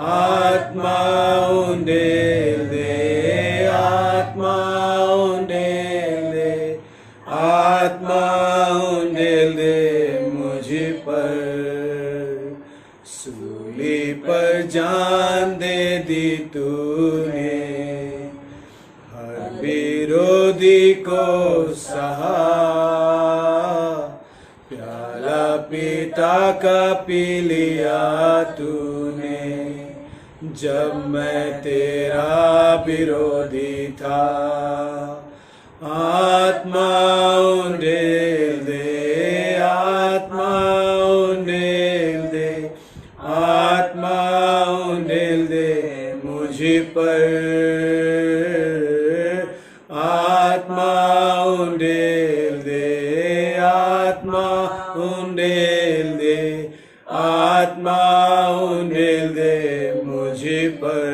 आत्मा उंडेल दे, आत्मा उंडेल दे, आत्मा उंडेल दे मुझ पर। सूली पर जान दे दी तूने, हर विरोधी को सहा। प्याला पिता का पी लिया तूने, जब मैं तेरा विरोधी था। आत्मा उंडेल दे, आत्मा उंडेल दे, आत्मा उंडेल दे मुझ पर। आत्मा उंडेल दे, आत्मा उंडेल दे, आत्मा उंडेल दे मुझ पर।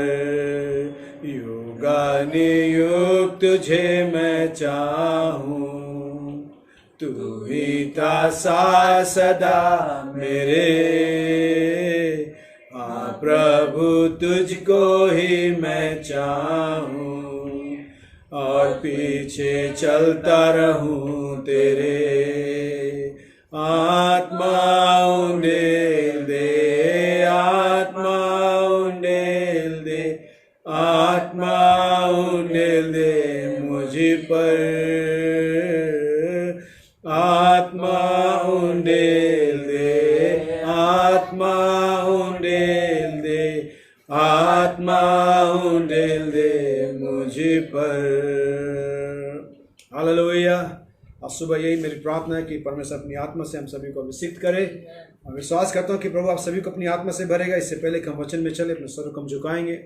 युगानुयुग तुझे मैं चाहूं, तू ही दासा सदा मेरे। हाँ प्रभु तुझको ही मैं चाहूं, और पीछे चलता रहूं तेरे। आत्मा उंडेल दे, आत्मा उंडेल दे, आत्मा उंडेल दे मुझ पर। आत्मा उंडेल दे, आत्मा उंडेल दे, आत्मा उंडेल दे मुझ पर। हालेलुया। और सुबह यही मेरी प्रार्थना है कि परमेश्वर अपनी आत्मा से हम सभी को अभिषेक करे। और विश्वास करता हूँ कि प्रभु आप सभी को अपनी आत्मा से भरेगा। इससे पहले कि हम वचन में चले, अपने सर को हम झुकाएंगे।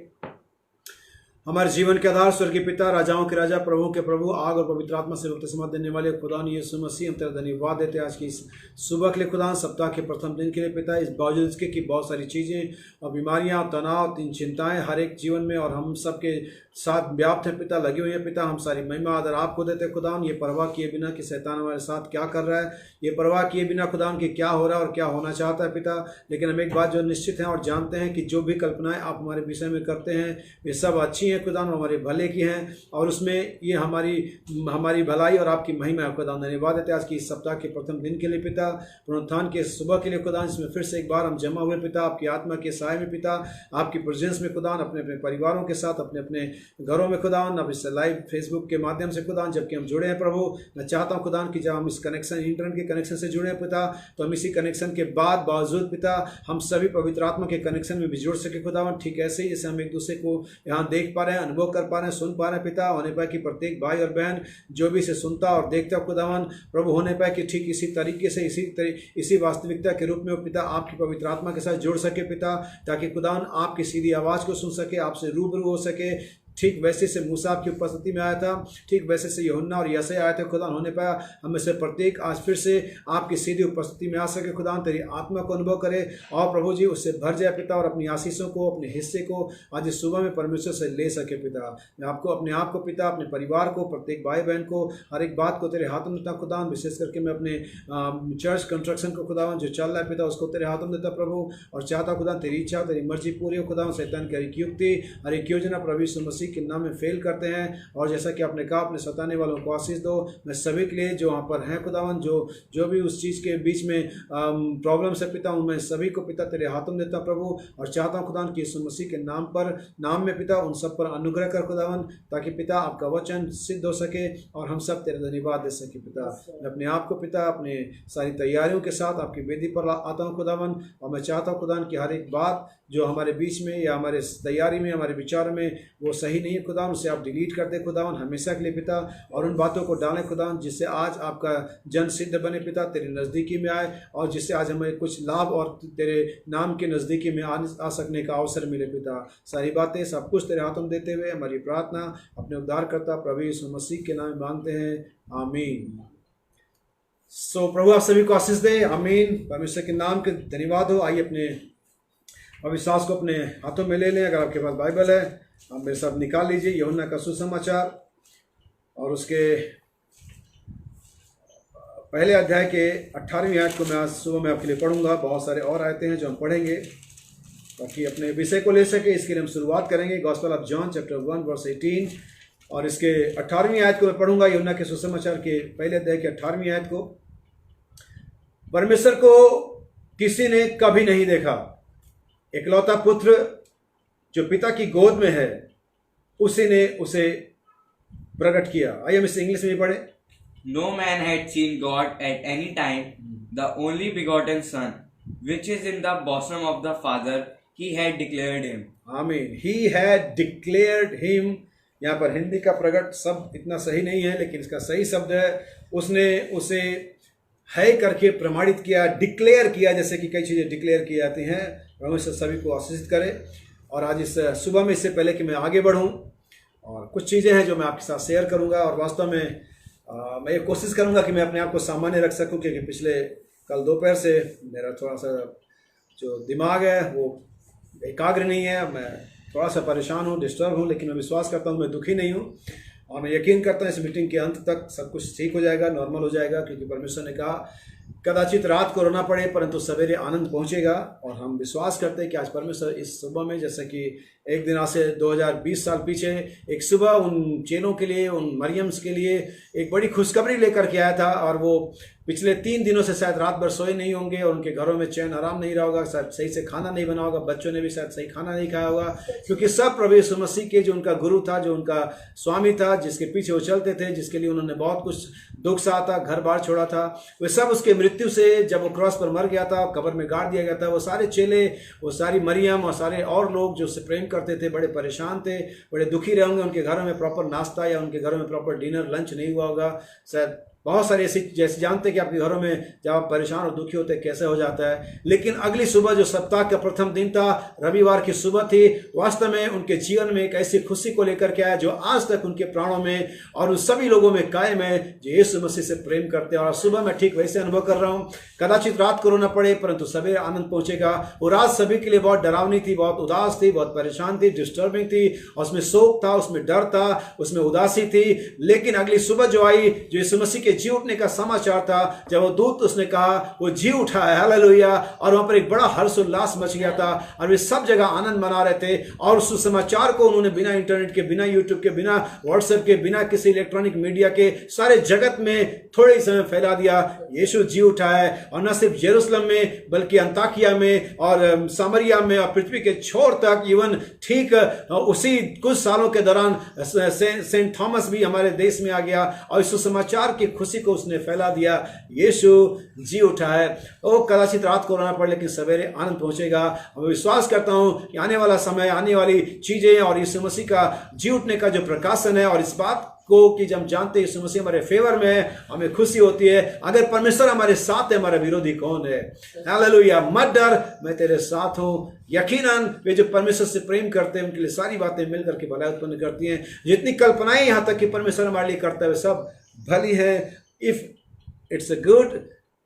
हमारे जीवन के आधार स्वर्गीय पिता, राजाओं के राजा, प्रभु के प्रभु, आग और पवित्र आत्मा से बपतिस्मा देने वाले खुदा यीशु मसीह, हम तेरा धन्यवाद देते हैं आज की इस सुबह के लिए खुदा, सप्ताह के प्रथम दिन के लिए पिता। इस बावजूद इसके कि बहुत सारी चीज़ें और बीमारियां और तनाव, चिंताएं हर एक जीवन में और हम सब के साथ व्याप्त है पिता, लगी हुई है पिता। हम सारी महिमा आदर आपको देते खुदा, ये परवाह किए बिना कि शैतान हमारे साथ क्या कर रहा है, ये परवाह किए बिना खुदा कि क्या हो रहा है और क्या होना चाहता है पिता। लेकिन हम एक बात जो निश्चित है और जानते हैं कि जो भी कल्पनाएं आप हमारे विषय में करते हैं वे सब अच्छी हैं खुदा, हमारे भले की हैं, और उसमें ये हमारी भलाई और आपकी महिमा है खुदा। धन्यवाद देते आज की इस सप्ताह के प्रथम दिन के लिए पिता, पुनरुत्थान के सुबह के लिए खुदा, इसमें फिर से एक बार हम जमा हुए पिता आपकी आत्मा के साय में पिता, आपकी प्रेजेंस में खुदा, अपने अपने परिवारों के साथ, अपने अपने घरों में खुदा, अब इस लाइव फेसबुक के माध्यम से खुदा जबकि हम जुड़े हैं प्रभु, मैं चाहता हूँ खुदा कि जब हम इस कनेक्शन, इंटरनेट के कनेक्शन से जुड़े हैं पिता, तो हम इसी कनेक्शन के बावजूद पिता हम सभी पवित्र आत्मा के कनेक्शन में भी जुड़ सके खुदा। ठीक ऐसे ही जैसे हम एक दूसरे को यहाँ देख पा रहे हैं, अनुभव कर पा रहे हैं, सुन पा रहे हैं पिता, होने पाए कि प्रत्येक भाई और बहन जो भी इसे सुनता और देखता खुदावन प्रभु, होने पाए कि ठीक इसी तरीके से इसी वास्तविकता के रूप में वो पिता आपकी पवित्र आत्मा के साथ जुड़ सके पिता, ताकि खुदावन आपकी सीधी आवाज़ को सुन सके, आपसे रूबरू हो सके। ठीक वैसे से मूसा आपकी उपस्थिति में आया था, ठीक वैसे से यूहन्ना और यशायाह आया था खुदा, होने पाया हमें से प्रत्येक आज फिर से आपकी सीधी उपस्थिति में आ सके खुदा, तेरी आत्मा को अनुभव करे और प्रभु जी उससे भर जाए पिता, और अपनी आशीषों को, अपने हिस्से को आज इस सुबह में परमेश्वर से ले सके पिता। मैं आपको, अपने आप को पिता, अपने परिवार को, प्रत्येक भाई बहन को, हर एक बात को तेरे हाथों में देता खुदा। विशेष करके मैं अपने चर्च कंस्ट्रक्शन को खुदा जो चल रहा है पिता, उसको तेरे हाथों में देता प्रभु, और चाहता खुदा तेरी इच्छा, तेरी मर्जी पूरी हो खुदा। शैतान की हर एक युक्ति, हर एक योजना प्रभु यीशु मसीह के नाम में फेल करते हैं, और जैसा कि आपने कहा अपने सताने वालों को आशीष दो। मैं सभी के लिए जो वहाँ पर हैं खुदावन, जो भी उस चीज़ के बीच में प्रॉब्लम से पिता, उनमें सभी को पिता तेरे हाथों में देता प्रभु, और चाहता हूँ खुदावन कि यीशु मसीह के नाम में पिता उन सब पर अनुग्रह कर खुदावन, ताकि पिता आपका वचन सिद्ध हो सके और हम सब तेरे धन्यवाद दे सके पिता। मैं अपने आप को पिता अपने सारी तैयारियों के साथ आपकी वेदी पर आता हूँ खुदावन, और मैं चाहता हूँ खुदावन कि हर एक बात जो हमारे बीच में या हमारे तैयारी में, हमारे विचार में वो सही नहीं है खुदावन, उसे आप डिलीट कर दे खुदावन हमेशा के लिए पिता, और उन बातों को डालें खुदावन जिससे आज आपका जन सिद्ध बने पिता, तेरे नज़दीकी में आए, और जिससे आज हमें कुछ लाभ और तेरे नाम के नज़दीकी में आ सकने का अवसर मिले पिता। सारी बातें सब कुछ तेरे हाथों में देते हुए हमारी प्रार्थना अपने उद्धारकर्ता प्रभु यीशु मसीह के नाम में मांगते हैं, आमीन। प्रभु आप सभी को आशीष दे, आमीन। परमेश्वर के नाम के धन्यवाद हो। आइए अपने अविश्वास को अपने हाथों में ले लें। अगर आपके पास बाइबल है आप मेरे साथ निकाल लीजिए यूहन्ना का सुसमाचार और उसके पहले अध्याय के 18वीं आयत को मैं आज सुबह में आपके लिए पढ़ूंगा। बहुत सारे और आयतें हैं जो हम पढ़ेंगे ताकि अपने विषय को ले सके। इसके लिए हम शुरुआत करेंगे gospel of John chapter 1 verse 18 और इसके 18वीं आयत को मैं पढ़ूंगा। यूहन्ना के सुसमाचार के पहले अध्याय के 18वीं आयत को। परमेश्वर को किसी ने कभी नहीं देखा, इकलौता पुत्र जो पिता की गोद में है उसी ने उसे प्रकट किया। आइए हम इसे इंग्लिश में पढ़े। No man had seen God at any time. The only begotten Son, which is in the bosom of the Father, he had declared him. आमीन। He had declared him। यहाँ पर हिंदी का प्रकट शब्द इतना सही नहीं है, लेकिन इसका सही शब्द है उसने उसे है करके प्रमाणित किया, डिक्लेयर किया, जैसे कि कई चीज़ें डिक्लेयर की जाती हैं। परमेश्वर सभी को आशीषित करे। और आज इस सुबह में, इससे पहले कि मैं आगे बढ़ूँ, और कुछ चीज़ें हैं जो मैं आपके साथ शेयर करूँगा। और वास्तव में मैं ये कोशिश करूंगा कि मैं अपने आप को सामान्य रख सकूं, क्योंकि पिछले कल दोपहर से मेरा थोड़ा सा जो दिमाग है वो एकाग्र नहीं है। मैं थोड़ा सा परेशान हूँ, डिस्टर्ब हूँ, लेकिन मैं विश्वास करता हूँ मैं दुखी नहीं हूँ। और मैं यकीन करता हूँ इस मीटिंग के अंत तक सब कुछ ठीक हो जाएगा, नॉर्मल हो जाएगा, क्योंकि परमेश्वर ने कहा कदाचित रात को रोना पड़े परंतु सवेरे आनंद पहुँचेगा। और हम विश्वास करते हैं कि आज परमेश्वर इस सुबह में, जैसे कि एक दिन आज से 2020 साल पीछे एक सुबह उन चेलों के लिए, उन मरियम्स के लिए एक बड़ी खुशखबरी लेकर के आया था। और वो पिछले 3 दिनों से शायद रात भर सोए नहीं होंगे और उनके घरों में चैन आराम नहीं रहा होगा, शायद सही से खाना नहीं बना होगा, बच्चों ने भी शायद सही खाना नहीं खाया होगा, क्योंकि सब प्रभु यीशु मसीह के जो उनका गुरु था, जो उनका स्वामी था, जिसके पीछे वो चलते थे, जिसके लिए उन्होंने बहुत कुछ दुख सहा था, घर बार छोड़ा था, वे सब उसके मृत्यु से, जब वो क्रॉस पर मर गया था, कब्र में गाड़ दिया गया था, वो सारे चेले, वो सारी मरियम और सारे और लोग जो उससे प्रेम करते थे बड़े परेशान थे, बड़े दुखी रहे होंगे। उनके घरों में प्रॉपर नाश्ता या उनके घरों में प्रॉपर डिनर लंच नहीं हुआ होगा। शायद बहुत सारे ऐसी, जैसे जानते हैं कि आपके घरों में जब आप परेशान और दुखी होते कैसे हो जाता है। लेकिन अगली सुबह जो सप्ताह का प्रथम दिन था, रविवार की सुबह थी, वास्तव में उनके जीवन में एक ऐसी खुशी को लेकर के आया जो आज तक उनके प्राणों में और उन सभी लोगों में कायम है जो यीशु मसीह से प्रेम करते हैं। और सुबह मैं ठीक वैसे अनुभव कर रहा हूँ। कदाचित रात को रोना पड़े परंतु सवेरे आनंद पहुंचेगा। वो रात सभी के लिए बहुत डरावनी थी, बहुत उदास थी, बहुत परेशान थी, डिस्टर्बिंग थी, और उसमें शोक था, उसमें डर था, उसमें उदासी थी। लेकिन अगली सुबह जो आई, जो यीशु मसीह के जी उठने का समाचार था, जब वो दूत उसने कहा वो जी उठा है, हालेलुया, और वहां पर एक बड़ा हर्षोल्लास मच गया था और वे सब जगह आनंद मना रहे थे। और उस समाचार को उन्होंने बिना इंटरनेट के, बिना यूट्यूब के, बिना व्हाट्सएप के, बिना किसी इलेक्ट्रॉनिक मीडिया के सारे जगत में थोड़े ही समय फैला दिया। यीशु जी उठा है। और न सिर्फ यरूशलेम में बल्कि अंताकिया में और सामरिया में और पृथ्वी के छोर तक, इवन ठीक उसी कुछ सालों के दौरान सेंट थॉमस भी हमारे देश में आ गया और इस समाचार की खुशी को उसने फैला दिया। यीशु जी उठा है। ओ कदाचित रात को रोना पड़े लेकिन सवेरे आनंद पहुंचेगा। मैं विश्वास करता हूं कि आने वाला समय, आने वाली चीजें और यीशु मसीह का जी उठने का जो प्रकाशन है, और इस बात को कि जब हम जानते हैं यीशु मसीह हमारे फेवर में है, हमें खुशी होती है। अगर परमेश्वर हमारे साथ है, हमारा विरोधी कौन है? हालेलुया। मत डर, मैं तेरे साथ हूं। यकीनन वे जो परमेश्वर से प्रेम करते हैं उनके लिए सारी बातें मिलकर के भलाई उत्पन्न करती हैं। जितनी कल्पनाएं यहां तक कि परमेश्वर हमारे लिए करता है वे सब भली है। इफ इट्स गुड,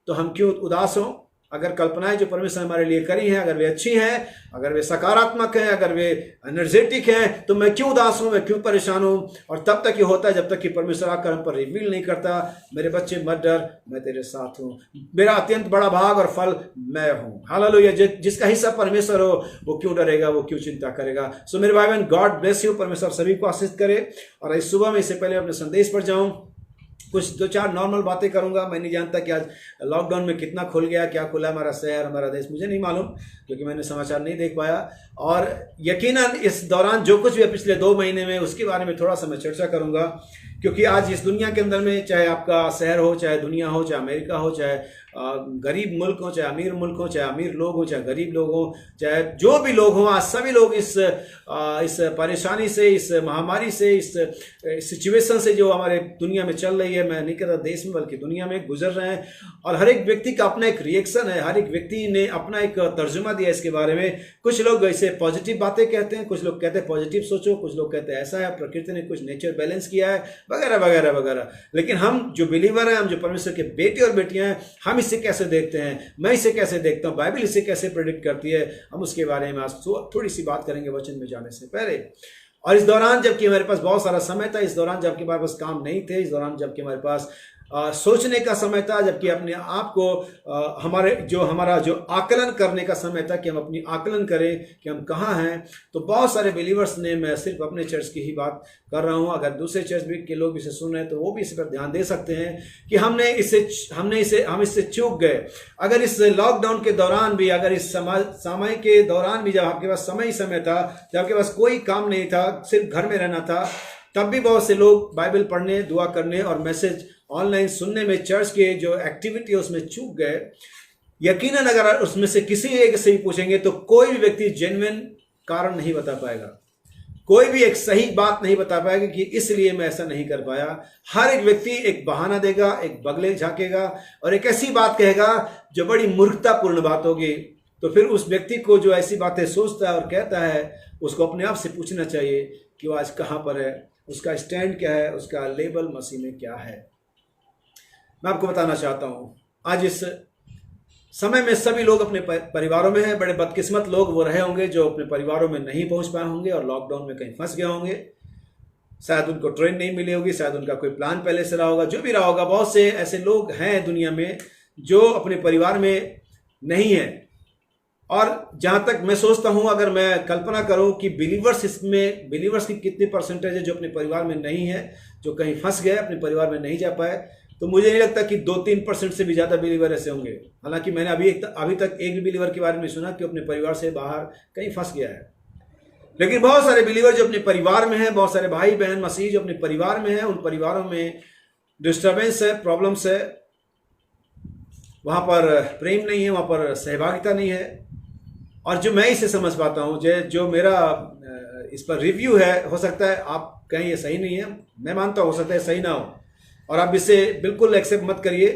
तो हम क्यों उदास हों? अगर कल्पनाएं जो परमेश्वर हमारे लिए करी हैं, अगर वे अच्छी हैं, अगर वे सकारात्मक हैं, अगर वे एनर्जेटिक हैं, तो मैं क्यों उदास हूं, मैं क्यों परेशान हूं? और तब तक ये होता है जब तक कि परमेश्वर आकर हम पर रिवील नहीं करता, मेरे बच्चे मत डर, मैं तेरे साथ हूं, मेरा अत्यंत बड़ा भाग और फल मैं हूं। हालेलुया। जिसका हिस्सा परमेश्वर हो वो क्यों डरेगा, वो क्यों चिंता करेगा? सो मेरे भाई बहन, गॉड ब्लेस यू। परमेश्वर सभी को आशीष करे। और इस सुबह में, इससे पहले अपने संदेश पर जाऊं, कुछ 2-4 नॉर्मल बातें करूंगा। मैं नहीं जानता कि आज लॉकडाउन में कितना खुल गया, क्या खुला हमारा शहर, हमारा देश, मुझे नहीं मालूम, क्योंकि मैंने समाचार नहीं देख पाया। और यकीनन इस दौरान जो कुछ भी पिछले 2 महीने में, उसके बारे में थोड़ा सा मैं चर्चा करूंगा, क्योंकि आज इस दुनिया के अंदर में, चाहे आपका शहर हो, चाहे दुनिया हो, चाहे अमेरिका हो, चाहे गरीब मुल्क हो, चाहे अमीर मुल्क हो, चाहे अमीर लोग हो, चाहे गरीब लोग हो, चाहे जो भी लोग हों, आज सभी लोग इस परेशानी से, इस महामारी से, इस सिचुएशन से जो हमारे दुनिया में चल रही है, मैं नहीं कहता देश में बल्कि दुनिया में, गुजर रहे हैं। और हर एक व्यक्ति का अपना एक रिएक्शन है, हर एक व्यक्ति ने अपना एक तर्जुमा दिया इसके बारे में। कुछ लोग ऐसे पॉजिटिव बातें कहते हैं, कुछ लोग कहते हैं पॉजिटिव सोचो, कुछ लोग कहते हैं ऐसा है, प्रकृति ने कुछ नेचर बैलेंस किया है, वगैरह वगैरह वगैरह। लेकिन हम जो बिलीवर हैं, हम जो परमेश्वर के बेटे और बेटियां हैं, हम इसे कैसे देखते हैं, मैं इसे कैसे देखता हूं, बाइबल इसे कैसे प्रेडिक्ट करती है, हम उसके बारे में आज थोड़ी सी बात करेंगे वचन में जाने से पहले। और इस दौरान जबकि हमारे पास बहुत सारा समय था, इस दौरान जबकि हमारे पास काम नहीं थे, इस दौरान जबकि हमारे पास सोचने का समय था, जबकि अपने आप को हमारा जो आकलन करने का समय था कि हम अपनी आकलन करें कि हम कहाँ हैं। तो बहुत सारे बिलीवर्स ने, मैं सिर्फ अपने चर्च की ही बात कर रहा हूँ, अगर दूसरे चर्च भी के लोग इसे सुन रहे हैं तो वो भी इस पर ध्यान दे सकते हैं कि हम इससे चूक गए। अगर इस लॉकडाउन के दौरान भी, अगर इस समय के दौरान भी, जब आपके पास समय था, जब आपके पास कोई काम नहीं था, सिर्फ घर में रहना था, तब भी बहुत से लोग बाइबल पढ़ने, दुआ करने और मैसेज ऑनलाइन सुनने में, चर्च के जो एक्टिविटी है उसमें चूक गए। यकीनन अगर उसमें से किसी एक से भी पूछेंगे तो कोई भी व्यक्ति जेन्युइन कारण नहीं बता पाएगा, कोई भी एक सही बात नहीं बता पाएगा कि इसलिए मैं ऐसा नहीं कर पाया। हर एक व्यक्ति एक बहाना देगा, एक बगले झाकेगा और एक ऐसी बात कहेगा जो बड़ी मूर्खतापूर्ण बात होगी। तो फिर उस व्यक्ति को जो ऐसी बातें सोचता है और कहता है, उसको अपने आप से पूछना चाहिए कि वो आज कहाँ पर है, उसका स्टैंड क्या है, उसका लेबल मसीह में क्या है। मैं आपको बताना चाहता हूँ, आज इस समय में सभी लोग अपने परिवारों में हैं। बड़े बदकिस्मत लोग वो रहे होंगे जो अपने परिवारों में नहीं पहुंच पाए होंगे और लॉकडाउन में कहीं फंस गए होंगे। शायद उनको ट्रेन नहीं मिली होगी, शायद उनका कोई प्लान पहले से रहा होगा, जो भी रहा होगा। बहुत से ऐसे लोग हैं दुनिया में जो अपने परिवार में नहीं है। और जहां तक मैं सोचता हूं, अगर मैं कल्पना करूं कि बिलीवर्स की कितनी परसेंटेज है जो अपने परिवार में नहीं है, जो कहीं फंस गए, अपने परिवार में नहीं जा पाए, तो मुझे नहीं लगता कि 2-3% से भी ज्यादा बिलीवर ऐसे होंगे। हालांकि मैंने अभी तक एक भी बिलीवर के बारे में सुना कि अपने परिवार से बाहर कहीं फंस गया है। लेकिन बहुत सारे बिलीवर जो अपने परिवार में हैं, बहुत सारे भाई बहन मसीह जो अपने परिवार में हैं, उन परिवारों में डिस्टर्बेंस है, प्रॉब्लम्स है, वहां पर प्रेम नहीं है, वहां पर सहभागिता नहीं है। और जो मैं इसे समझ पाता हूँ, जो मेरा इस पर रिव्यू है, हो सकता है आप कहें ये सही नहीं है, मैं मानता हूँ हो सकता है सही ना हो, और आप इसे बिल्कुल एक्सेप्ट मत करिए।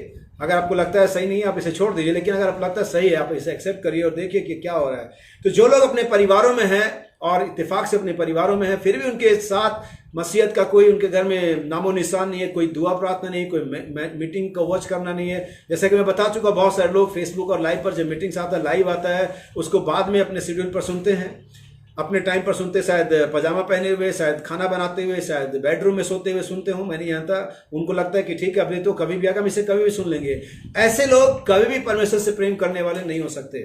अगर आपको लगता है सही नहीं है आप इसे छोड़ दीजिए, लेकिन अगर आपको लगता है सही है आप इसे एक्सेप्ट करिए और देखिए कि क्या हो रहा है। तो जो लोग अपने परिवारों में हैं और इत्तेफाक से अपने परिवारों में हैं, फिर भी उनके साथ मसीहत का कोई उनके घर में नामो निशान नहीं है, कोई दुआ प्रार्थना नहीं है, कोई मीटिंग को वॉच करना नहीं है। जैसे कि मैं बता चुका, बहुत सारे लोग फेसबुक और लाइव पर जब मीटिंग्स आता है, लाइव आता है, उसको बाद में अपने शेड्यूल पर सुनते हैं, अपने टाइम पर सुनते, शायद पजामा पहने हुए, शायद खाना बनाते हुए, शायद बेडरूम में सोते हुए सुनते हूँ, मैं नहीं जानता। उनको लगता है कि ठीक है, अभी तो कभी भी आएगा, हम इसे कभी भी सुन लेंगे। ऐसे लोग कभी भी परमेश्वर से प्रेम करने वाले नहीं हो सकते।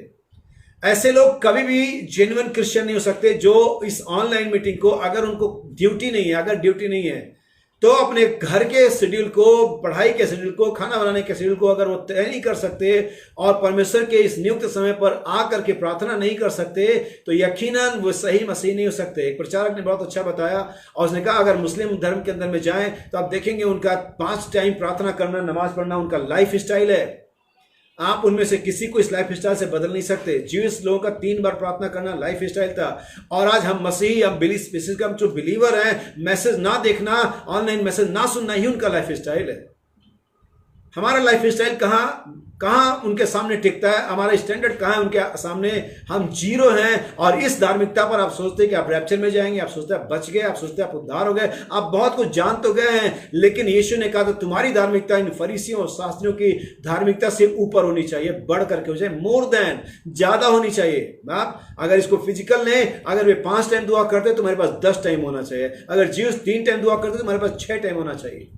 ऐसे लोग कभी भी जेन्युइन क्रिश्चियन नहीं हो सकते, जो इस ऑनलाइन मीटिंग को, अगर उनको ड्यूटी नहीं है तो अपने घर के शेड्यूल को, पढ़ाई के शेड्यूल को, खाना बनाने के शेड्यूल को अगर वो तय नहीं कर सकते और परमेश्वर के इस नियुक्त समय पर आकर के प्रार्थना नहीं कर सकते, तो यकीनन वो सही मसीह नहीं हो सकते। एक प्रचारक ने बहुत अच्छा बताया और उसने कहा, अगर मुस्लिम धर्म के अंदर में जाएं तो आप देखेंगे उनका 5 टाइम प्रार्थना करना, नमाज पढ़ना उनका लाइफ स्टाइल है। आप उनमें से किसी को इस लाइफ स्टाइल से बदल नहीं सकते। ज्यूइश लोगों का 3 बार प्रार्थना करना लाइफ स्टाइल था, और आज हम मसीही, हम जो बिलीवर हैं, मैसेज ना देखना, ऑनलाइन मैसेज ना सुनना ही उनका लाइफ स्टाइल है। हमारा लाइफ स्टाइल कहाँ उनके सामने टिकता है, हमारा स्टैंडर्ड कहाँ है उनके सामने। हम जीरो हैं। और इस धार्मिकता पर आप सोचते हैं कि आप रैप्चर में जाएंगे, आप सोचते हैं आप बच गए, आप सोचते हैं आप उद्धार हो गए, आप बहुत कुछ जान तो गए हैं, लेकिन यीशु ने कहा था तुम्हारी धार्मिकता इन फरीसियों और शास्त्रियों की धार्मिकता से ऊपर होनी चाहिए, बढ़ करके हो जाए, मोर देन, ज्यादा होनी चाहिए। आप अगर इसको फिजिकल लें, अगर वे 5 टाइम दुआ करते तो तुम्हारे पास 10 टाइम होना चाहिए। अगर ज्यूस 3 टाइम दुआ करते तो तुम्हारे पास 6 टाइम होना चाहिए।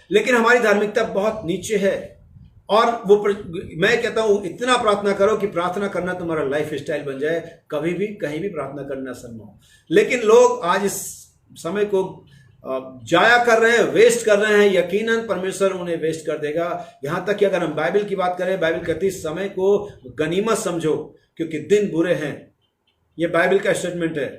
लेकिन हमारी धार्मिकता बहुत नीचे है। और वो मैं कहता हूं, इतना प्रार्थना करो कि प्रार्थना करना तुम्हारा लाइफ स्टाइल बन जाए, कभी भी कहीं भी प्रार्थना करना संभव हो। लेकिन लोग आज इस समय को जाया कर रहे हैं, वेस्ट कर रहे हैं। यकीनन परमेश्वर उन्हें वेस्ट कर देगा। यहां तक कि अगर हम बाइबल की बात करें, बाइबल कहती है समय को गनीमत समझो क्योंकि दिन बुरे हैं। यह बाइबल का स्टेटमेंट है।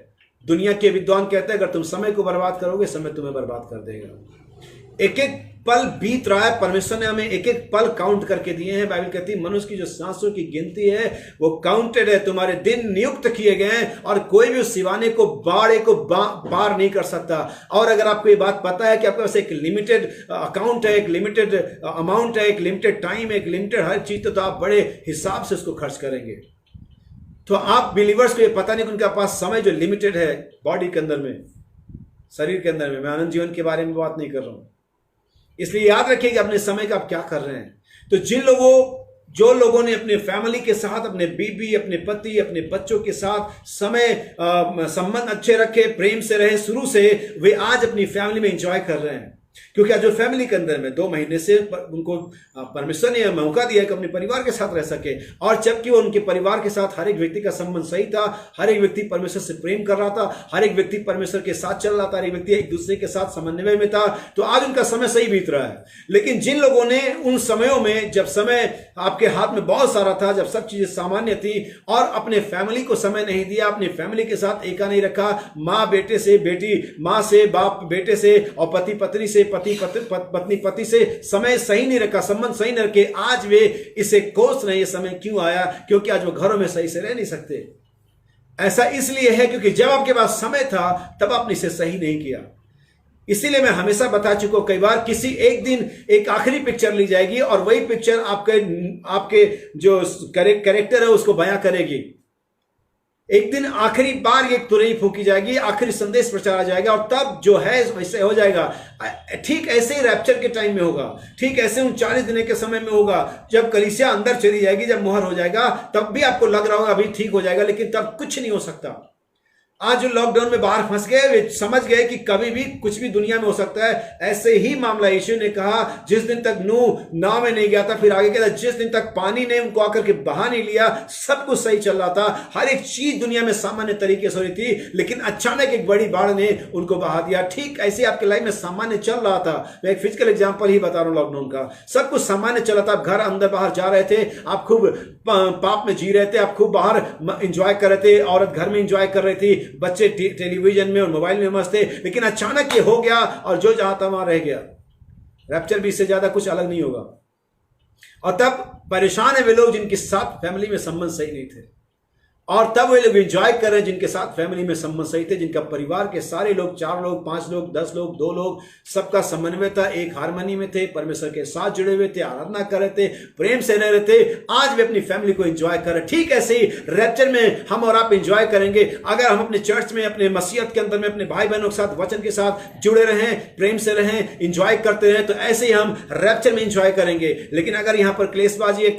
दुनिया के विद्वान कहते हैं अगर तुम समय को बर्बाद करोगे, समय तुम्हें बर्बाद कर देगा। एक एक पल बीत रहा है, परमेश्वर ने हमें एक एक पल काउंट करके दिए हैं। बाइबल कहती है मनुष्य की जो सांसों की गिनती है वो काउंटेड है, तुम्हारे दिन नियुक्त किए गए हैं और कोई भी उस सिवाने को, बाड़े को पार नहीं कर सकता। और अगर आपको ये बात पता है कि आपके पास एक लिमिटेड अकाउंट है, एक लिमिटेड अमाउंट है, एक लिमिटेड टाइम है, एक लिमिटेड हर चीज, तो आप बड़े हिसाब से उसको खर्च करेंगे। तो आप बिलीवर्स को ये पता नहीं कि उनके पास समय जो लिमिटेड है बॉडी के अंदर में, शरीर के अंदर में। मैं अनंत जीवन के बारे में बात नहीं कर रहा हूं। इसलिए याद रखिए कि अपने समय का आप क्या कर रहे हैं। तो जो लोगों ने अपने फैमिली के साथ, अपने बीबी, अपने पति, अपने बच्चों के साथ संबंध अच्छे रखे, प्रेम से रहे शुरू से, वे आज अपनी फैमिली में एंजॉय कर रहे हैं। क्योंकि आज जो फैमिली के अंदर में 2 महीने से उनको परमेश्वर ने मौका दिया कि अपने परिवार के साथ रह सके, और जबकि वो उनके परिवार के साथ हर एक व्यक्ति का संबंध सही था, हर एक व्यक्ति परमेश्वर से प्रेम कर रहा था, हर एक व्यक्ति परमेश्वर के साथ चल रहा था, हर एक व्यक्ति एक दूसरे के साथ समन्वय में था, तो आज उनका समय सही बीत रहा है। लेकिन जिन लोगों ने उन समयों में, जब समय आपके हाथ में बहुत सारा था, जब सब चीजें सामान्य थी, और अपने फैमिली को समय नहीं दिया, अपनी फैमिली के साथ एका नहीं रखा, माँ बेटे से, बेटी माँ से, बाप बेटे से, और पति पत्नी से, पत्नी पति से समय सही नहीं रखा, संबंध सही नहीं रखे, आज वे इसे कोस रहे, ये समय क्यों आया? क्योंकि आज वो घरों में सही से रह नहीं सकते। ऐसा इसलिए है क्योंकि जब आपके पास समय था तब आपने इसे सही नहीं किया। इसीलिए मैं हमेशा बता चुका हूं, कई बार किसी एक दिन एक आखिरी पिक्चर ली जाएगी और वही पिक्चर आपके जो कैरेक्टर है उसको बयां करेगी। एक दिन आखिरी बार ये तुरही फूकी जाएगी, आखिरी संदेश प्रचारा जाएगा, और तब जो है वैसे हो जाएगा। ठीक ऐसे ही रैप्चर के टाइम में होगा, ठीक ऐसे उन 40 दिन के समय में होगा, जब कलीसिया अंदर चली जाएगी, जब मुहर हो जाएगा, तब भी आपको लग रहा होगा अभी ठीक हो जाएगा, लेकिन तब कुछ नहीं हो सकता। आज जो लॉकडाउन में बाहर फंस गए, वे समझ गए कि कभी भी कुछ भी दुनिया में हो सकता है। ऐसे ही मामला यीशु ने कहा, जिस दिन तक नूह नाव में नहीं गया था, फिर आगे कहता जिस दिन तक पानी ने उनको आकर के बहा नहीं लिया, सब कुछ सही चल रहा था, हर एक चीज दुनिया में सामान्य तरीके से हो रही थी, लेकिन अचानक एक बड़ी बाढ़ ने उनको बहा दिया। ठीक ऐसे आपके लाइफ में सामान्य चल रहा था। मैं एक फिजिकल एग्जाम्पल ही बता रहा हूँ लॉकडाउन का। सब कुछ सामान्य चल रहा था, आप घर अंदर बाहर जा रहे थे, आप खूब पाप में जी रहे थे, आप खूब बाहर इंजॉय कर रहे थे, औरत घर में इंजॉय कर रही थी, बच्चे टेलीविजन में और मोबाइल में मस्त थे, लेकिन अचानक ये हो गया और जो जहां था वहां रह गया। रैप्चर भी इससे ज्यादा कुछ अलग नहीं होगा। और तब परेशान है वे लोग जिनके साथ फैमिली में संबंध सही नहीं थे, और तब वे लोग एंजॉय कर रहे हैं जिनके साथ फैमिली में संबंध सही थे, जिनका परिवार के सारे लोग, 4 लोग, 5 लोग, 10 लोग, 2 लोग, सबका समन्वय था, एक हारमोनी में थे, परमेश्वर के साथ जुड़े हुए थे, आराधना कर रहे थे, प्रेम से रह रहे थे। आज वे अपनी फैमिली को एंजॉय कर रहे। ठीक ऐसे ही रैप्चर में हम और आप एंजॉय करेंगे अगर हम अपने चर्च में, अपने मसीहत के अंदर में अपने भाई बहनों के साथ, वचन के साथ जुड़े रहें, प्रेम से रहें, एंजॉय करते रहें, तो ऐसे ही हम रैप्चर में एंजॉय करेंगे। लेकिन अगर यहाँ पर क्लेशबाजी है,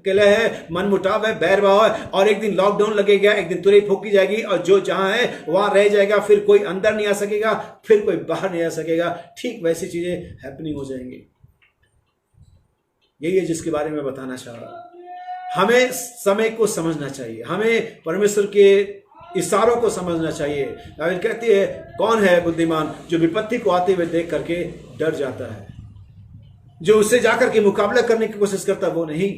कलह है, मनमुटाव है, बैरभाव है, और एक दिन लॉकडाउन लगेगा, एक दिन तुरही फूकी जाएगी, और जो जहां है वहां रह जाएगा, फिर कोई अंदर नहीं आ सकेगा, फिर कोई बाहर नहीं आ सकेगा, ठीक वैसी चीजें हैपनिंग हो जाएंगी। यही है जिसके बारे में बताना चाह रहा। हमें समय को समझना चाहिए, हमें परमेश्वर के इशारों को समझना चाहिए। बाइबल कहती है, कौन है बुद्धिमान जो विपत्ति को आते हुए देख करके डर जाता है, जो उससे जाकर के मुकाबला करने की कोशिश करता वो नहीं।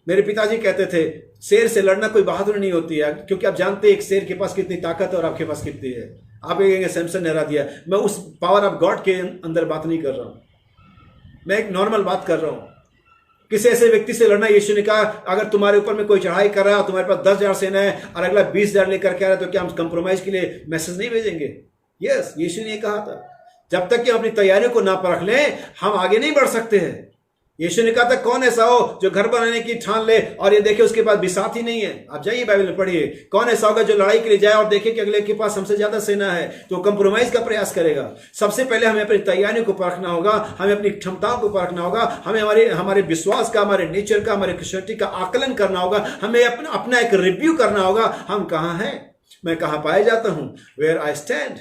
मेरे पिताजी कहते थे, शेर से लड़ना कोई बहादुरी नहीं होती है, क्योंकि आप जानते हैं एक शेर के पास कितनी ताकत है और आपके पास कितनी है। आप कहेंगे सैमसन ने हरा दिया। मैं उस पावर ऑफ गॉड के अंदर बात नहीं कर रहा हूं, मैं एक नॉर्मल बात कर रहा हूं। किसी ऐसे व्यक्ति से लड़ना, यीशु ने कहा अगर तुम्हारे ऊपर में कोई चढ़ाई कर रहा है, तुम्हारे पास 10,000 सेना है और अगला 20,000 लेकर के आ रहा है, तो क्या हम कंप्रोमाइज के लिए मैसेज नहीं भेजेंगे? यस, यीशु ने कहा था, जब तक कि हम अपनी तैयारियों को ना परख लें हम आगे नहीं बढ़ सकते हैं। यीशु ने कहा था, कौन ऐसा हो जो घर बनाने की ठान ले और ये देखे उसके पास बिसात ही नहीं है। आप जाइए बाइबल में पढ़िए, कौन ऐसा होगा जो लड़ाई के लिए जाए और देखे कि अगले के पास हमसे ज्यादा सेना है, तो कंप्रोमाइज का प्रयास करेगा। सबसे पहले हमें अपनी तैयारियों को परखना होगा, हमें अपनी क्षमताओं को परखना होगा, हमें हमारे विश्वास का, हमारे नेचर का, हमारे क्रिश्चियनिटी का आकलन करना होगा, हमें अपना एक रिव्यू करना होगा। हम कहाँ हैं, मैं कहाँ पाया जाता हूं, where I stand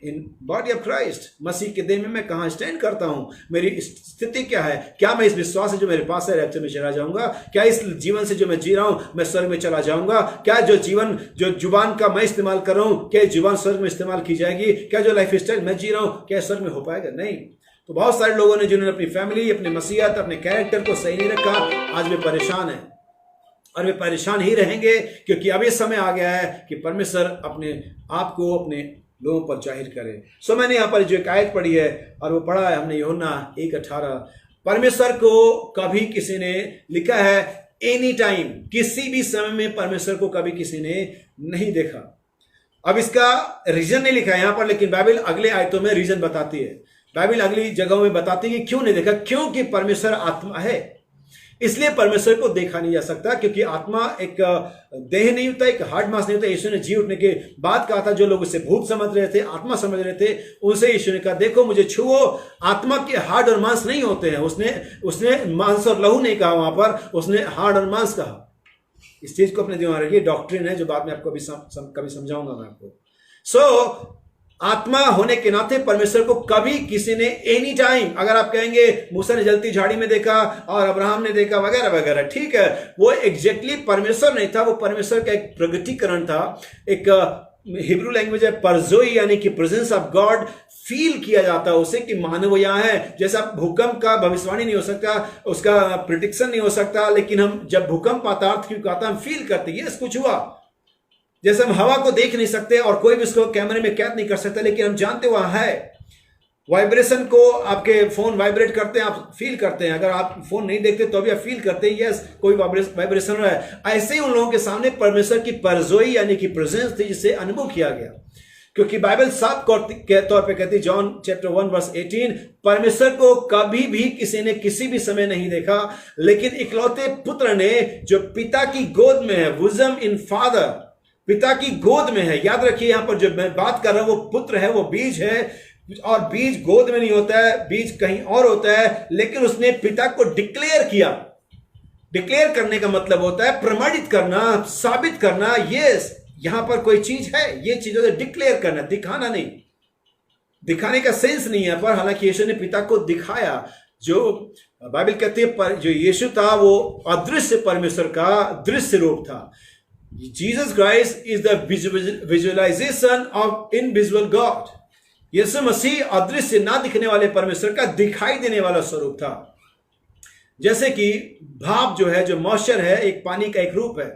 in body of Christ, मसीह के देह में मैं कहाँ स्टैंड करता हूं, मेरी स्थिति क्या है, क्या मैं इस विश्वास से जो मेरे पास है रैप्चर में चला जाऊंगा, क्या इस जीवन से जो मैं जी रहा हूं मैं स्वर्ग में चला जाऊंगा, क्या जो जुबान का मैं इस्तेमाल कर रहा हूं क्या जुबान स्वर्ग में इस्तेमाल की जाएगी, क्या जो लाइफ स्टाइल मैं जी रहा हूं क्या स्वर्ग में हो पाएगा? नहीं। तो बहुत सारे लोगों ने जिन्होंने अपनी फैमिली, अपनी मसीहत, अपने कैरेक्टर को सही नहीं रखा, आज वे परेशान है और वे परेशान ही रहेंगे, क्योंकि अब ये समय आ गया है कि परमेश्वर अपने आप को अपने लोगों पर जाहिर करे। सो मैंने यहाँ पर जो एक आयत पढ़ी है और वो पढ़ा है हमने यूहन्ना 1:18। परमेश्वर को कभी किसी ने लिखा है एनी टाइम, किसी भी समय में परमेश्वर को कभी किसी ने नहीं देखा। अब इसका रीजन नहीं लिखा है यहाँ पर, लेकिन बाइबल अगले आयतों में रीजन बताती है। बाइबल अगली जगहों में बताती है कि क्यों नहीं देखा, क्योंकि परमेश्वर आत्मा है, इसलिए परमेश्वर को देखा नहीं जा सकता। क्योंकि आत्मा एक देह नहीं होता, एक हार्ड मास नहीं होता। यीशु ने जी उठने के बाद कहा था, जो लोग उसे भूत समझ रहे थे, आत्मा समझ रहे थे, उनसे यीशु ने कहा देखो मुझे छुओ, आत्मा के हार्ड और मांस नहीं होते हैं। उसने मांस और लहू नहीं कहा वहां पर, उसने हार्ड और मांस कहा। इस चीज को अपने दिमाग में रखिए, डॉक्ट्रिन है जो बाद में आपको कभी समझाऊंगा मैं आपको। आत्मा होने के नाते परमेश्वर को कभी किसी ने एनी टाइम, अगर आप कहेंगे मूसा ने जलती झाड़ी में देखा और अब्राहम ने देखा वगैरह वगैरह, ठीक है, वो एग्जैक्टली परमेश्वर नहीं था, वो परमेश्वर का एक प्रगटीकरण था। एक हिब्रू लैंग्वेज है परजोई, यानी कि प्रेजेंस ऑफ गॉड फील किया जाता है उसे कि मानव यहाँ है। जैसा भूकंप का भविष्यवाणी नहीं हो सकता, उसका प्रिडिक्शन नहीं हो सकता, लेकिन हम जब भूकंप आता, अर्थक्वेक आता, हम फील करते हैं यस कुछ हुआ। जैसे हम हवा को देख नहीं सकते और कोई भी उसको कैमरे में कैद नहीं कर सकता, लेकिन हम जानते वहां है। वाइब्रेशन को, आपके फोन वाइब्रेट करते हैं, आप फील करते हैं। अगर आप फोन नहीं देखते तो भी आप फील करते हैं यस कोई वाइब्रेशन हो रहा है। ऐसे ही उन लोगों के सामने परमेश्वर की परजोई यानी कि प्रेजेंस थी, जिसे अनुभव किया गया। क्योंकि बाइबल साफ के तौर पे कहती है, जॉन चैप्टर 1 वर्स 18, परमेश्वर को कभी भी किसी ने किसी भी समय नहीं देखा, लेकिन इकलौते पुत्र ने जो पिता की गोद में है, बुज़म इन फादर, पिता की गोद में है। याद रखिए यहां पर जो मैं बात कर रहा हूं वो पुत्र है, वो बीज है, और बीज गोद में नहीं होता है, बीज कहीं और होता है। लेकिन उसने पिता को डिक्लेयर किया। डिक्लेयर करने का मतलब होता है प्रमाणित करना, साबित करना। यस, यहां पर कोई चीज है, ये चीज होता है डिक्लेयर करना, दिखाना नहीं। दिखाने का सेंस नहीं है पर, हालांकि यीशु ने पिता को दिखाया। जो बाइबल कहती है जो यीशु था वो अदृश्य परमेश्वर का दृश्य रूप था। Jesus Christ is the visualization of invisible God. यीशु मसीह अदृश्य ना दिखने वाले परमेश्वर का दिखाई देने वाला स्वरूप था। जैसे कि भाप जो है, जो मॉइस्चर है, एक पानी का एक रूप है,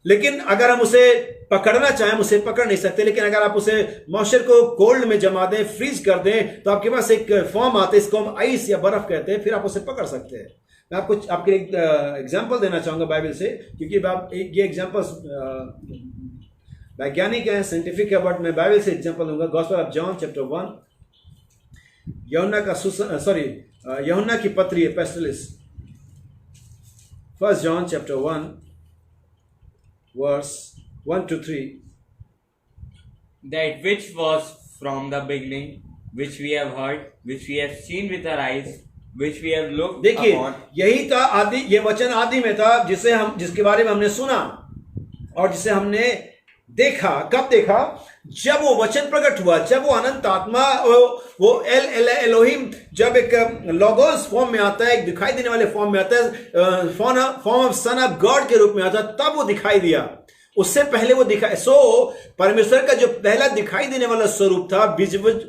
लेकिन अगर हम उसे पकड़ना चाहें उसे पकड़ नहीं सकते। लेकिन अगर आप उसे मॉइस्चर को कोल्ड में जमा दें, फ्रीज कर दें, तो आपके पास एक फॉर्म आता है, इसको हम आइस या बर्फ कहते हैं, फिर आप उसे पकड़ सकते हैं। मैं आपको आपके एक एग्जाम्पल देना चाहूंगा बाइबल से, क्योंकि ये एग्जाम्पल वैज्ञानिक है, साइंटिफिक है, बट मैं बाइबल से एग्जांपल दूंगा। गॉस्पेल ऑफ जॉन चैप्टर 1, यूहन्ना की पत्री epistles, 1 John chapter 1 verse 1 to 3। That which was from the beginning, which we have heard, which we have seen with our eyes, which we have looked देखिए, upon। यही था आदि, ये वचन आदि में था, जिसके बारे में हमने सुना और जिसे हमने देखा। कब देखा? जब वो वचन प्रकट हुआ, जब वो अनंत आत्मा, वो एलोहिम जब एक लोगोस फॉर्म में आता है, एक दिखाई देने वाले फॉर्म में आता है, form of sun of God के रूप में आता है, तब वो दिखाई दिया। उससे पहले वो दिखाई, परमेश्वर का जो पहला दिखाई देने वाला स्वरूप था, विजुअल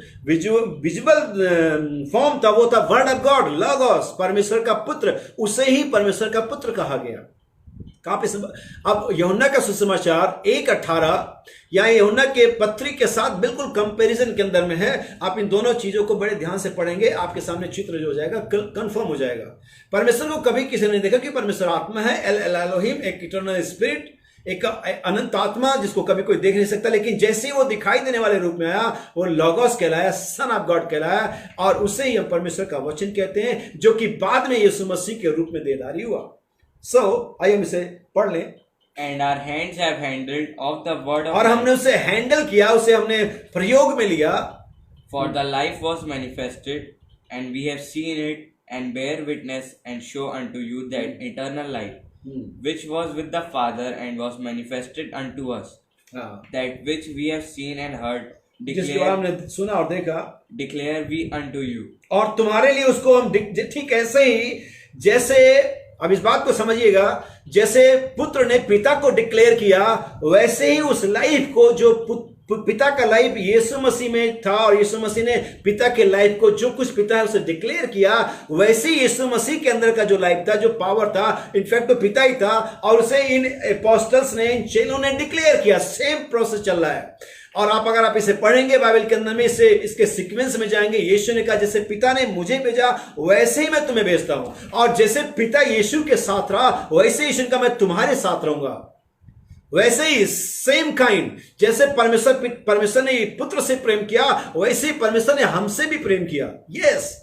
फॉर्म था, वो था वर्ड ऑफ गॉड, लोगोस, परमेश्वर का पुत्र। उसे ही परमेश्वर का पुत्र कहा गया। अब यूहन्ना का सुसमाचार 1:18 या यूहन्ना के पत्री के साथ बिल्कुल कंपैरिजन के अंदर में है। आप इन दोनों चीजों को बड़े ध्यान से पढ़ेंगे, आपके सामने चित्र जो हो जाएगा, कंफर्म हो जाएगा। परमेश्वर को कभी किसी ने देखा कि परमेश्वर आत्मा है, एल एलोहिम, एक इटर्नल स्पिरिट, एक अनंत आत्मा जिसको कभी कोई देख नहीं सकता। लेकिन जैसे ही वो दिखाई देने वाले रूप में आया, वो लोगोस कहलाया, सन ऑफ गॉड कहलाया, और उसे ही हम परमेश्वर का वचन कहते हैं, जो कि बाद में यीशु मसीह के रूप में देहधारी हुआ। आइए हम इसे पढ़ लें। And our hands have handled of the word of और हमने उसे हैंडल किया, उसे हमने प्रयोग में लिया। For the life was manifested, and we have seen it, and bear witness, and show unto you that eternal life, which was with the Father, and was manifested unto us. That which we have seen and heard, जिसको हमने सुना और देखा, declare we unto you. और तुम्हारे लिए उसको हम ठीक ऐसे ही, जैसे, अब इस बात को समझिएगा, जैसे पुत्र ने पिता को डिक्लेयर किया, वैसे ही उस लाइफ को, जो पिता का लाइफ यीशु मसीह में था, और यीशु मसीह ने पिता के लाइफ को, जो कुछ पिता है उसे डिक्लेयर किया, वैसे ही यीशु मसीह के अंदर का जो लाइफ था, जो पावर था, इनफैक्ट तो पिता ही था, और उसे इन अपोस्टल्स ने, इन चेलों ने डिक्लेयर किया। सेम प्रोसेस चल रहा है। और अगर आप इसे पढ़ेंगे बाइबल के अंदर में, इसके सीक्वेंस में जाएंगे, यीशु ने कहा जैसे पिता ने मुझे भेजा वैसे ही मैं तुम्हें भेजता हूं, और जैसे पिता यीशु के साथ रहा वैसे यीशु का मैं तुम्हारे साथ रहूंगा। वैसे ही सेम काइंड, जैसे परमेश्वर ने पुत्र से प्रेम किया, वैसे ही परमेश्वर ने हमसे भी प्रेम किया। यस,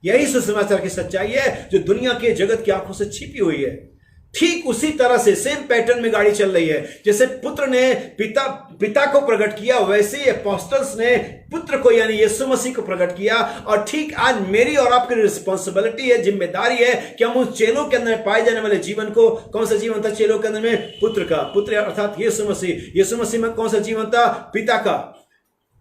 यही सुसमाचार की सच्चाई है जो दुनिया के जगत की आंखों से छिपी हुई है। ठीक उसी तरह से सेम पैटर्न में गाड़ी चल रही है। जैसे पुत्र ने पिता को प्रकट किया, वैसे ही अपोस्टल्स ने पुत्र को यानी यीशु मसीह को प्रकट किया। और ठीक आज मेरी और आपकी रिस्पॉन्सिबिलिटी है, जिम्मेदारी है कि हम उस चेलों के अंदर पाए जाने वाले जीवन को, कौन सा जीवन था चेलों के अंदर में? पुत्र का, पुत्र अर्थात यीशु मसीह। यीशु मसीह में कौन सा जीवन था? पिता का।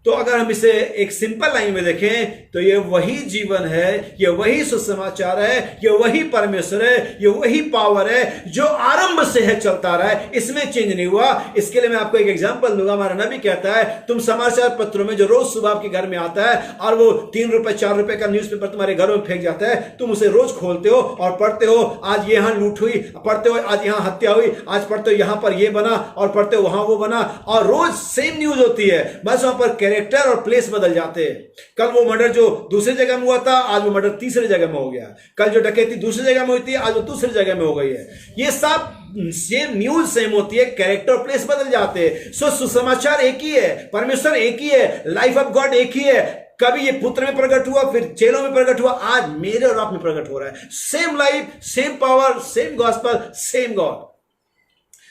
तो अगर हम इसे एक सिंपल लाइन में देखें तो ये वही जीवन है, ये वही सुसमाचार है, ये वही परमेश्वर है, ये वही पावर है जो आरंभ से है, चलता रहा है, इसमें चेंज नहीं हुआ। इसके लिए मैं आपको एक एग्जांपल दूंगा। हमारा नबी कहता है, तुम समाचार पत्रों में जो रोज सुबह आपके घर में आता है और वो 3 रुपए 4 रुपए का न्यूज़पेपर तुम्हारे घरों में फेंक जाता है, तुम उसे रोज खोलते हो और पढ़ते हो, आज यहां लूट हुई, पढ़ते हो आज यहां हत्या हुई, आज पढ़ते हो यहां पर ये बना, और पढ़ते हो वहां वो बना, और रोज सेम न्यूज होती है, बस वहां पर कैरेक्टर और प्लेस बदल जाते हैं। कल वो मर्डर जो दूसरी जगह में हुआ था, आज वो मर्डर तीसरी जगह में हो गया। कल जो डकैती दूसरी जगह में हुई थी, आज वो दूसरी जगह में हो गई है। ये सब सेम न्यूज सेम होती है, कैरेक्टर और प्लेस बदल जाते हैं। सो सुसमाचार एक ही है, परमेश्वर एक ही है, लाइफ ऑफ गॉड एक ही है। कभी ये पुत्र में प्रकट हुआ, फिर चेलों में प्रकट हुआ, आज मेरे और आप में प्रकट हो रहा है। Same life, same power, same gospel, same God.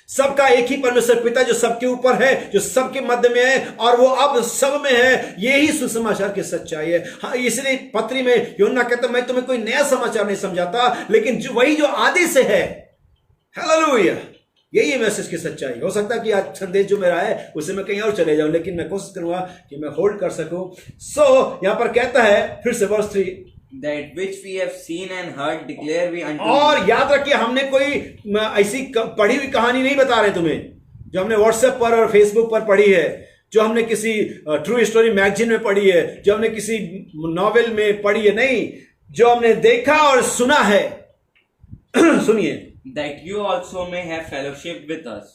सबका एक ही परमेश्वर पिता जो सबके ऊपर है, जो सबके मध्य में है, और वो अब सब में है। यही सुसमाचार की सच्चाई है। हाँ, इसलिए पत्री में यूहन्ना कहता, मैं तुम्हें कोई नया समाचार नहीं समझाता, लेकिन वही जो आदि से है। हालेलुया, यही मैसेज की सच्चाई। हो सकता है कि आज संदेश जो मेरा है उसे मैं कहीं और चले जाऊं, लेकिन मैं कोशिश करूंगा कि मैं होल्ड कर सकूं। यहां पर कहता है फिर से verse 3, that which we have seen and heard declare we unto और you. याद रखिए, हमने कोई ऐसी पढ़ी हुई कहानी नहीं बता रहे तुम्हें, जो हमने व्हाट्सएप पर और फेसबुक पर पढ़ी है, जो हमने किसी ट्रू स्टोरी मैगजीन में पढ़ी है, जो हमने किसी नॉवेल में पढ़ी है, नहीं, जो हमने देखा और सुना है। सुनिए, that you also may have fellowship with us.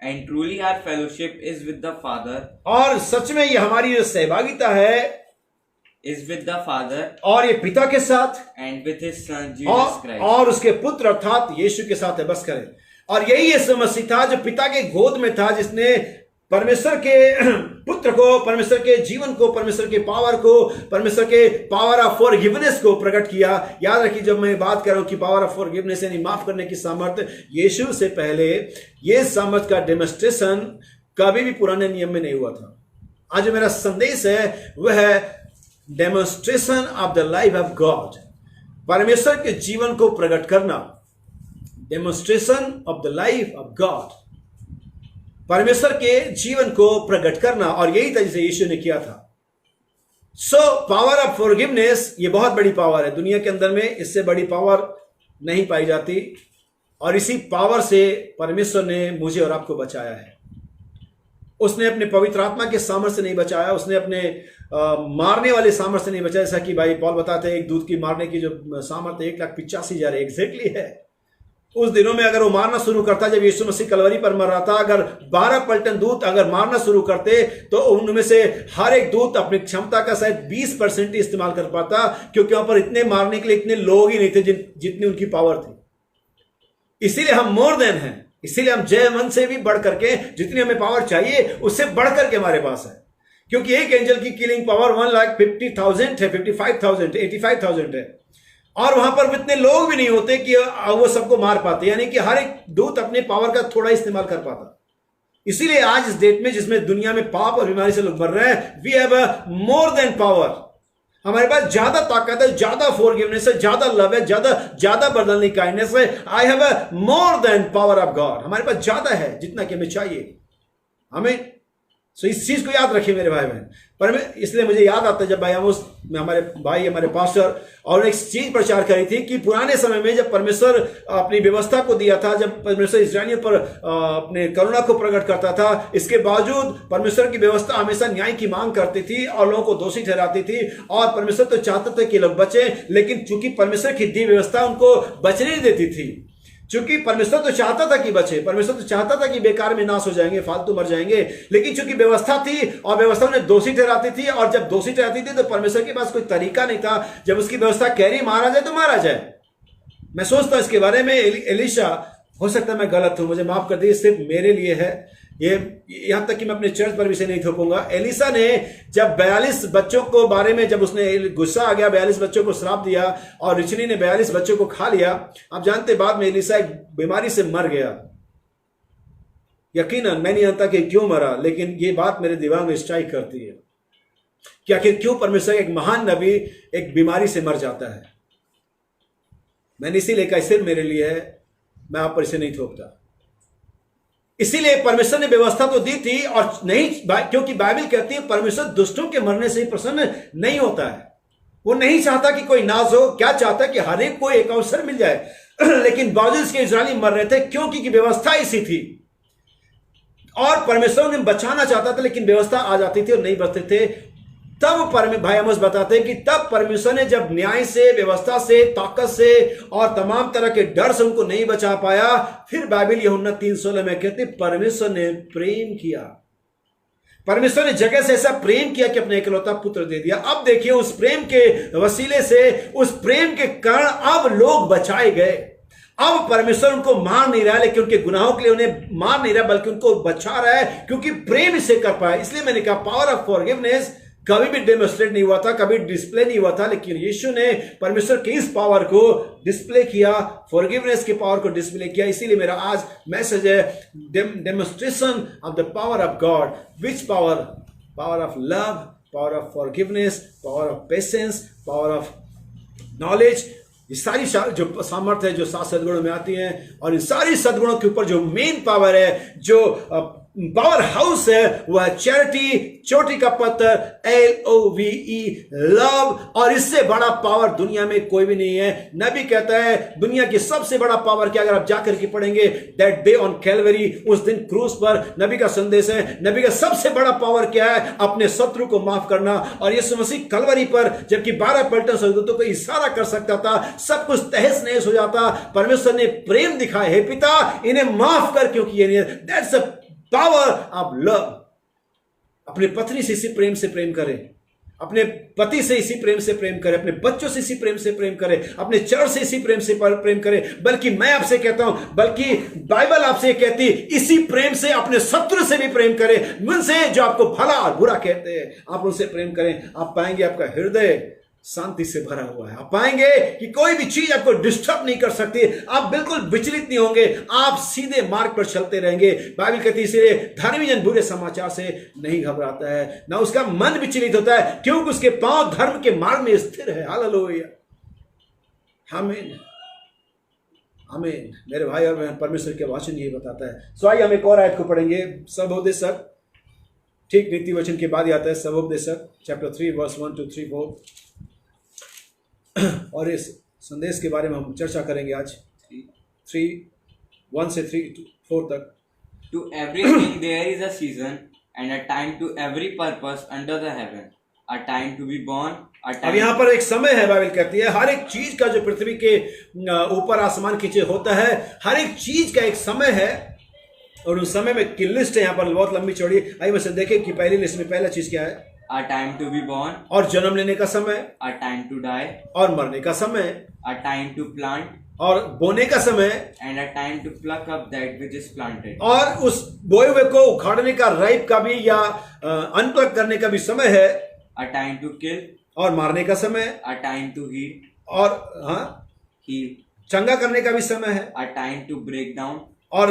And truly our fellowship is with the Father. और सच में ये हमारी जो सहभागिता है is with the Father और ये पिता के साथ and with his Son Jesus Christ. और उसके पुत्र अर्थात यीशु के साथ है। बस करें। और यही यीशु मसीह था जो पिता के गोद में था, जिसने परमेश्वर के पुत्र को, परमेश्वर के जीवन को, परमेश्वर के पावर को, परमेश्वर के पावर ऑफ फॉरगिवनेस को प्रकट किया। याद रखिए, जब मैं बात कर रहा हूं कि पावर ऑफ फॉरगिवनेस यानी माफ करने की सामर्थ्य, यीशु से पहले ये सामर्थ्य का डेमोन्स्ट्रेशन कभी भी पुराने नियम में नहीं हुआ था। आज जो मेरा संदेश है वह है demonstration of the life of God, परमेश्वर के जीवन को प्रकट करना। Demonstration of the life of God, परमेश्वर के जीवन को प्रकट करना, और यही था जिसे यीशु ने किया था। पावर ऑफ फॉरगिवनेस, ये बहुत बड़ी पावर है। दुनिया के अंदर में इससे बड़ी पावर नहीं पाई जाती, और इसी पावर से परमेश्वर ने मुझे और आपको बचाया है। उसने अपने पवित्र आत्मा के सामर्थ्य से नहीं बचाया, उसने अपने मारने वाले सामर्थ्य से नहीं बचाया। जैसा कि भाई पॉल बताते हैं, एक दूत की मारने की जो सामर्थ्य 1,85,000 एग्जैक्टली है। उस दिनों में अगर वो मारना शुरू करता, जब यीशु मसीह कलवरी पर मर रहा था, अगर 12 पलटन दूत अगर मारना शुरू करते, तो उनमें से हर एक दूत अपनी क्षमता का शायद 20% ही इस्तेमाल कर पाता, क्योंकि वहां पर इतने मारने के लिए इतने लोग ही नहीं थे जितनी उनकी पावर थी। इसीलिए हम मोर देन हैं, इसीलिए हम जय मन से भी बढ़ करके, जितनी हमें पावर चाहिए उससे बढ़ करके हमारे पास है। क्योंकि एक एंजल की किलिंग पावर 1,50,000 है, 55,000, 85,000 है, और वहां पर इतने लोग भी नहीं होते कि वो सबको मार पाते, यानी कि हर एक दूत अपने पावर का थोड़ा इस्तेमाल कर पाता। इसीलिए आज इस डेट में, जिसमें दुनिया में पाप और बीमारी से लोग मर रहे हैं, we have a more than power. हमारे पास ज्यादा ताकत है, ज्यादा फॉरगिवनेस है, ज्यादा लव है, ज्यादा बदलने काइंडनेस है। I have a more than power of God. हमारे पास ज्यादा है जितना कि हमें चाहिए। हमें इस चीज को याद रखिए मेरे भाई बहन। पर मैं इसलिए मुझे याद आता है जब भाई आमोस में हमारे पास्टर और एक चीज प्रचार करी थी कि पुराने समय में जब परमेश्वर अपनी व्यवस्था को दिया था, जब परमेश्वर इस्राएलियों पर अपने करुणा को प्रकट करता था, इसके बावजूद परमेश्वर की व्यवस्था हमेशा न्याय की मांग करती थी और लोगों को दोषी ठहराती थी। और परमेश्वर तो चाहते थे कि लोग बचे, लेकिन चूंकि परमेश्वर की दी व्यवस्था उनको बचने नहीं देती थी। चूंकि परमेश्वर तो चाहता था कि बचे, परमेश्वर तो चाहता था कि बेकार में नाश हो जाएंगे, फालतू मर जाएंगे, लेकिन चूंकि व्यवस्था थी और व्यवस्था उन्हें दोषी ठहराती थी, और जब दोषी ठहराती थी तो परमेश्वर के पास कोई तरीका नहीं था, जब उसकी व्यवस्था कह रही मारा जाए तो मारा जाए। मैं सोचता हूं इसके बारे में, एलिशा, हो सकता है मैं गलत हूं, मुझे माफ कर दीजिए, सिर्फ मेरे लिए है ये, यहां तक कि मैं अपने चर्च पर भी से नहीं थोपूंगा। एलिशा ने जब 42 बच्चों को बारे में, जब उसने गुस्सा आ गया, 42 बच्चों को श्राप दिया और रिचनी ने 42 बच्चों को खा लिया। आप जानते बाद में एलिशा एक बीमारी से मर गया। यकीनन मैं नहीं जानता कि क्यों मरा, लेकिन ये बात मेरे दिमाग में स्ट्राइक करती है कि आखिर क्यों परमेश्वर एक महान नबी एक बीमारी से मर जाता है। मैंने इसीलिए कहा सिर्फ मेरे लिए है, मैं आप पर इसे नहीं थोपता। इसीलिए परमेश्वर ने व्यवस्था तो दी थी, और नहीं, क्योंकि बाइबल कहती है परमेश्वर दुष्टों के मरने से ही प्रसन्न नहीं होता है। वो नहीं चाहता कि कोई नाश हो, क्या चाहता है कि हर एक को एक अवसर मिल जाए। लेकिन बावजूद के इजरायली मर रहे थे, क्योंकि व्यवस्था ऐसी थी, और परमेश्वर उन्हें बचाना चाहता था, लेकिन व्यवस्था आ जाती थी और नहीं बचते थे। तब भाई आमोस बताते हैं कि तब परमेश्वर ने जब न्याय से, व्यवस्था से, ताकत से और तमाम तरह के डर से उनको नहीं बचा पाया, फिर बाइबल यूहन्ना 3:16 में कहते परमेश्वर ने प्रेम किया। परमेश्वर ने जगह से ऐसा प्रेम किया कि अपने इकलौता पुत्र दे दिया। अब देखिए, उस प्रेम के वसीले से, उस प्रेम के कारण अब लोग बचाए गए। अब परमेश्वर उनको मार नहीं रहा, लेकिन उनके गुनाहों के लिए उन्हें मार नहीं रहा, बल्कि उनको बचा रहा है, क्योंकि प्रेम इसे कर पाया। इसलिए मैंने कहा पावर ऑफ फॉरगिवनेस कभी भी डेमोस्ट्रेट नहीं हुआ था, कभी डिस्प्ले नहीं हुआ था, लेकिन यीशु ने परमेश्वर की इस पावर को डिस्प्ले किया, फॉरगिवनेस की पावर को डिस्प्ले किया। इसीलिए मेरा आज मैसेज है demonstration of the power of God. Which power? Power of love, power of forgiveness, power of patience, power of knowledge. ये सारी जो सामर्थ्य है जो 7 सद्गुणों में आती हैं, और इन सारी सद्गुणों के ऊपर जो मेन पावर है, जो पावर हाउस है, वह चैरिटी, चोटी का पत्थर, LOVE, लव। और इससे बड़ा पावर दुनिया में कोई भी नहीं है। नबी कहता है दुनिया की सबसे बड़ा पावर क्या, अगर आप जाकर के पढ़ेंगे दैट डे ऑन कैलवरी, उस दिन क्रूस पर नबी का संदेश है, नबी का सबसे बड़ा पावर क्या है? अपने शत्रु को माफ करना। और यीशु मसीह कलवरी पर जबकि 12 पलटन स्वर्गदूतों को इशारा कर सकता था, सब कुछ तहस नहस हो जाता, परमेश्वर ने प्रेम दिखाया, हे पिता इन्हें माफ कर, क्योंकि ये that's a power of love. अपने पत्नी से इसी प्रेम से प्रेम करें, अपने पति से इसी प्रेम से प्रेम करें, अपने बच्चों से इसी प्रेम से प्रेम करें, अपने चर्च से इसी प्रेम से प्रेम करें। बल्कि मैं आपसे कहता हूं, बल्कि बाइबल आपसे कहती इसी प्रेम से अपने शत्रु से भी प्रेम करें। उनसे जो आपको भला और बुरा कहते हैं, आप उनसे प्रेम करें। आप पाएंगे आपका हृदय शांति से भरा हुआ है। आप पाएंगे कि कोई भी चीज आपको डिस्टर्ब नहीं कर सकती, आप बिल्कुल विचलित नहीं होंगे, आप सीधे मार्ग पर चलते रहेंगे। बाइबल कहती है इसलिए धर्मी जन बुरे समाचार से नहीं घबराता है, ना उसका मन विचलित होता है, क्योंकि उसके पांव धर्म के मार्ग में स्थिर है। हालेलुया, आमीन, आमीन। मेरे भाई और बहन, परमेश्वर के वचन यही बताता है। सो आइए हम एक और आयत को पढ़ेंगे, सबोपदेशक, ठीक नीति वचन के बाद आता है सबोपदेशक चैप्टर 3 वर्स 1 to 3-4। और इस संदेश के बारे में हम चर्चा करेंगे आज 1 से 3-4 तक। To everything there is a season and a time to every purpose under the heaven, a time to be born, a time। अब यहाँ पर एक समय है, बाइबल कहती है हर एक चीज का जो पृथ्वी के ऊपर आसमान के होता है, हर एक चीज का एक समय है, और उस समय में की लिस्ट है यहाँ पर बहुत लंबी चौड़ी। आइए वैसे देखें कि पहली लिस्ट में पहला चीज क्या है? A time to be born, और जन्म लेने का समय, a time to die, और मरने का समय, a time to plant, और बोने का समय, and a time to pluck up that which is planted। और उस बोए हुए को उखाड़ने का, राइप का भी या अनप्लग करने का भी समय है। A time to kill, और मारने का समय, a time to heal, और heal, चंगा करने का भी समय है, a time to break down, और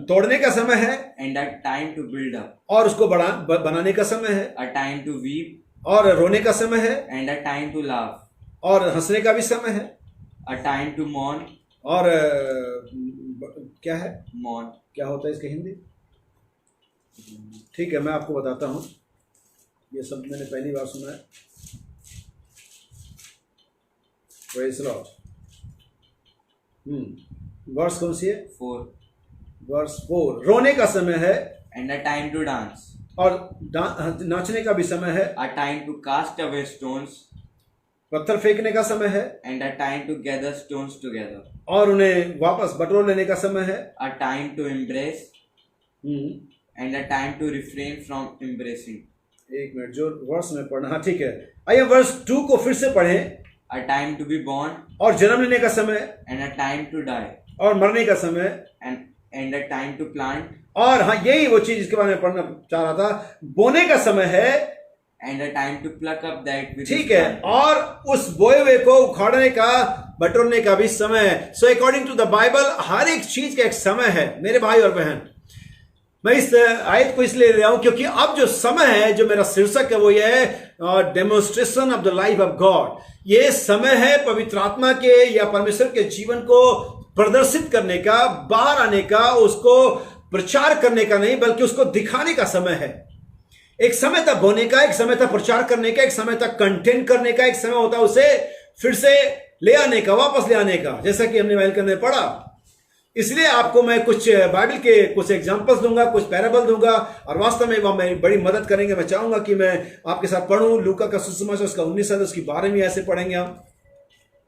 तोड़ने का समय है, and a time to build up, और उसको बनाने का समय है, a time to weep, और रोने का समय है, and a time to laugh, और हंसने का भी समय है, a time to mourn, और क्या है, mourn, क्या होता है इसका हिंदी? ठीक है, मैं आपको बताता हूँ, ये शब्द मैंने पहली बार सुना है। Praise the Lord। वर्स कौन सी है? 4, वर्स 4। रोने का समय है, and a time to dance, और नाचने का भी समय है, a time to cast away stones, पत्थर फेंकने का समय है, and a time to gather stones together, और उन्हें वापस बटोर लेने का समय है, a time to embrace, and a time to refrain from embracing। एक मिनट, जो वर्स में पढ़ना, हाँ ठीक है। आइए वर्स 2 को फिर से पढ़ें। A time to be born, और जन्म लेने का समय, and a time to die, और मरने का समय, and a time to plant, और हाँ यही वो चीज इसके बारे में पढ़ना चाह रहा था। बोने का समय है, and a time to pluck up that which ठीक is है, planted। और उस बोए हुए को उखाड़ने का, बटोरने का भी समय है। So according to the Bible हर एक चीज का एक समय है मेरे भाई और बहन। मैं इस आयत को इसलिए ले रहा हूं क्योंकि अब जो समय है, जो मेरा शीर्षक है वो ये है demonstration of the life of God. ये समय है पवित्र आत्मा के या परमेश्वर के जीवन को प्रदर्शित करने का, बाहर आने का, उसको प्रचार करने का नहीं बल्कि उसको दिखाने का समय है। एक समय था बोने का, एक समय था प्रचार करने का, एक समय था कंटेंट करने का, एक समय होता है उसे फिर से ले आने का, वापस ले आने का, जैसा कि हमने बाइबल के अंदर पढ़ा। इसलिए आपको मैं कुछ बाइबल के कुछ एग्जांपल्स दूंगा, कुछ पैराबल दूंगा और वास्तव में वह मेरी बड़ी मदद करेंगे। मैं चाहूंगा कि मैं आपके साथ पढ़ूं लूका का सुसमाचार उसका 19 उसकी 12वीं ऐसे पढ़ेंगे हम।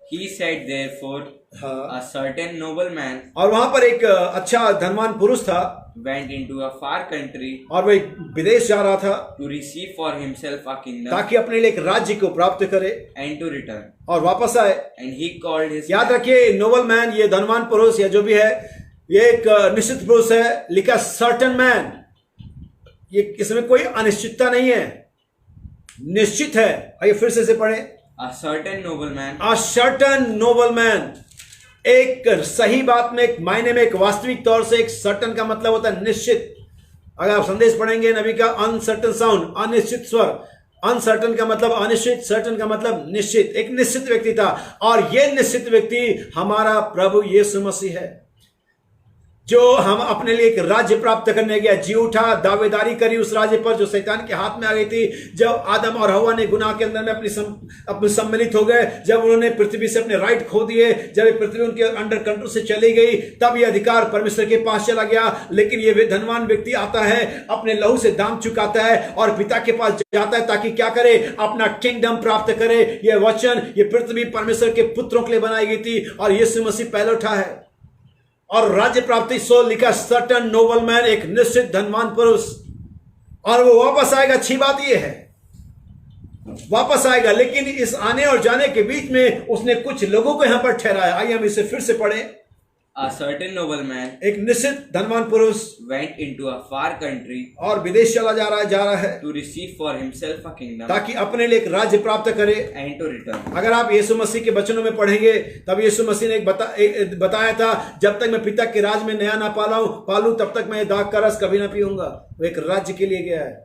He said therefore a certain nobleman और वहां पर एक अच्छा धनवान पुरुष था, went into a far country और वह विदेश जा रहा था to receive for himself a kingdom ताकि अपने लिए एक राज्य को प्राप्त करे and to return. और वापस आए। And he called his याद रखिए, नोबल मैन, ये धनवान पुरुष या जो भी है, ये एक निश्चित पुरुष है। लिखा सर्टन मैन, ये इसमें कोई अनिश्चितता नहीं है, निश्चित है। आइए फिर से पढ़ें। a certain nobleman A certain nobleman, एक सही बात में, एक मायने में, एक वास्तविक तौर से एक सर्टन का मतलब होता है निश्चित। अगर आप संदेश पढ़ेंगे नबी का, अनसर्टन साउंड, अनिश्चित स्वर, अनसर्टन का मतलब अनिश्चित, सर्टन का मतलब निश्चित। एक निश्चित व्यक्ति था और यह निश्चित व्यक्ति हमारा प्रभु यीशु मसीह है, जो हम अपने लिए एक राज्य प्राप्त करने गया, जी उठा, दावेदारी करी उस राज्य पर जो शैतान के हाथ में आ गई थी। जब आदम और हवा ने गुनाह के अंदर में अपने सम्मिलित हो गए, जब उन्होंने पृथ्वी से अपने राइट खो दिए, जब ये पृथ्वी उनके अंडर कंट्रोल से चली गई, तब ये अधिकार परमेश्वर के पास चला गया। लेकिन ये धनवान व्यक्ति आता है, अपने लहू से दाम चुकाता है और पिता के पास जाता है ताकि क्या करे, अपना किंगडम प्राप्त करे। ये वचन, ये पृथ्वी परमेश्वर के पुत्रों के लिए बनाई गई थी और यीशु मसीह पहले उठा है और राज्य प्राप्ति। सो लिखा सर्टन नोबल मैन, एक निश्चित धनवान पुरुष, और वो वापस आएगा। अच्छी बात ये है, वापस आएगा, लेकिन इस आने और जाने के बीच में उसने कुछ लोगों को यहां पर ठहराया। आइए हम इसे फिर से पढ़ें। a certain nobleman एक निश्चित धनवान पुरुष went into a far country और विदेश चला जा रहा है to receive for himself a kingdom ताकि अपने लिए एक राज्य प्राप्त करे and to return. अगर आप यीशु मसीह के वचनों में पढ़ेंगे तब यीशु मसीह ने एक बताया था, जब तक मैं पिता के राज में नया ना पालूं तब तक मैं दाख का रस कभी ना पीऊंगा। वो एक राज्य के लिए गया है।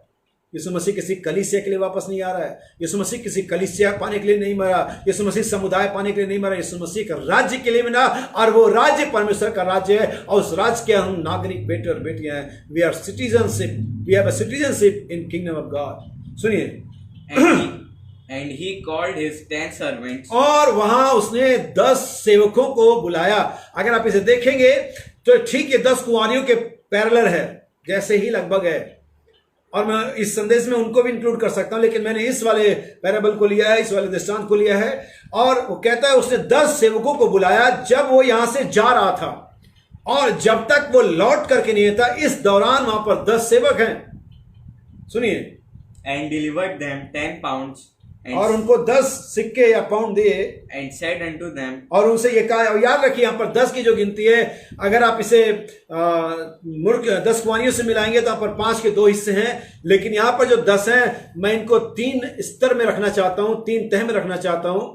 यीशु मसीह किसी कलीसिया के लिए वापस नहीं आ रहा है। यीशु मसीह किसी कलीसिया पाने के लिए नहीं मरा। यीशु मसीह समुदाय पाने के लिए नहीं मरा। यीशु मसीह का राज्य के लिए मिला, और वो राज्य परमेश्वर का राज्य है और उस राज्य के हम नागरिक बेटे और बेटियां हैं। We are citizenship, we have a citizenship in kingdom of God. सुनिए, And he called his 10 servants. और वहां उसने 10 सेवकों को बुलाया। अगर आप इसे देखेंगे तो ठीक है, 10 कुंवारियों के पैरेलल है, जैसे ही लगभग है, और मैं इस संदेश में उनको भी इंक्लूड कर सकता हूं, लेकिन मैंने इस वाले पैराबल को लिया है, इस वाले दृष्टांत को लिया है। और वो कहता है उसने 10 सेवकों को बुलाया जब वो यहां से जा रहा था, और जब तक वो लौट करके नहीं था, इस दौरान वहां पर 10 सेवक हैं। सुनिए, And delivered them 10 pounds. और उनको 10 सिक्के या पाउंड दिए And said unto them, और उनसे ये कहा। याद रखिए, यहां पर 10 की जो गिनती है, अगर आप इसे 10 कुंवारियों से मिलाएंगे तो यहां पर 5 के 2 हिस्से हैं, लेकिन यहां पर जो 10 हैं, मैं इनको 3 स्तर में रखना चाहता हूं, 3 तह में रखना चाहता हूं,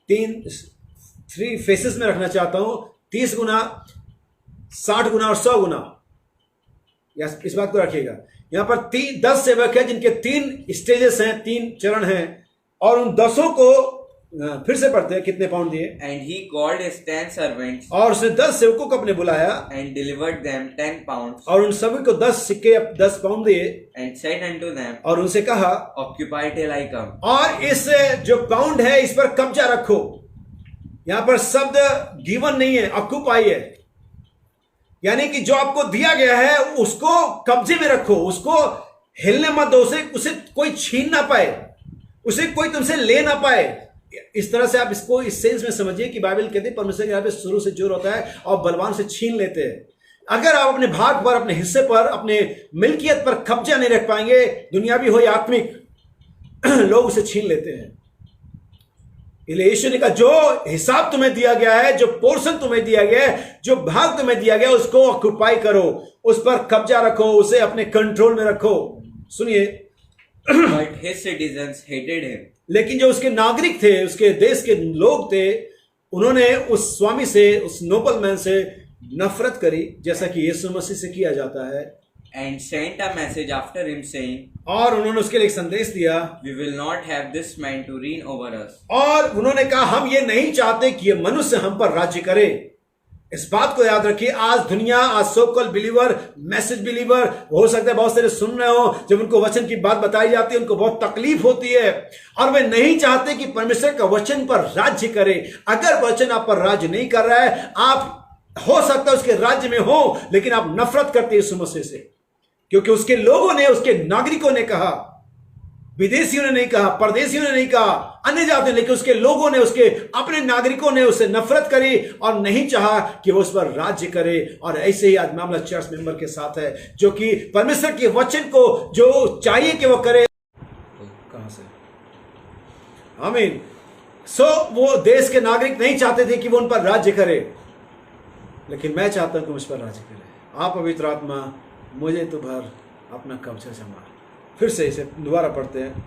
3 फेसेस में रखना चाहता हूं। 30 गुना, 60 गुना और 100 गुना। इस बात को रखिएगा। यहां पर 10 सेवक हैं जिनके 3 स्टेजेस हैं, 3 चरण हैं, और उन 10 को फिर से पढ़ते हैं कितने पाउंड दिए। And he called his 10 servants. और उसने 10 सेवकों को अपने बुलाया And delivered them 10 pounds. और उन सभी को 10 सिक्के, 10 पाउंड दिए, And said unto them, और उनसे कहा, Occupy till I come. और इस जो पाउंड है इस पर कब्जा रखो। यहां पर शब्द गिवन नहीं है, ऑक्यूपाई है, यानी कि जो आपको दिया गया है उसको कब्जे में रखो, उसको हिलने मत दो, उसे कोई छीन ना पाए, उसे कोई तुमसे ले ना पाए। इस तरह से आप इसको इस सेंस में समझिए कि बाइबल कहती है परमेश्वर के यहाँ पे शुरू से जोर होता है और बलवान से छीन लेते हैं। अगर आप अपने भाग पर, अपने हिस्से पर, अपने मिल्कियत पर कब्जा नहीं रख पाएंगे, दुनियावी हो या आत्मिक, लोग उसे छीन लेते हैं। इसलिए यीशु ने कहा, जो हिसाब तुम्हें दिया गया है, जो पोर्शन तुम्हें दिया गया है, जो भाग तुम्हें दिया गया है, उसको ऑक्यूपाई करो, उस पर कब्जा रखो, उसे अपने कंट्रोल में रखो। सुनिए, But his citizens hated him. लेकिन जो उसके नागरिक थे, उसके देश के लोग थे, उन्होंने उस स्वामी से, उस नोबल मैन से नफरत करी, जैसा कि यीशु मसीह से किया जाता है। And sent a message after him saying, और उन्होंने उसके लिए एक संदेश दिया, We will not have this man to reign over us. और उन्होंने कहा, हम ये नहीं चाहते कि ये मनुष्य हम पर राज्य करे। इस बात को याद रखिए, आज दुनिया, आज so called believer, message believer, हो सकता है बहुत सारे सुन रहे हो, जब उनको वचन की बात बताई जाती है उनको बहुत तकलीफ होती है और वे नहीं चाहते कि परमेश्वर का वचन पर राज्य करे। अगर वचन आप पर राज्य नहीं कर रहा है, आप हो सकता है उसके राज्य में हो, लेकिन आप नफरत करते हैं यीशु मसीह से, क्योंकि उसके लोगों ने, उसके नागरिकों ने कहा, विदेशियों ने नहीं कहा, परदेशियों ने नहीं कहा, अन्य जाति, लेकिन उसके लोगों ने, उसके अपने नागरिकों ने उससे नफरत करी और नहीं चाहा कि वो उस पर राज्य करे। और ऐसे ही आज मामला चर्च मेंबर के साथ है, जो कि परमेश्वर के वचन को जो चाहिए कि वो करे, कहां से, आमीन। वो देश के नागरिक नहीं चाहते थे कि वो उन पर राज्य करे, लेकिन मैं चाहता हूं कि मुझ पर राज्य करे। आप पवित्र आत्मा मुझे तो भर, अपना कब्जा जमा। फिर से इसे दोबारा पढ़ते हैं।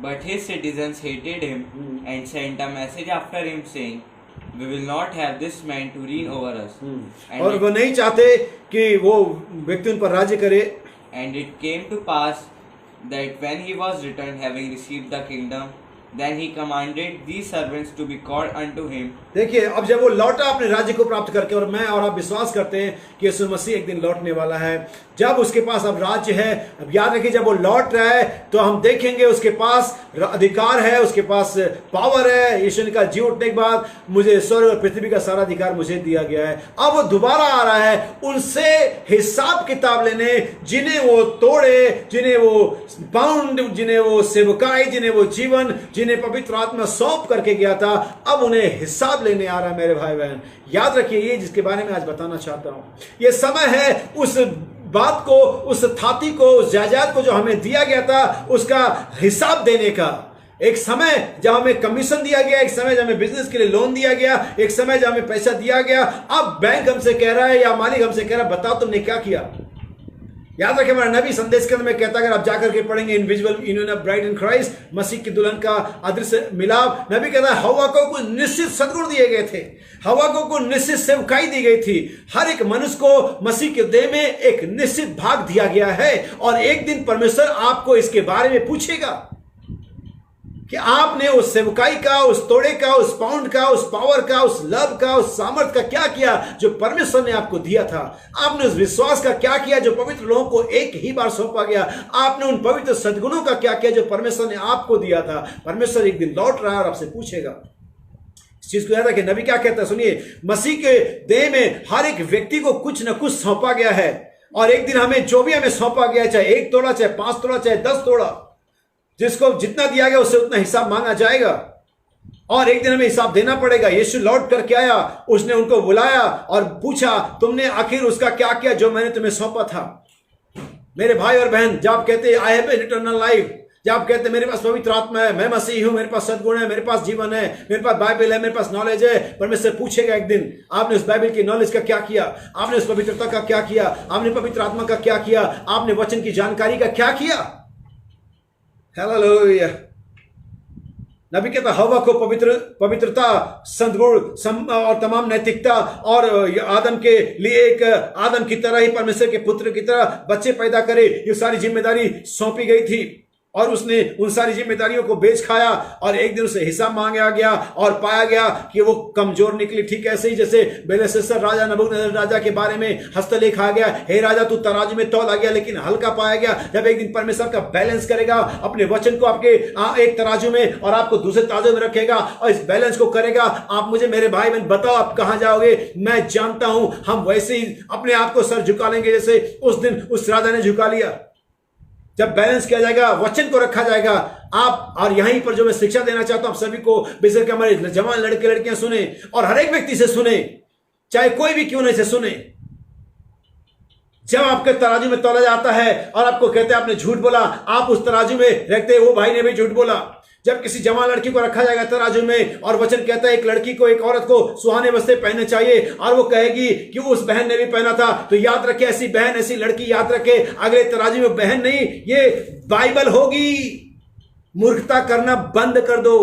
But his citizens hated him and sent a message after him saying, "We will not have this man to reign over us." और वो नहीं चाहते कि वो व्यक्ति उन पर राज्य करे। And it came to pass that when he was returned, having received the kingdom, then he commanded these servants to be called unto him. देखिए, अब जब वो लौटा अपने राज्य को प्राप्त करके, और मैं और आप विश्वास करते हैं कि यीशु मसीह एक दिन लौटने वाला है, जब उसके पास अब राज्य है। अब याद रखिए, जब वो लौट रहा है तो हम देखेंगे उसके पास अधिकार है, उसके पास पावर है। यीशु ने कहा, जी उठने के बाद मुझे स्वर्ग और पृथ्वी का सारा अधिकार मुझे दिया गया है। अब वो दोबारा आ रहा है उनसे हिसाब किताब लेने, जिन्हें वो तोड़े, जिन्हें वो बाउंड, जिन्हें वो सेवकाई, जिन्हें वो जीवन, जिन्हें पवित्र आत्मा सौंप करके गया था, अब उन्हें हिसाब लेने आ रहा है। मेरे भाई बहन, याद रखिए, ये जिसके बारे में आज बताना चाहता हूं, ये समय है उस बात को, उस थाती को, उस जायदाद को जो हमें दिया गया था, उसका हिसाब देने का। एक समय जब हमें कमीशन दिया गया, एक समय जब हमें बिजनेस के लिए लोन दिया गया, एक समय जब हमें पैसा दिया गया, अब बैंक हमसे कह रहा है या मालिक हमसे कह रहा है, बताओ तुमने क्या किया। याद रखें, हमारा नबी संदेश के अंदर में कहता है, अगर आप जाकर के पढ़ेंगे invisible union of bride in Christ, मसीह की दुल्हन का अदृश्य मिलाप, नबी कहता है हवा को कुछ निश्चित सद्गुण दिए गए थे, हवा को कुछ निश्चित सेवकाई दी गई थी। हर एक मनुष्य को मसीह के देह में एक निश्चित भाग दिया गया है, और एक दिन परमेश्वर आपको इसके बारे में पूछेगा कि आपने उस सेवकाई का, उस तोड़े का, उस पाउंड का, उस पावर का, उस लव का, उस सामर्थ का क्या किया जो परमेश्वर ने आपको दिया था। आपने उस विश्वास का क्या किया जो पवित्र लोगों को एक ही बार सौंपा गया। आपने उन पवित्र सद्गुणों का क्या किया जो परमेश्वर ने आपको दिया था। परमेश्वर एक दिन लौट रहा है और आपसे पूछेगा। इस चीज को याद रखिए, नबी क्या कहता है, सुनिए, मसीह के देह में हर एक व्यक्ति को कुछ न कुछ सौंपा गया है, और एक दिन हमें जो भी हमें सौंपा गया, चाहे 1 तोड़ा, चाहे 5 तोड़ा, चाहे 10 तोड़ा, जिसको जितना दिया गया उससे उतना हिसाब मांगा जाएगा, और एक दिन हमें हिसाब देना पड़ेगा। यीशु लौट करके आया, उसने उनको बुलाया और पूछा, तुमने आखिर उसका क्या किया जो मैंने तुम्हें सौंपा था। मेरे भाई और बहन, जब आप कहते आई हैव इटर्नल लाइफ, जब आप कहते मेरे पास पवित्र आत्मा है, मैं मसीह हूं, मेरे पास सद्गुण है, मेरे पास जीवन है, मेरे पास बाइबल है, मेरे पास नॉलेज है, परमेश्वर पूछेगा एक दिन, आपने उस बाइबल की नॉलेज का क्या किया, आपने उस पवित्रता का क्या किया, आपने पवित्र आत्मा का क्या किया, आपने वचन की जानकारी का क्या किया। हालेलुया। नबी कहता हवा को पवित्रता, सद्गुण और तमाम नैतिकता, और आदम के लिए एक आदम की तरह ही परमेश्वर के पुत्र की तरह बच्चे पैदा करे, ये सारी जिम्मेदारी सौंपी गई थी, और उसने उन सारी जिम्मेदारियों को बेच खाया, और एक दिन उसे हिसाब मांगा गया और पाया गया कि वो कमजोर निकली। ठीक ऐसे ही जैसे बेलशस्सर राजा, नबूकदनेस्सर राजा के बारे में हस्तलेख आ गया, हे राजा तू तराजू में तौला गया लेकिन हल्का पाया गया। जब एक दिन परमेश्वर का बैलेंस करेगा, अपने वचन को आपके एक तराजू में और आपको दूसरे तराजू में रखेगा, और इस बैलेंस को करेगा, आप मुझे, मेरे भाई बहन, बताओ आप कहां जाओगे। मैं जानता हूं हम वैसे ही अपने आप को सर झुका लेंगे जैसे उस दिन उस राजा ने झुका लिया। जब बैलेंस किया जाएगा, वचन को रखा जाएगा। आप, और यहीं पर जो मैं शिक्षा देना चाहता हूं आप सभी को, बेशक हमारे जवान लड़के लड़कियां सुने, और हर एक व्यक्ति से सुने, चाहे कोई भी क्यों नहीं से सुने। जब आपके तराजू में तोला जाता है और आपको कहते हैं आपने झूठ बोला, आप उस तराजू में रखते हैं वो भाई ने भी झूठ बोला। जब किसी जवान लड़की को रखा जाएगा तराजू में, और वचन कहता है एक लड़की को, एक औरत को सुहाने वस्त्र पहनने चाहिए, और वो कहेगी कि उस बहन ने भी पहना था, तो याद रखे ऐसी बहन, ऐसी लड़की याद रखे, अगले तराजू में बहन नहीं, ये बाइबल होगी। मूर्खता करना बंद कर दो।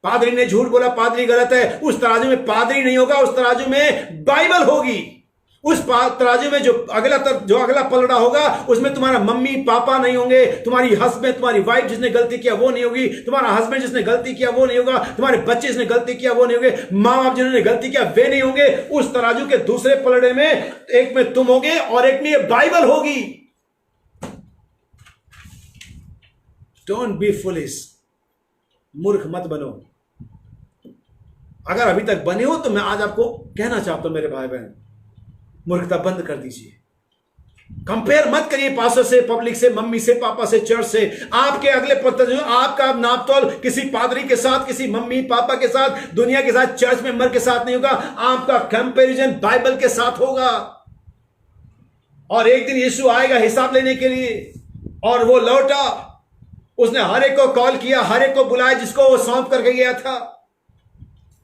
पादरी ने झूठ बोला, पादरी गलत है, उस तराजू में पादरी नहीं होगा, उस तराजू में बाइबल होगी। उस तराजू में जो अगला पलड़ा होगा, उसमें तुम्हारा मम्मी पापा नहीं होंगे, तुम्हारी हस्बैंड तुम्हारी वाइफ जिसने गलती किया वो नहीं होगी, तुम्हारा हस्बैंड जिसने गलती किया वो नहीं होगा, तुम्हारे बच्चे जिसने गलती किया वो नहीं होंगे, माँ बाप जिन्होंने गलती किया वे नहीं होंगे। उस तराजू के दूसरे पलड़े में एक में तुम होगे और एक में बाइबल होगी। डोंट बी फुलिश, मूर्ख मत बनो। अगर अभी तक बने हो तो मैं आज आपको कहना चाहता हूं मेरे भाई बहन, मूर्खता बंद कर दीजिए। कंपेयर मत करिए पास्टर से, पब्लिक से, मम्मी से, पापा से, चर्च से। आपके अगले पत्र जो आपका नापतोल किसी पादरी के साथ, किसी मम्मी पापा के साथ, दुनिया के साथ, चर्च मेंबर के साथ नहीं होगा। आपका कंपैरिजन बाइबल के साथ होगा। और एक दिन यीशु आएगा हिसाब लेने के लिए, और वो लौटा, उसने हर एक को कॉल किया, हर एक को बुलाया जिसको वो सौंप करके गया था।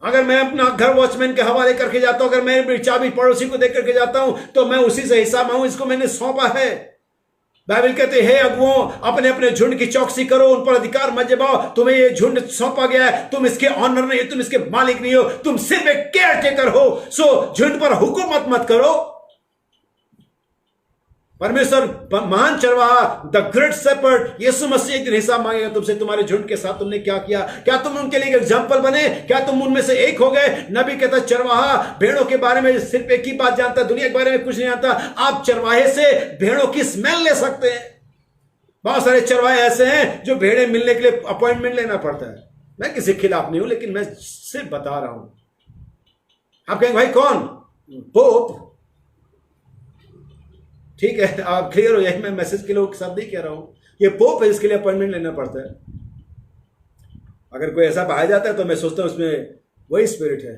अगर मैं अपना घर वॉचमैन के हवाले करके जाता हूं, अगर मैं चाबी पड़ोसी को दे करके जाता हूं, तो मैं उसी से हिसाब मांगू, इसको मैंने सौंपा है। बाइबल कहते हैं, हे अगुओं, अपने अपने झुंड की चौकसी करो, उन पर अधिकार मत जमाओ, तुम्हें ये झुंड सौंपा गया है, तुम इसके ऑनर नहीं हो, तुम इसके मालिक नहीं हो, तुम सिर्फ एक केयर टेकर हो। सो झुंड पर हुकूमत मत करो। परमेश्वर महान चरवाहा, द ग्रेट शेपर्ड यीशु मसीह एक दिन हिसाब मांगेगा तुमसे, तुम्हारे झुंड के साथ तुमने क्या किया। क्या तुम उनके लिए एग्जाम्पल बने? क्या तुम उनमें से एक हो गए? नबी कहता चरवाहा भेड़ों के बारे में सिर्फ एक ही बात जानता, दुनिया के बारे में कुछ नहीं जानता। आप चरवाहे से भेड़ों की स्मेल ले सकते हैं। बहुत सारे चरवाहे ऐसे हैं जो भेड़े मिलने के लिए अपॉइंटमेंट लेना पड़ता है। मैं किसी के खिलाफ नहीं हूं, लेकिन मैं सिर्फ बता रहा हूं। आप कहेंगे भाई कौन? पोप। ठीक है, आप क्लियर हो जाए, मैं मैसेज के लोग शब्द नहीं कह रहा हूं। ये पोप है, इसके लिए अपॉइंटमेंट लेना पड़ता है। अगर कोई ऐसा पाया जाता है तो मैं सोचता हूं उसमें वही स्पिरिट है।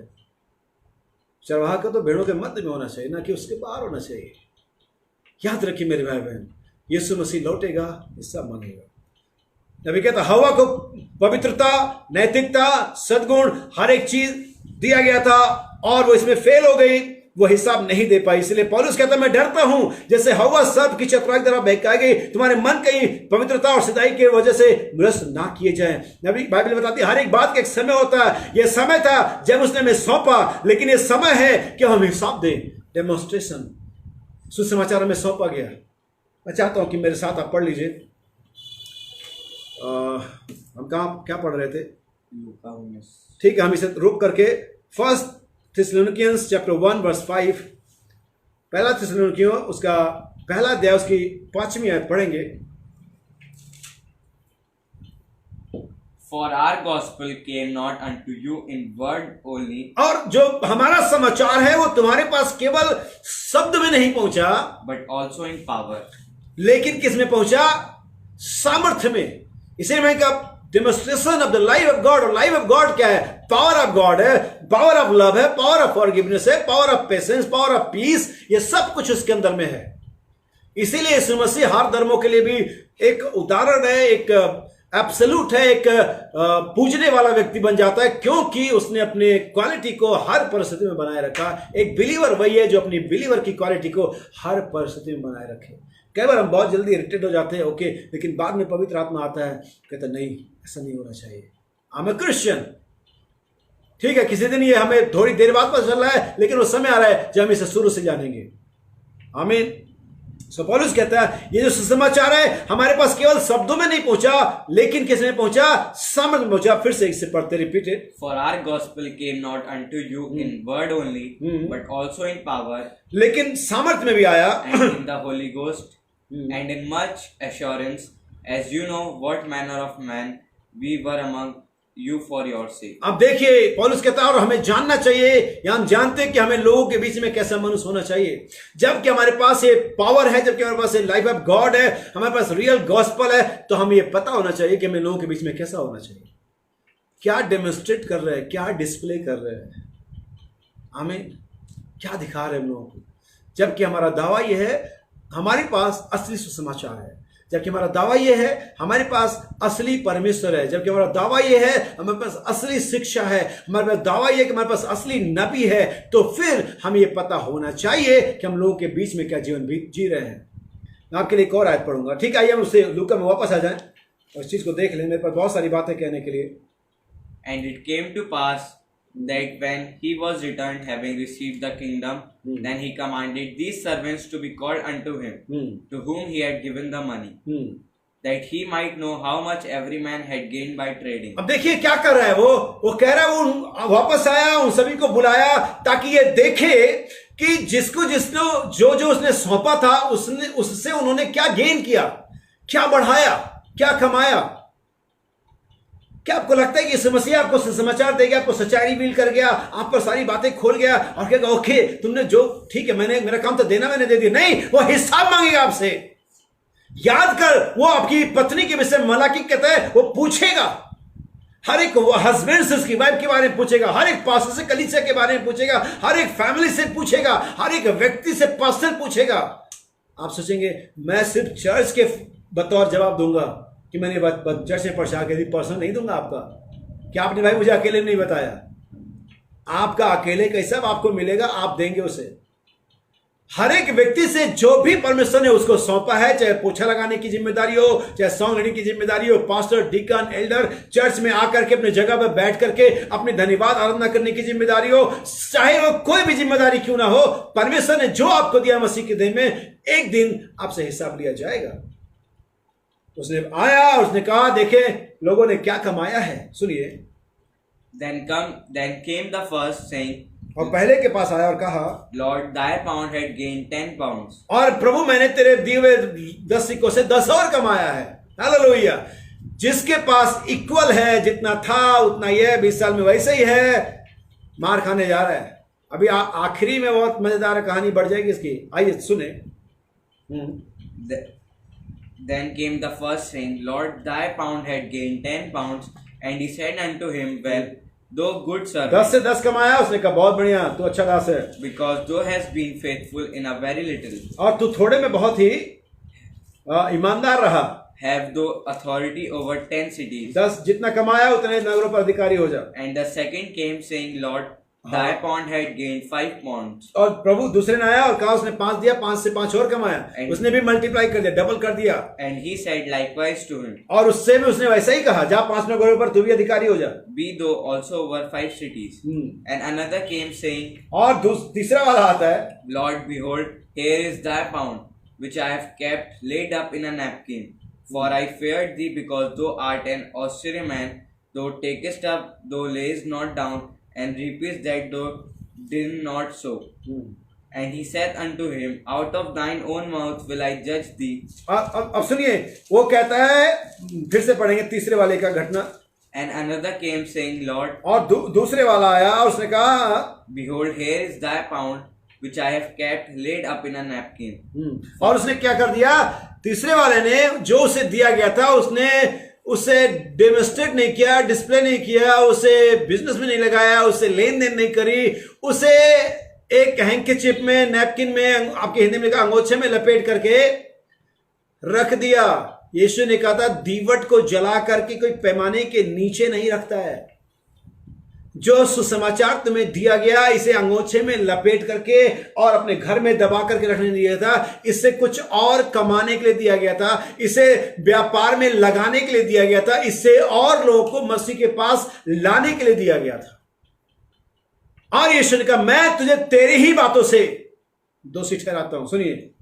चरवाहा का तो भेड़ों के मध्य में होना चाहिए, ना कि उसके बाहर होना चाहिए। याद रखिए मेरे भाई बहन, यीशु मसीह लौटेगा, हिस्सा मांगेगा। नबी कहता हवा को पवित्रता, नैतिकता, सद्गुण, हर एक चीज दिया गया था और वो इसमें फेल हो गई, वो हिसाब नहीं दे पाई। इसलिए पौलुस कहता मैं डरता हूं, जैसे हवा सर्प की चतुराई द्वारा बहकाई गई, तुम्हारे मन कहीं पवित्रता और सच्चाई की वजह से भ्रष्ट ना किए जाएं। नबी बाइबल बताती है हर एक बात का एक समय होता है। यह समय था जब उसने हमें सौंपा, लेकिन यह समय है कि हम हिसाब दें। डेमोन्स्ट्रेशन, सुसमाचार में सौंपा गया। मैं चाहता हूं कि मेरे साथ आप पढ़ लीजिए। हम कहाँ क्या पढ़ रहे थे? ठीक है, हम इसे रुक करके फर्स्ट थिस्सलुनीकियंस चैप्टर 1 वर्स 5, पहला थिस्सलुनीकियों उसका पहला अध्याय उसकी 5वीं आयत पढ़ेंगे। For our gospel came not unto you in word only, और जो हमारा समाचार है वो तुम्हारे पास केवल शब्द में नहीं पहुंचा, but also in power. लेकिन किस में पहुंचा? सामर्थ्य में। इसे मैं कहा demonstration of the life of God. और लाइफ ऑफ गॉड क्या है? पावर ऑफ गॉड है, पावर ऑफ लव है, पावर ऑफ फॉरगिवनेस है, power of patience, power of peace. ये सब कुछ उसके अंदर में है। इसीलिए यीशु मसीह हर धर्मों के लिए भी एक उदाहरण है, एक एब्सोल्यूट है, एक पूजने वाला व्यक्ति बन जाता है, क्योंकि उसने अपने क्वालिटी को हर परिस्थिति में बनाए रखा। एक बिलीवर वही है जो अपनी बिलीवर की क्वालिटी को हर परिस्थिति में बनाए रखे। कई बार हम बहुत जल्दी इरिटेट हो जाते हैं, ओके, लेकिन बाद में पवित्र आत्मा आता है, कहता नहीं, ऐसा नहीं होना चाहिए। I am Christian. ठीक है, किसी दिन ये हमें थोड़ी देर बाद पता चल रहा है, लेकिन वो समय आ रहा है जब हम इसे शुरू से जानेंगे। आमीन। सो पौलुस कहता है ये जो सुसमाचार है हमारे पास केवल शब्दों में नहीं पहुंचा, लेकिन किस में पहुंचा? समझ में पहुंचा। फिर से इसे पढ़ते, repeated. For our gospel came not unto you in word only, but also in power, लेकिन सामर्थ्य में भी आया, and in the Holy Ghost, and in much assurance, as you know what manner of man we were among you for your sake. अब देखिए पौलुस कहता है और हमें जानना चाहिए, या हम जानते हैं कि हमें लोगों के बीच में कैसा मनुष्य होना चाहिए। जबकि हमारे पास ये पावर है, जबकि हमारे पास ये लाइफ ऑफ गॉड है, हमारे पास रियल गॉस्पल है, तो हमें ये पता होना चाहिए कि हमें लोगों के बीच में कैसा होना चाहिए, क्या डेमोन्स्ट्रेट कर रहे हैं, क्या डिस्प्ले कर रहे हैं, हमें क्या दिखा रहे हैं हम लोगों को। जबकि हमारा दावा ये है हमारे पास असली सुसमाचार है, जबकि हमारा दावा यह है हमारे पास असली परमेश्वर है, जबकि हमारा दावा यह है हमारे पास असली शिक्षा है, हमारे पास दावा यह है कि हमारे पास असली नबी है, तो फिर हमें यह पता होना चाहिए कि हम लोगों के बीच में क्या जीवन जी रहे हैं। मैं आपके लिए एक और आयत पढ़ूंगा। ठीक है, आइए हम उससे लूका में वापस आ जाएं और इस चीज को देख लें। मेरे पास बहुत सारी बातें कहने के लिए। And it came to pass that when he was returned, having received the kingdom, then he commanded these servants to be called unto him, to whom he had given the money, that he might know how much every man had gained by trading. अब देखिए क्या कर रहा है वो कह रहा है, वो वापस आया, उन सभी को बुलाया ताकि ये देखे कि जिसने जो उसने सौंपा था उससे उन्होंने क्या गेन किया, क्या बढ़ाया, क्या कमाया। क्या आपको लगता है कि यीशु मसीह आपको समाचार दे गया, आपको सच्चाई रिवील कर गया, आप पर सारी बातें खोल गया और कहेगा ओके तुमने जो ठीक है, मेरा काम तो देना, मैंने दे दिया? नहीं, वो हिसाब मांगेगा आपसे। याद कर, वो आपकी पत्नी के विषय मलाकी कहता है, वो पूछेगा, हर एक हस्बैंड से उसकी वाइफ के बारे में पूछेगा, हर एक पास्टर से कलीसिया के बारे में पूछेगा, हर एक फैमिली से पूछेगा, हर एक व्यक्ति से पर्सनल पूछेगा। आप सोचेंगे मैं सिर्फ चर्च के बतौर जवाब दूंगा कि मैंने चर्च में पढ़ा के पर्सनल नहीं दूंगा आपका। क्या आपने भाई मुझे अकेले नहीं बताया? आपका अकेले कैसा आपको मिलेगा, आप देंगे उसे। हर एक व्यक्ति से जो भी परमेश्वर ने उसको सौंपा है, चाहे पोछा लगाने की जिम्मेदारी हो, चाहे सॉन्ग रीडिंग की जिम्मेदारी हो, पास्टर, डिकन, एल्डर, चर्च में आकर के अपनी जगह पर बैठ करके अपनी धन्यवाद आराधना करने की जिम्मेदारी हो, चाहे वो कोई भी जिम्मेदारी क्यों ना हो, परमेश्वर ने जो आपको दिया मसीह के दिन में, एक दिन आपसे हिसाब लिया जाएगा। उसने आया, उसने कहा देखे लोगों ने क्या कमाया है। सुनिए, Then came the first, saying, और पहले के पास आया और कहा, Lord, thy pound had gained 10 pounds. और प्रभु मैंने तेरे दिए हुए 10 सिक्कों से 10 और कमाया है। हालेलुया। जिसके पास इक्वल है, जितना था उतना ये 20 साल में वैसे ही है, मार खाने जा रहा है। अभी आखिरी में बहुत मजेदार कहानी बढ़ जाएगी इसकी, आइए सुने। Then came the first, saying, Lord, thy pound had gained 10 pounds. And he said unto him, Well, thou good servant, 10 से 10 कमाया। उसने कहा बहुत बढ़िया, तू अच्छा दास है, because thou hast been faithful in a very little, और तू थोड़े में बहुत ही ईमानदार रहा, have thou authority over 10 cities. 10 जितना कमाया उतने नगरों पर अधिकारी हो जा। And the second came, saying, Lord, thy pound had gained 5 pounds. और प्रभु दूसरे ने आया और कहा उसने 5 दिया, 5 से 5 और कमाया। उसने भी मल्टीप्लाई कर दिया, डबल कर दिया। And he said likewise to him, और उससे भी उसने वैसा ही कहा, जा 5 नगरों पर तू भी अधिकारी हो जा। Be thou also over 5 cities. And another came, saying, और तीसरा वाला आता है, Lord, behold, here is thy pound, which I have kept laid up in a napkin. For I feared thee, because thou art an austere man, thou takest up, thou layest not down, and reapest that thou didst not sow. And he said unto him, Out of thine own mouth will I judge thee. अब सुनिए, वो कहता है, फिर से पढ़ेंगे तीसरे वाले का घटना। And another came, saying, Lord, और दूसरे वाला आया और उसने कहा, Behold, here is thy pound, which I have kept laid up in a napkin. और उसने क्या कर दिया? तीसरे वाले ने जो उसे दिया गया था, उसने उसे डेमोन्स्ट्रेट नहीं किया, डिस्प्ले नहीं किया, उसे बिजनेस में नहीं लगाया, उसे लेन देन नहीं करी, उसे एक हैंकीचिप में, नैपकिन में, आपके हिंदी में कहा अंगोछे में लपेट करके रख दिया। यीशु ने कहा था दीवट को जला करके कोई पैमाने के नीचे नहीं रखता है। जो सुसमाचार तुम्हें दिया गया, इसे अंगोछे में लपेट करके और अपने घर में दबा करके रखने दिया था। इससे कुछ और कमाने के लिए दिया गया था, इसे व्यापार में लगाने के लिए दिया गया था, इससे और लोगों को मसीह के पास लाने के लिए दिया गया था। और यीशु ने कहा मैं तुझे तेरी ही बातों से दोषी ठहराता हूं। सुनिए,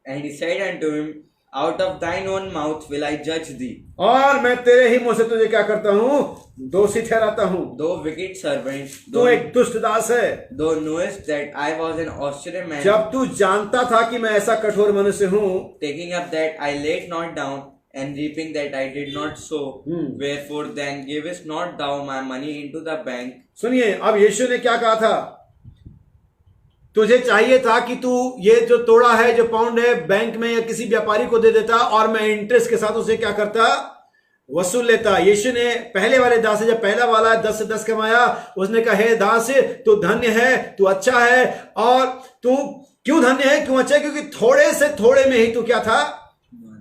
And he said unto him, Out of thine own mouth will I judge thee. और मैं तेरे ही मुंह से तुझे क्या करता हूं? दोषी ठहराता हूं। Thou wicked servant, तू एक दुष्ट दास है। thou knowest that I was an austere man, जब तू जानता था कि मैं ऐसा कठोर मनुष्य हूं, taking up that I laid not down, and reaping that I did not sow. Wherefore then givest not thou my money into the bank? सुनिए, अब यीशु ने क्या कहा था? तुझे चाहिए था कि तू ये जो तोड़ा है, जो पाउंड है, बैंक में या किसी व्यापारी को दे देता और मैं इंटरेस्ट के साथ उसे क्या करता? वसूल लेता। यीशु ने पहले वाले दास से, जब पहला वाला 10 से 10 कमाया, उसने कहा हे दास, तू धन्य है, तू अच्छा है। और तू क्यों धन्य है, क्यों अच्छा है? क्योंकि थोड़े से थोड़े में ही तू क्या था?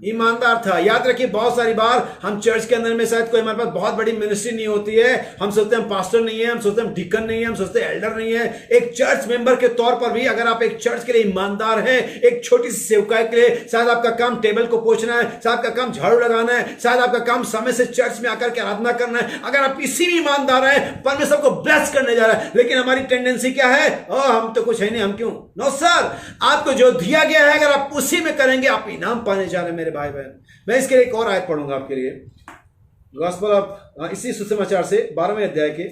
ईमानदार था। याद रखिए, बहुत सारी बार हम चर्च के अंदर में शायद कोई हमारे पास बहुत बड़ी मिनिस्ट्री नहीं होती है, हम सोचते हैं हम पास्टर नहीं है, हम सोचते हैं हम डिकन नहीं है, हम सोचते हैं एल्डर नहीं है। एक चर्च मेंबर के तौर पर भी अगर आप एक चर्च के लिए ईमानदार हैं, एक छोटी सी सेवकाई के लिए, शायद आपका काम टेबल को पोंछना है, शायद आपका काम झाड़ू लगाना है, शायद आपका काम समय से चर्च में आकर के आराधना करना है, अगर आप इसी में ईमानदार हैं, परमेश्वर को ब्लेस करने जा रहा है। लेकिन हमारी टेंडेंसी क्या है? हम तो कुछ है नहीं, हम क्यों? नो सर, आपको जो दिया गया है अगर आप उसी में करेंगे, आप इनाम पाने जा रहे हैं मेरे भाई बहन। मैं इसके लिए एक और आयत पढ़ूंगा आपके लिए, गॉस्पेल ऑफ, इसी सुसमाचार से 12वें अध्याय के।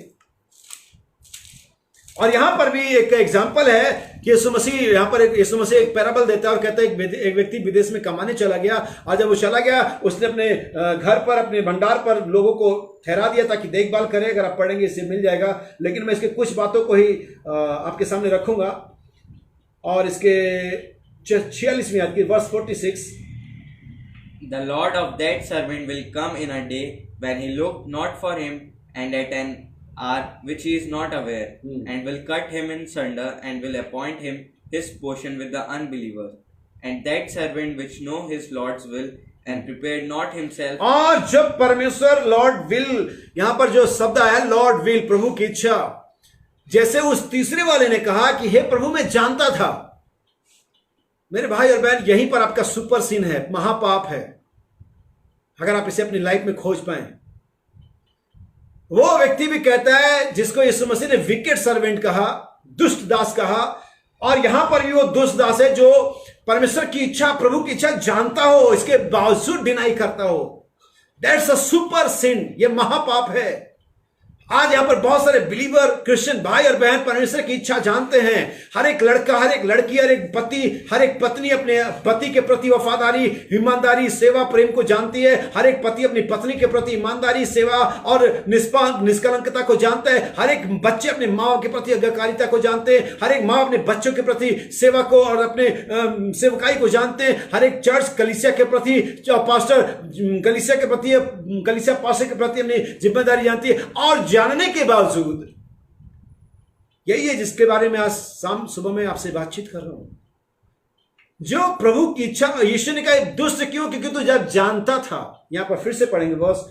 और यहां पर भी एक एग्जांपल है कि यीशु मसीह यहां पर यीशु मसीह एक पैराबल देता है और कहता है एक व्यक्ति विदेश में कमाने चला गया, और जब वो चला गया उसने अपने घर पर, अपने भंडार पर लोगों को ठहरा दिया ताकि देखभाल करे। अगर आप पढ़ेंगे इससे मिल जाएगा, लेकिन मैं इसके कुछ बातों को ही आपके सामने रखूंगा। और इसके 46वें आयत की verse 46, The Lord of that servant will come in a day when he looked not for him, and at an hour which he is not aware, and will cut him in sunder, and will appoint him his portion with the unbelievers. And that servant which know his Lord's will, and prepared not himself. और जब परमेश्वर Lord will, यहां पर जो शब्द आया Lord will, प्रभु की इच्छा, जैसे उस तीसरे वाले ने कहा कि हे प्रभु मैं जानता था। मेरे भाई और बहन, यहीं पर आपका सुपर सीन है, महापाप है, अगर आप इसे अपनी लाइफ में खोज पाए। वो व्यक्ति भी कहता है जिसको यीशु मसीह ने विकेट सर्वेंट कहा, दुष्ट दास कहा, और यहां पर भी वो दुष्ट दास है जो परमेश्वर की इच्छा, प्रभु की इच्छा जानता हो, इसके बावजूद डिनाई करता हो। दैट्स अ सुपर सिन, ये महापाप है। आज यहां पर बहुत सारे बिलीवर क्रिश्चियन भाई और बहन परमेश्वर की इच्छा जानते हैं। हर एक लड़का, हर एक लड़की, हर एक पति, हर एक पत्नी अपने पति के प्रति वफादारी, ईमानदारी, सेवा, प्रेम को जानती है। हर एक पति अपनी पत्नी के प्रति ईमानदारी, सेवा और निष्कलंकता को जानता है। हर एक बच्चे अपने माँ के प्रति आज्ञाकारिता को जानते हैं। हर एक माँ अपने बच्चों के प्रति सेवा को और अपने सेवकाई को जानते हैं। हर एक चर्च कलीसिया के प्रति, पास्टर कलीसिया के प्रति, कलीसिया पास्टर के प्रति अपनी जिम्मेदारी जानती है। और जानने के बावजूद यही है जिसके बारे में आज शाम सुबह में आपसे बातचीत कर रहा हूं, जो प्रभु की इच्छा। यीशु ने कहा दुष्ट क्यों? क्योंकि तू जब जानता था। यहां पर फिर से पढ़ेंगे verse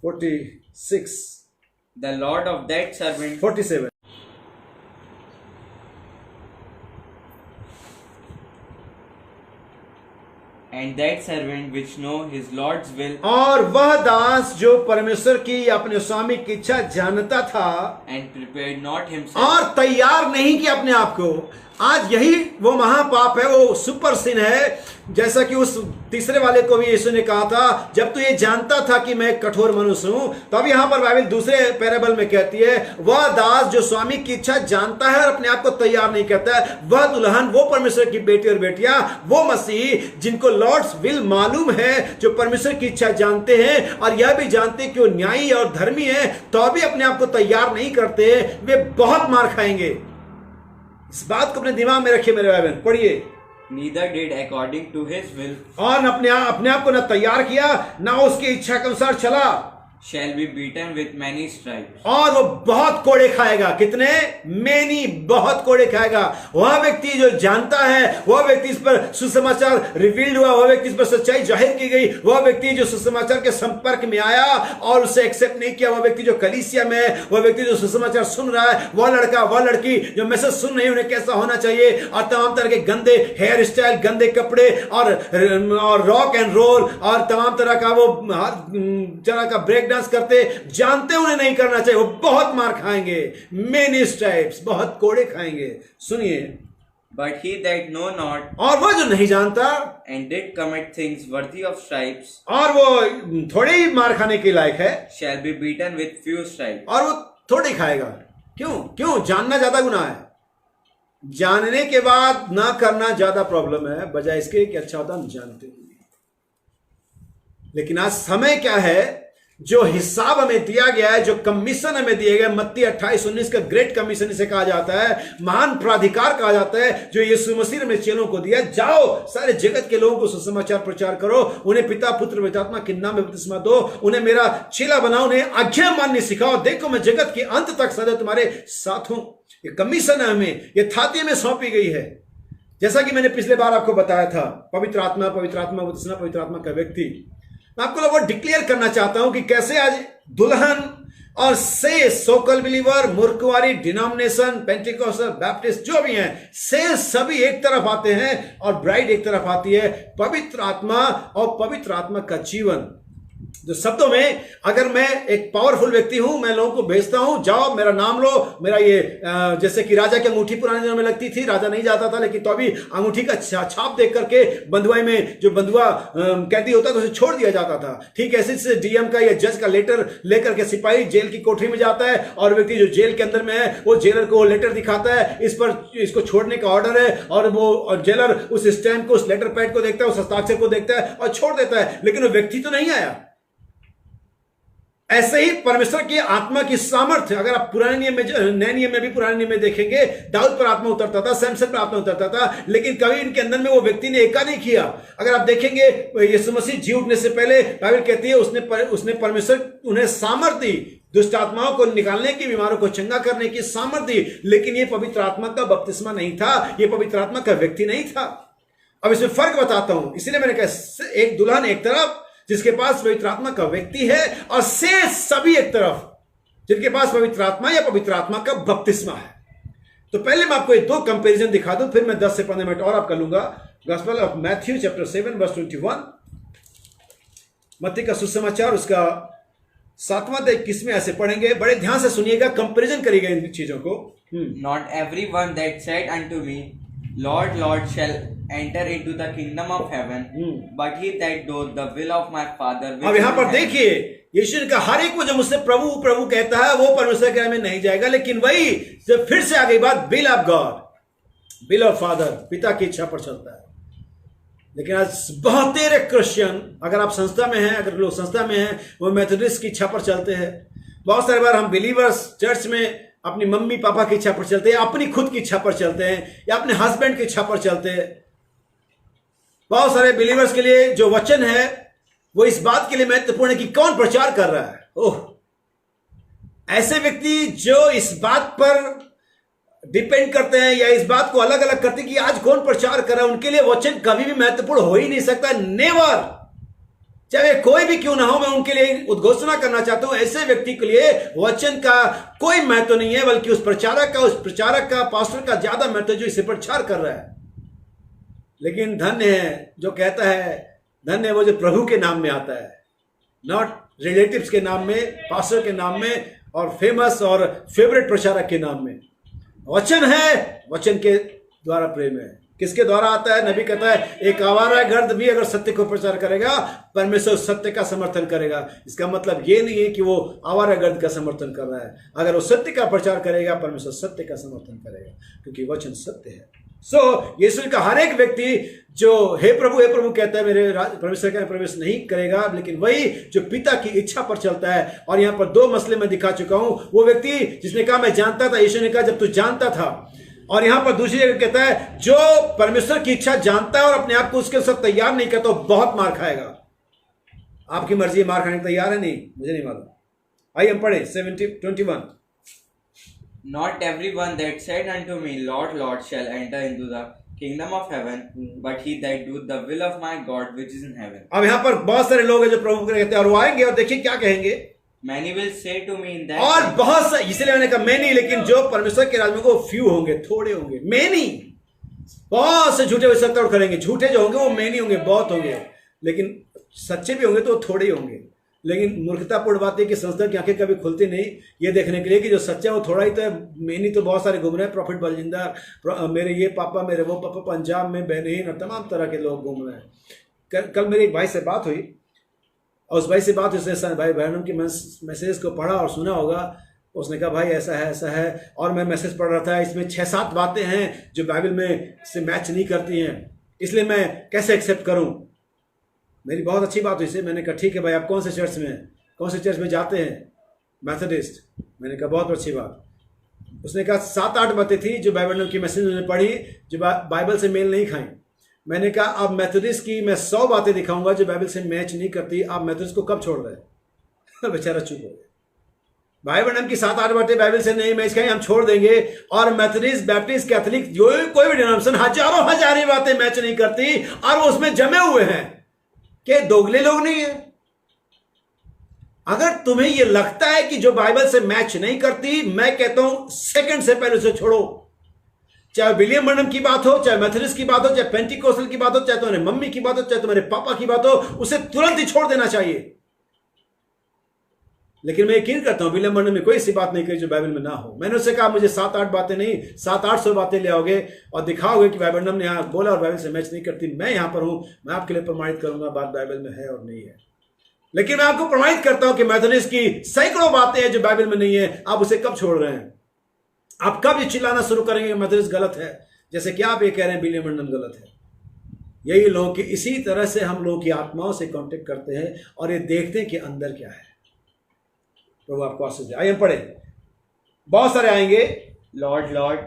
46, The Lord of that servant 47, and that servant which know his Lord's will, और वह दास जो परमेश्वर की, अपने स्वामी की इच्छा जानता था and prepared not himself. और तैयार नहीं किया अपने आप को। आज यही वो महापाप है, वो सुपर सिन है। जैसा कि उस तीसरे वाले को भी यीशु ने कहा था, जब तू ये जानता था कि मैं कठोर मनुष्य हूं। तो अब यहां पर बाइबल दूसरे पैराबल में कहती है, वह दास जो स्वामी की इच्छा जानता है और अपने आप को तैयार नहीं करता है, वह दुल्हन, वो परमेश्वर की बेटी और बेटियां, वो मसीह जिनको लॉर्ड्स विल मालूम है, जो परमेश्वर की इच्छा जानते हैं और यह भी जानते हैं कि वो न्यायी और धर्मी है, तो भी अपने आप को तैयार नहीं करते, वे बहुत मार खाएंगे। इस बात को अपने दिमाग में रखिए मेरे भाई बहन। पढ़िए, neither did according to his will, और अपने आप को ना तैयार किया, ना उसकी इच्छा के अनुसार चला, shall be beaten with many stripes. और वो बहुत कोड़े खाएगा। कितने? मेनी, बहुत कोड़े खाएगा। वह व्यक्ति जो जानता है, वह व्यक्ति इस पर सुसमाचार रिवील्ड हुआ, वह व्यक्ति इस पर सच्चाई जाहिर की गई, वह व्यक्ति जो सुसमाचार के संपर्क में आया और उसे एक्सेप्ट नहीं किया, वह व्यक्ति जो कलीसिया में है, वह व्यक्ति जो सुसमाचार सुन रहा है, वह लड़का, वह लड़की जो मैसेज सुन रही है, उन्हें कैसा होना चाहिए, और तमाम तरह के गंदे हेयर स्टाइल, गंदे कपड़े और रॉक एंड रोल और तमाम तरह का वो तरह का ब्रेक करते, जानते उन्हें नहीं करना चाहिए, वो बहुत मार खाएंगे, मेनी स्ट्राइप्स, बहुत कोड़े खाएंगे। सुनिए, But he that know not, और वो जो नहीं जानता and did commit things worthy of stripes, और वो थोड़े ही मार खाने के लायक है, shall be beaten with few stripes. और वो थोड़े खाएगा। क्यों? जानना ज्यादा गुनाह है। जानने के बाद ना करना ज्यादा प्रॉब्लम है, बजाय इसके कि अच्छा होता हम जानते हुए। लेकिन आज समय क्या है, जो हिसाब हमें दिया गया है, जो कमीशन हमें दिए गए, मत्ती 28-19 का ग्रेट कमीशन इसे कहा जाता है, महान प्राधिकार कहा जाता है, जो यीशु मसीह ने चेलों को दिया। जाओ सारे जगत के लोगों को सुसमाचार प्रचार करो, उन्हें पिता, पुत्र, पवित्र आत्मा के नाम में बपतिस्मा दो, उन्हें मेरा चेला बनाओ, उन्हें आज्ञा माननी सिखाओ, देखो मैं जगत के अंत तक सदा तुम्हारे साथ हूं। ये कमीशन है हमें, ये थाती में सौंपी गई है। जैसा कि मैंने पिछले बार आपको बताया था, पवित्र आत्मा बपतिस्मा पवित्र आत्मा का व्यक्ति, मैं आपको वो डिक्लेयर करना चाहता हूं कि कैसे आज दुल्हन और से सोकल बिलीवर, मूर्खवारी, डिनोमिनेशन, पेंटिकोस्टल, बैप्टिस्ट जो भी हैं, से सभी एक तरफ आते हैं और ब्राइड एक तरफ आती है। पवित्र आत्मा और पवित्र आत्मा का जीवन, जो शब्दों में अगर मैं एक पावरफुल व्यक्ति हूं, मैं लोगों को भेजता हूं, जाओ मेरा नाम लो, मेरा ये जैसे कि राजा की अंगूठी पुराने दिनों में लगती थी, राजा नहीं जाता था, लेकिन तो अभी अंगूठी का छाप देख करके बंधुआई में जो बंधुआ कैदी होता था उसे छोड़ दिया जाता था। ठीक ऐसे से डीएम का या जज का लेटर लेकर के सिपाही जेल की कोठरी में जाता है और व्यक्ति जो जेल के अंदर में है वो जेलर को लेटर दिखाता है, इस पर इसको छोड़ने का ऑर्डर है, और वो जेलर उस स्टैम्प को, उस लेटर पैड को देखता है, उस हस्ताक्षर को देखता है और छोड़ देता है, लेकिन वो व्यक्ति तो नहीं आया। ऐसे ही परमेश्वर की आत्मा की सामर्थ्य, अगर आप पुराने नियम में, नए नियम में भी पुराने नियम में देखेंगे, दाऊद पर आत्मा उतरता था, सैमसन पर आत्मा उतरता था, लेकिन कभी इनके अंदर में वो व्यक्ति ने एका नहीं किया। अगर आप देखेंगे यीशु मसीह जी उठने से पहले बाइबल कहती है उसने परमेश्वर उन्हें सामर्थ्य दी, दुष्ट आत्माओं को निकालने की, बीमारों को चंगा करने की सामर्थ्य दी, लेकिन ये पवित्र आत्मा का बपतिस्मा नहीं था, ये पवित्र आत्मा का व्यक्ति नहीं था। अब इसमें फर्क बताता हूं, इसीलिए मैंने कहा एक दुल्हन एक तरफ जिसके पास पवित्र आत्मा का व्यक्ति है, और से सभी एक तरफ जिनके पास पवित्र आत्मा या पवित्र आत्मा का बपतिस्मा है। तो पहले मैं आपको एक दो कंपैरिजन दिखा दूं, फिर मैं 10 से 15 मिनट और आप कर लूंगा। Gospel of Matthew chapter 7 verse 21, मत्ती का सुसमाचार उसका 7वां अध्याय 21 में ऐसे पढ़ेंगे, बड़े ध्यान से सुनिएगा, कंपैरिजन करिएगा इन चीजों को। Not everyone that said unto me, Lord, Lord, shall enter into the kingdom of heaven, but he that doeth the will of my Father which अब is यहां in पर heaven. देखिए, यीशु ने कहा हर एक को जो मुझसे प्रभु प्रभु कहता है वो परमेश्वर के राज्य में नहीं जाएगा, लेकिन वही जब फिर से आ गई बात bill of God, bill of father, पिता की इच्छा पर चलता है। लेकिन आज बहुत तेरे क्रिश्चियन, अगर आप संस्था में हैं, अगर लोग संस्था में हैं, वो मेथोडिस्ट की इच्छा पर चलते हैं। बहुत सारे बार हम बिलीवर्स चर्च में अपनी मम्मी पापा की इच्छा पर चलते हैं, अपनी खुद की इच्छा पर चलते हैं, या अपने हस्बैंड की इच्छा पर चलते हैं। बहुत सारे बिलीवर्स के लिए जो वचन है वो इस बात के लिए महत्वपूर्ण है कि कौन प्रचार कर रहा है। ओह, ऐसे व्यक्ति जो इस बात पर डिपेंड करते हैं या इस बात को अलग अलग करते हैं कि आज कौन प्रचार कर रहा है, उनके लिए वचन कभी भी महत्वपूर्ण हो ही नहीं सकता, नेवर, चाहे कोई भी क्यों ना हो। मैं उनके लिए उद्घोषणा करना चाहता हूं, ऐसे व्यक्ति के लिए वचन का कोई महत्व नहीं है, बल्कि उस प्रचारक का, पास्टर का ज्यादा महत्व जो इसे प्रचार कर रहा है। लेकिन धन्य है जो कहता है, धन्य है वो जो प्रभु के नाम में आता है, नॉट रिलेटिव्स के नाम में, पास्टर के नाम में और फेमस और फेवरेट प्रचारक के नाम में। वचन है, वचन के द्वारा प्रेम है। किसके द्वारा आता है? नबी कहता है एक आवारा गर्द भी अगर सत्य को प्रचार करेगा, परमेश्वर सत्य का समर्थन करेगा। इसका मतलब ये नहीं है कि वो आवारा गर्द का समर्थन कर रहा है। अगर वो सत्य का प्रचार करेगा, परमेश्वर सत्य का समर्थन करेगा, क्योंकि वचन सत्य है। यीशु का हर एक व्यक्ति जो हे प्रभु कहता है, मेरे परमेश्वर का प्रवेश नहीं करेगा, लेकिन वही जो पिता की इच्छा पर चलता है। और यहां पर दो मसले में दिखा चुका हूं। वो व्यक्ति जिसने कहा मैं जानता था, यीशु ने कहा जब तू जानता था। और यहां पर दूसरी जगह कहता है जो परमेश्वर की इच्छा जानता है और अपने आप को उसके साथ तैयार नहीं करता, तो बहुत मार खाएगा। आपकी मर्जी, मार खाने को तैयार है? नहीं, मुझे नहीं मालूम। आइए हम पढ़े 21। Not everyone that said unto me, Lord, Lord, shall enter into the kingdom of heaven, but he that doeth the will of my God which is in heaven. अब यहाँ पर बहुत सारे लोग हैं जो प्रभु को कहते हैं, और वो आएंगे और देखिए क्या कहेंगे। Many will say to me in that और time, बहुत सा, इसलिए मैंने कहा मैनी, लेकिन जो परमेश्वर के राज्य में वो फ्यू होंगे, थोड़े होंगे। मैनी, बहुत से झूठे विश्वास करेंगे, झूठे जो होंगे वो मैनी होंगे, बहुत होंगे, लेकिन सच्चे भी होंगे तो थोड़े ही होंगे। लेकिन मूर्खतापूर्ण बात है कि संस्था की आंखें कभी खुलती नहीं ये देखने के लिए कि जो सच्चा है वो थोड़ा ही तो है, मैनी तो बहुत सारे घूम रहे हैं। प्रॉफिट बलजिंदर, मेरे ये पापा, मेरे वो पापा, पंजाब में बेनहीन और तमाम तरह के लोग घूम रहे हैं। कल मेरे एक भाई से बात हुई, और उस भाई से बात उसने भाई बहनों की मैसेज को पढ़ा और सुना होगा। उसने कहा भाई ऐसा है, और मैं मैसेज पढ़ रहा था, इसमें 6-7 बातें हैं जो बाइबल में से मैच नहीं करती हैं, इसलिए मैं कैसे एक्सेप्ट करूं। मेरी बहुत अच्छी बात हुई से, मैंने कहा ठीक है भाई, आप कौन से चर्च में हैं, कौन से चर्च में जाते हैं? मैथोडिस्ट। मैंने कहा बहुत अच्छी बात। उसने कहा 7-8 बातें थी जो बाइबल की मैसेज उन्होंने पढ़ी जो बाइबल से मेल नहीं खाई। मैंने कहा अब मैथोडिस्ट की मैं 100 बातें दिखाऊंगा जो बाइबल से मैच नहीं करती, आप मैथोडिस्ट को कब छोड़ रहे हैं? बेचारा चुप हो गया। भाई बहन की 7-8 बातें बाइबल से नहीं मैच करेंगे, हम छोड़ देंगे। और मेथोडिस्ट, बैप्टिस्ट, कैथोलिक, जो कोई भी डिनोमिनेशन हजारों बातें मैच नहीं करती और वो उसमें जमे हुए हैं कि दोगले लोग नहीं है। अगर तुम्हें यह लगता है कि जो बाइबल से मैच नहीं करती, मैं कहता हूं सेकंड से पहले उसे छोड़ो। चाहे विलियम ब्रनहम की बात हो, चाहे मेथोडिस्ट की बात हो, चाहे पेंटिकोस्टल की बात हो, चाहे तुम्हारे मम्मी की बात हो, चाहे तुम्हारे पापा की बात हो, उसे तुरंत ही छोड़ देना चाहिए। लेकिन मैं यकीन करता हूं विलियम ब्रनहम ने कोई ऐसी बात नहीं कही जो बाइबल में ना हो। मैंने उससे कहा मुझे 7-8 बातें नहीं, 700-800 बातें ले आओगे और दिखाओगे कि बाइबल ने यहां बोला और बाइबल से मैच नहीं करती। मैं यहां पर हूं, मैं आपके लिए प्रमाणित करूंगा बात बाइबल में है और नहीं है। लेकिन मैं आपको प्रमाणित करता हूं कि मेथोडिस्ट की सैकड़ों बातें हैं जो बाइबल में नहीं है। आप उसे कब छोड़ रहे हैं? आप कब ये चिल्लाना शुरू करेंगे मेथोडिस्ट गलत है, जैसे कि आप ये कह रहे हैं विलियम ब्रनहम गलत है? यही लोग कि इसी तरह से हम लोगों की आत्माओं से कांटेक्ट करते हैं और ये देखते हैं कि अंदर क्या है। प्रभु आपको आशीष दे। आइए हम पढ़े, बहुत सारे आएंगे। Lord Lord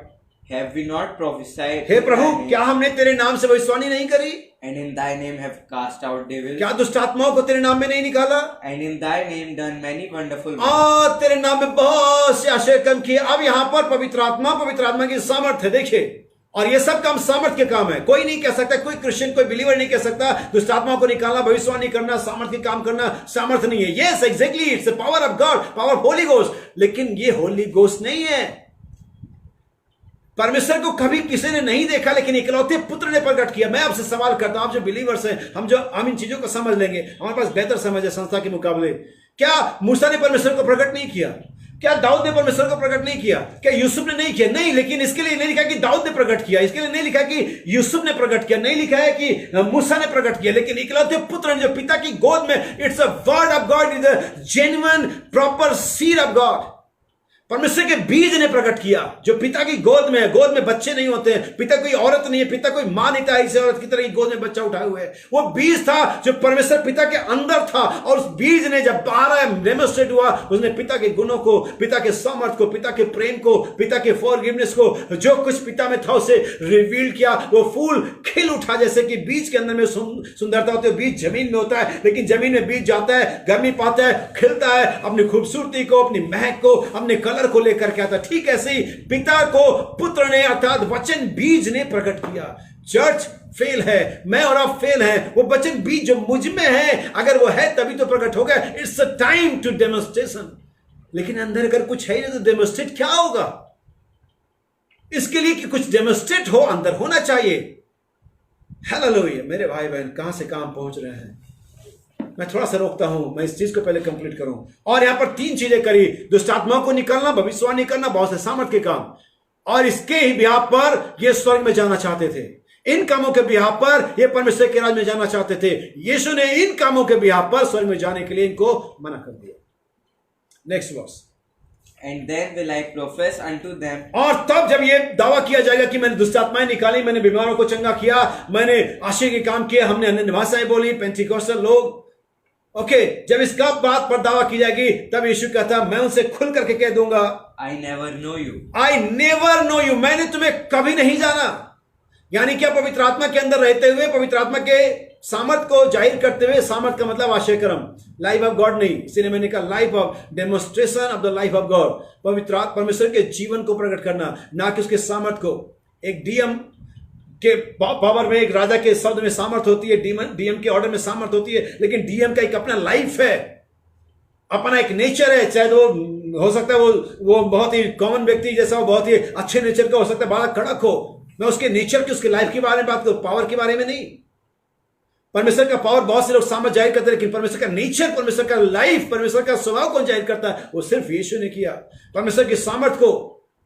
have we not prophesied, हे प्रभु क्या हमने तेरे नाम से भविष्यवाणी नहीं करी? And in thy name have cast out devils, क्या दुष्ट आत्माओं को तेरे नाम में नहीं निकाला? And in thy name done many wonderful, और तेरे नाम में बहुत से आश्चर्य काम किए। अब यहां पर पवित्र आत्मा की सामर्थ्य देखिए, और ये सब काम सामर्थ्य के काम है। कोई नहीं कह सकता, कोई क्रिश्चियन, कोई बिलीवर नहीं कह सकता दुष्ट आत्मा को निकालना, भविष्यवाणी करना, सामर्थ्य के काम करना सामर्थ्य नहीं है। Yes exactly, it's the power of God, power of Holi ghost. लेकिन ये होली गोस्ट नहीं है। परमेश्वर को कभी किसी ने नहीं देखा, लेकिन इकलौते पुत्र ने प्रकट किया। मैं आपसे सवाल करता हूं, आप जो बिलीवर्स हैं, हम इन चीजों को समझ लेंगे, हमारे पास बेहतर समझ है संस्था के मुकाबले। क्या मूसा ने परमेश्वर को प्रकट नहीं किया? क्या दाऊद ने परमेश्वर को प्रकट नहीं किया? क्या यूसुफ ने नहीं किया? नहीं। लेकिन इसके लिए नहीं लिखा कि दाऊद ने प्रकट किया, इसके लिए नहीं लिखा कि यूसुफ ने प्रकट किया, नहीं लिखा है कि मूसा ने प्रकट किया, लेकिन इकलौते पुत्र ने जो पिता की गोद में, it's a word of God, is a genuine proper seed of God. परमेश्वर के बीज ने प्रकट किया जो पिता की गोद में है। गोद में बच्चे नहीं होते हैं, पिता कोई औरत नहीं है, पिता कोई मां नहीं था इसे औरत की तरह की गोद में बच्चा उठाए हुए है। वो बीज था जो परमेश्वर पिता के अंदर था, और उस बीज ने जब बाहर डेमोस्ट्रेट हुआ, उसने पिता के गुणों को, पिता के सामर्थ को, पिता के प्रेम को, पिता के फॉरगिवनेस को, जो कुछ पिता में था उसे रिवील किया। वो फूल खिल उठा, जैसे कि बीज के अंदर में सुंदरता होती है। बीज जमीन में होता है, लेकिन जमीन में बीज जाता है, गर्मी पाता है, खिलता है, अपनी खूबसूरती को, अपनी महक को, अपने कलर को लेकर के आता। ठीक ऐसे ही पिता को पुत्र ने अर्थात वचन बीज ने प्रकट किया। चर्च फेल है, मैं और आप फेल हैं। वो वचन बीज जो मुझ में है, अगर वो है तभी तो प्रकट होगा। It's a time to demonstration. लेकिन अंदर अगर कुछ है नहीं तो डेमोन्स्ट्रेट क्या होगा? इसके लिए कि कुछ डेमोन्स्ट्रेट हो, अंदर होना चाहिए। हालेलुया। मेरे भाई बहन कहां से कहां पहुंच रहे हैं। मैं थोड़ा सा रोकता हूं, मैं इस चीज को पहले कंप्लीट करूं। और यहां पर 3 चीजें करी, दुष्ट आत्माओं को निकालना, भविष्यवाणी करना, बहुत से सामर्थ के काम। और इसके ही बिहाफ पर ये स्वर्ग में जाना चाहते थे। इन कामों के बिहाफ पर ये परमेश्वर के राज में जाना चाहते थे। यीशु ने इन कामों के बिहाफ पर स्वर्ग में जाने के लिए इनको मना कर दिया। Next verse. And then will I profess unto them, और तब जब ये दावा किया जाएगा कि मैंने दुष्ट आत्माएं निकाली, मैंने बीमारों को चंगा किया, मैंने आश्चर्य के काम किए, हमने अन्य भाषाएं बोली, पेंटिकोस्टल लोग, ओके, जब इसका बात पर दावा की जाएगी, तब यीशु कहता मैं उनसे खुल करके कह दूंगा, I never know you. I never know you, मैंने तुम्हें कभी नहीं जाना। यानी क्या? पवित्र आत्मा के अंदर रहते हुए, पवित्र आत्मा के सामर्थ को जाहिर करते हुए। सामर्थ का मतलब आश्चर्यक्रम, लाइफ ऑफ गॉड नहीं, इसीलिए मैंने कहा life of demonstration of the life of God. पवित्र परमेश्वर के जीवन को प्रकट करना, ना कि उसके सामर्थ को। एक डीएम के पावर में, एक राजा के शब्द में सामर्थ होती है, डीएम के ऑर्डर में सामर्थ होती है, लेकिन डीएम का एक अपना लाइफ है, अपना एक नेचर है। चाहे वो हो सकता है वो बहुत ही कॉमन व्यक्ति जैसा, वो बहुत ही अच्छे नेचर का हो सकता है, बड़ा कड़क हो। मैं उसके नेचर की, उसके लाइफ के बारे में बात करूं, पावर के बारे में नहीं। परमेश्वर का पावर बहुत से लोग सामर्थ जाहिर करते हैं, लेकिन परमेश्वर का नेचर, परमेश्वर का लाइफ, परमेश्वर का स्वभाव कौन जाहिर करता है? वो सिर्फ यीशु ने किया। परमेश्वर की सामर्थ को,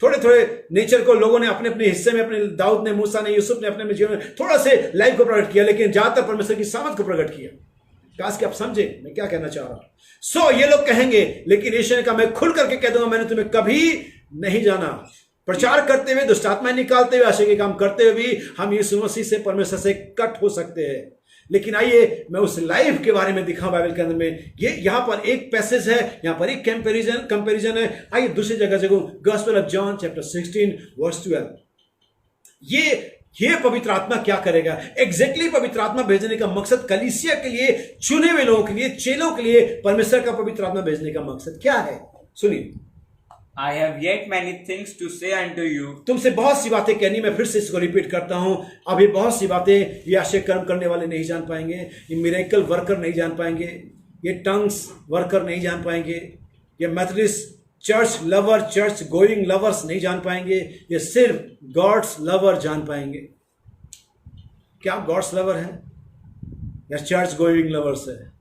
थोड़े थोड़े नेचर को लोगों ने अपने अपने हिस्से में, अपने दाऊद ने, मूसा ने, यूसुफ ने अपने अपने जीवन में थोड़ा से लाइफ को प्रकट किया, लेकिन ज्यादातर परमेश्वर की सामर्थ को प्रकट किया। काश कि आप समझे मैं क्या कहना चाह रहा हूं। ये लोग कहेंगे, लेकिन यीशु ने कहा मैं खुल करके कह दूंगा, मैंने तुम्हें कभी नहीं जाना। प्रचार करते हुए, दुष्ट आत्माएं निकालते हुए, आश्चर्य के काम करते हुए भी हम यीशु मसीह से, परमेश्वर से कट हो सकते हैं। लेकिन आइए मैं उस लाइफ के बारे में दिखाऊं बाइबल के अंदर में। ये यहां पर एक पैसेज है, यहां पर एक कंपैरिजन है। आइए दूसरी जगह से gospel of John chapter 16 verse 12। ये पवित्र आत्मा क्या करेगा? एग्जैक्टली पवित्र आत्मा भेजने का मकसद कलीसिया के लिए, चुने हुए लोगों के लिए, चेलों के लिए परमेश्वर का पवित्र आत्मा भेजने का मकसद क्या है? सुनिए, I have yet many things to say unto you, तुमसे बहुत सी बातें कहनी, मैं फिर से इसको रिपीट करता हूं। अभी बहुत सी बातें ये आश्चर्य कर्म करने वाले नहीं जान पाएंगे, ये मिरेकल वर्कर नहीं जान पाएंगे, ये टंग्स वर्कर नहीं जान पाएंगे, ये Methodist church lover, church going lovers नहीं जान पाएंगे, ये सिर्फ गॉड्स लवर जान पाएंगे। क्या आप गॉड्स लवर हैं या चर्च गोइंग लवर्स है?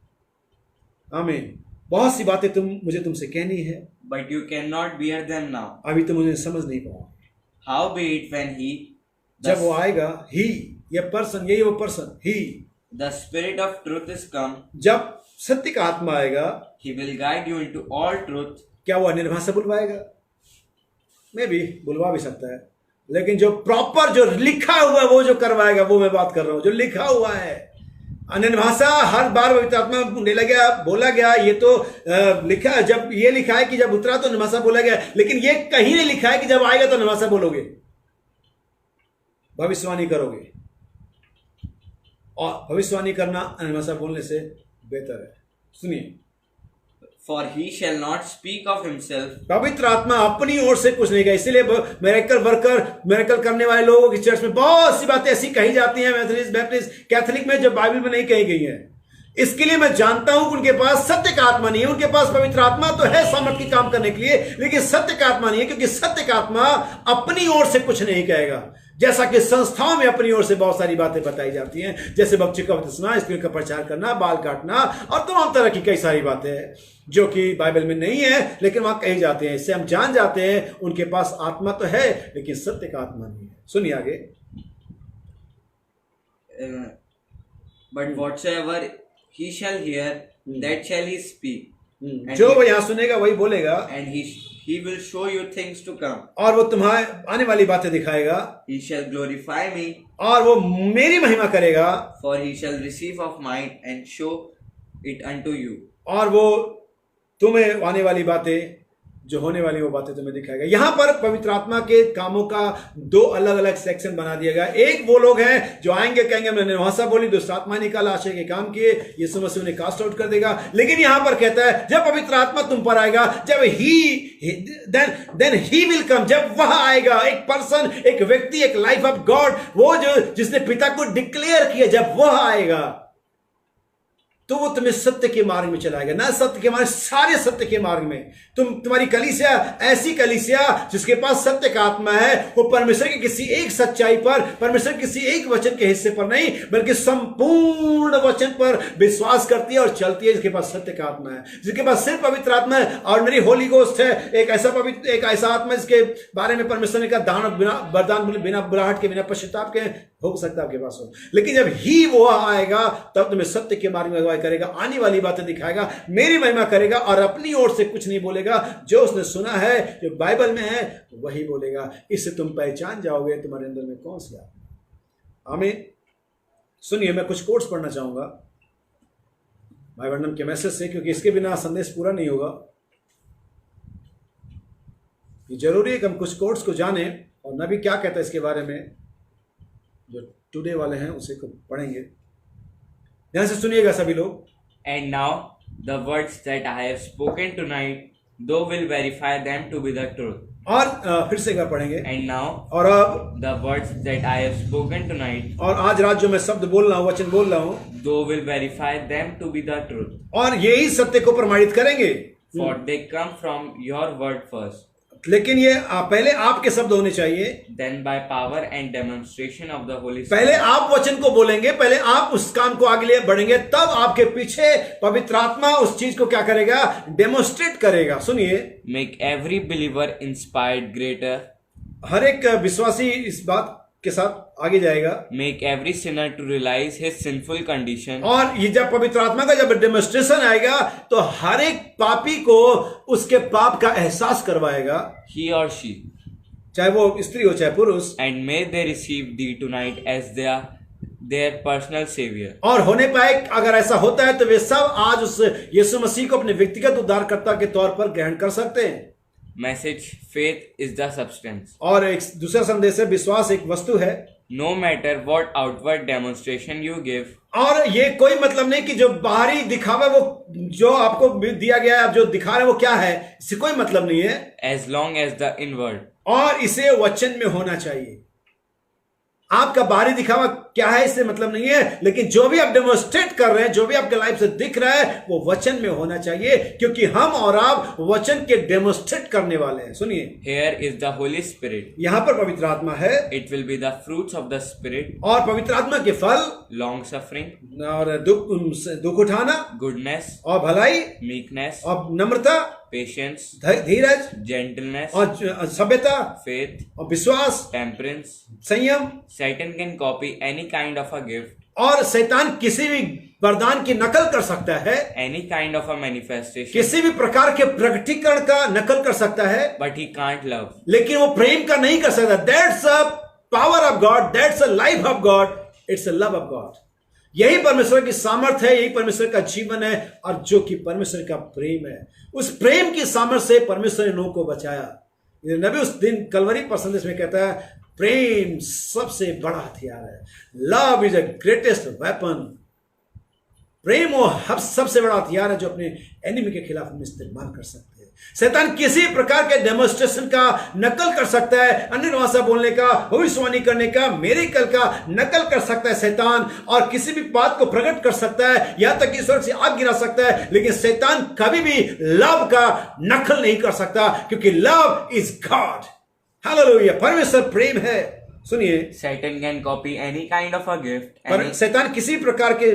आमीन। बहुत सी बातें तुमसे कहनी है, but you cannot bear them now. अभी तुम मुझे समझ नहीं पाओ। Howbeit when he, जब वो आएगा, ही, ये पर्सन, यही वो person, he, the Spirit of truth is come, जब सत्य का आत्मा आएगा, he will guide you into all truth. क्या वो अन्य भाषा बुलवाएगा? मैं भी बुलवा भी सकता है, लेकिन जो प्रॉपर, जो लिखा हुआ है, वो जो करवाएगा, वो मैं बात कर रहा हूं, जो लिखा हुआ है। अन्य भाषा हर बार पवित्र आत्मा बोला गया, ये तो लिखा, जब ये लिखा है कि जब उतरा तो अन्य भाषा बोला गया, लेकिन ये कहीं नहीं लिखा है कि जब आएगा तो अन्य भाषा बोलोगे, भविष्यवाणी करोगे। और भविष्यवाणी करना अन्य भाषा बोलने से बेहतर है। सुनिए, For he shall not speak of himself. पवित्र आत्मा अपनी ओर से कुछ नहीं कहा, इसलिए मिरेकल वर्कर, मिरेकल करने वाले लोगों की चर्च में बहुत सी बातें ऐसी कही जाती हैं, मेथोडिस्ट, बैप्टिस्ट, कैथोलिक में, जो बाइबल में नहीं कही गई है। इसके लिए मैं जानता हूं कि उनके पास सत्य का आत्मा नहीं है। उनके पास पवित्र आत्मा तो है सामर्थ्य की काम करने के लिए, लेकिन सत्य का आत्मा नहीं है, क्योंकि सत्य का आत्मा अपनी ओर से कुछ नहीं कहेगा। जैसा कि संस्थाओं में अपनी ओर से बहुत सारी बातें बताई जाती हैं, जैसे बच्चे का बपतिस्मा, स्त्रियों का प्रचार करना, बाल काटना और तमाम तरह की कई सारी बातें हैं जो कि बाइबल में नहीं है, लेकिन वहां कही जाती हैं। इससे हम जान जाते हैं उनके पास आत्मा तो है, लेकिन सत्य का आत्मा नहीं है। सुनिए आगे। But whatsoever he shall hear, that shall he speak. And जो वो यहां सुनेगा वही बोलेगा, and he will show you things to come. और वो तुम्हारे आने वाली बातें दिखाएगा, He shall glorify me, और वो मेरी महिमा करेगा, for he shall receive of mine and show it unto you. और वो तुम्हें आने वाली बातें, जो होने वाली वो बातें तुम्हें दिखाएगा। यहां पर पवित्र आत्मा के कामों का दो अलग अलग सेक्शन बना दिया गया। एक वो लोग हैं जो आएंगे, कहेंगे मैंने भाषा बोली, दुष्ट आत्मा निकाला, आशय के काम किए, यीशु मसीह उन्हें कास्ट आउट कर देगा। लेकिन यहां पर कहता है जब पवित्र आत्मा तुम पर आएगा, जब देन ही विल कम, जब वह आएगा, एक पर्सन, एक व्यक्ति, एक लाइफ ऑफ गॉड, वो जो जिसने पिता को डिक्लेयर किया, जब वह आएगा तो वो तुम्हें सत्य के मार्ग में चलाएगा। ना सत्य के मार्ग, सारे सत्य के मार्ग में। तुम्हारी कलीसिया ऐसी कलीसिया जिसके पास सत्य का आत्मा है, वो परमेश्वर की किसी एक सच्चाई पर, परमेश्वर किसी एक वचन के हिस्से पर नहीं, बल्कि संपूर्ण वचन पर विश्वास करती है और चलती है, जिसके पास सत्य का आत्मा है, जिसके पास सिर्फ पवित्र आत्मा है, ऑर्डिनरी होली गोस्ट है, एक ऐसा आत्मा जिसके बारे में परमेश्वर ने कहा दान वरदान बिना बुलाहट के, बिना पश्चाताप के हो सकता है आपके पास हो। लेकिन जब ही वो आएगा तब तुम्हें सत्य के मार्ग में अगुवाई करेगा, आने वाली बातें दिखाएगा, मेरी महिमा करेगा और अपनी ओर से कुछ नहीं बोलेगा। जो उसने सुना है, जो बाइबल में है, वही बोलेगा। इससे तुम पहचान जाओगे तुम्हारे अंदर में कौन सी आत्मा। आमीन। सुनिए, मैं कुछ कोट्स पढ़ना चाहूंगा भाई वर्णम के मैसेज से, क्योंकि इसके बिना संदेश पूरा नहीं होगा। ये जरूरी है कि हम कुछ कोट्स को जाने, और नबी क्या कहता है इसके बारे में, जो टुडे वाले हैं उसे को पढ़ेंगे। ध्यान से सुनिएगा सभी लोग। And now the words that I have spoken tonight, thou will verify them to be the truth. और फिर से एक बार पढ़ेंगे। And now और अब the words that I have spoken tonight, और आज रात जो मैं शब्द बोल रहा हूँ, वचन बोल रहा हूँ, thou will verify them to be the truth. और यही सत्य को प्रमाणित करेंगे। For they come from your word first. लेकिन ये पहले आपके शब्द होने चाहिए, Then by power and demonstration of the Holy Spirit. पहले आप वचन को बोलेंगे, पहले आप उस काम को आगे ले बढ़ेंगे, तब आपके पीछे पवित्र आत्मा उस चीज को क्या करेगा, डेमोन्स्ट्रेट करेगा। सुनिए, Make every believer inspired greater. हर एक विश्वासी इस बात के साथ आगे जाएगा। Make every sinner to realize his sinful condition. और ये जब पवित्र आत्मा का जब डेमोन्स्ट्रेशन आएगा तो हर एक पापी को उसके पाप का एहसास करवाएगा, He or she. चाहे वो स्त्री हो चाहे पुरुष। And may they receive thee tonight as their personal savior. और होने पाए अगर ऐसा होता है तो वे सब आज उस यीशु मसीह को अपने व्यक्तिगत उद्धारकर्ता के तौर पर ग्रहण कर सकते हैं। Message: faith is the substance. और एक दूसरा संदेश है, विश्वास एक वस्तु है। No matter what outward demonstration you give, और ये कोई मतलब नहीं कि जो बाहरी दिखावा वो जो आपको दिया गया है, आप जो दिखा रहे हैं वो क्या है, इससे कोई मतलब नहीं है, as long as the inward और इसे वचन में होना चाहिए। आपका बाहरी दिखावा क्या है इससे मतलब नहीं है, लेकिन जो भी आप डेमोन्स्ट्रेट कर रहे हैं, जो भी आपके लाइफ से दिख रहा है, वो वचन में होना चाहिए, क्योंकि हम और आप वचन के डेमोन्स्ट्रेट करने वाले हैं। सुनिए, here is the Holy Spirit. यहां पर पवित्र आत्मा है, It will be the fruits of the Spirit, और पवित्र आत्मा के फल long suffering, और दुख उठाना goodness, और भलाई meekness, और नम्रता, patience, धीरज gentleness, और सभ्यता faith, और विश्वास, temperance. संयम। Satan can copy any kind of a gift, और शैतान किसी भी वरदान की नकल कर सकता है, any kind of a manifestation, किसी भी प्रकार के प्रकटीकरण का नकल कर सकता है, but he can't love. लेकिन वो प्रेम का नहीं कर सकता। That's a power of God, that's a life of God, it's a love of God. यही परमेश्वर की सामर्थ है, यही परमेश्वर का जीवन है, और जो कि परमेश्वर का प्रेम है। उस प्रेम की सामर्थ से परमेश्वर ने लोगों को बचाया। ये नबी उस दिन कलवरी पर संदेश में कहता है, प्रेम सबसे बड़ा हथियार है। Love is the greatest weapon. प्रेम वो सबसे बड़ा हथियार है जो अपने एनिमी के खिलाफ हम इस्तेमाल कर सकते हैं। शैतान किसी प्रकार के डेमोन्स्ट्रेशन का नकल कर सकता है, अन्य भाषा बोलने का, भविष्यवाणी करने का, मेरेकल का नकल कर सकता है शैतान, और किसी भी बात को प्रकट कर सकता है, यहां तक कि स्वर्ग से आग गिरा सकता है, लेकिन शैतान कभी भी लव का नकल नहीं कर सकता, क्योंकि लव इज गॉड। हालेलुया, परमेश्वर प्रेम है। सुनिए, Satan can copy any kind of a gift, पर शैतान किसी प्रकार के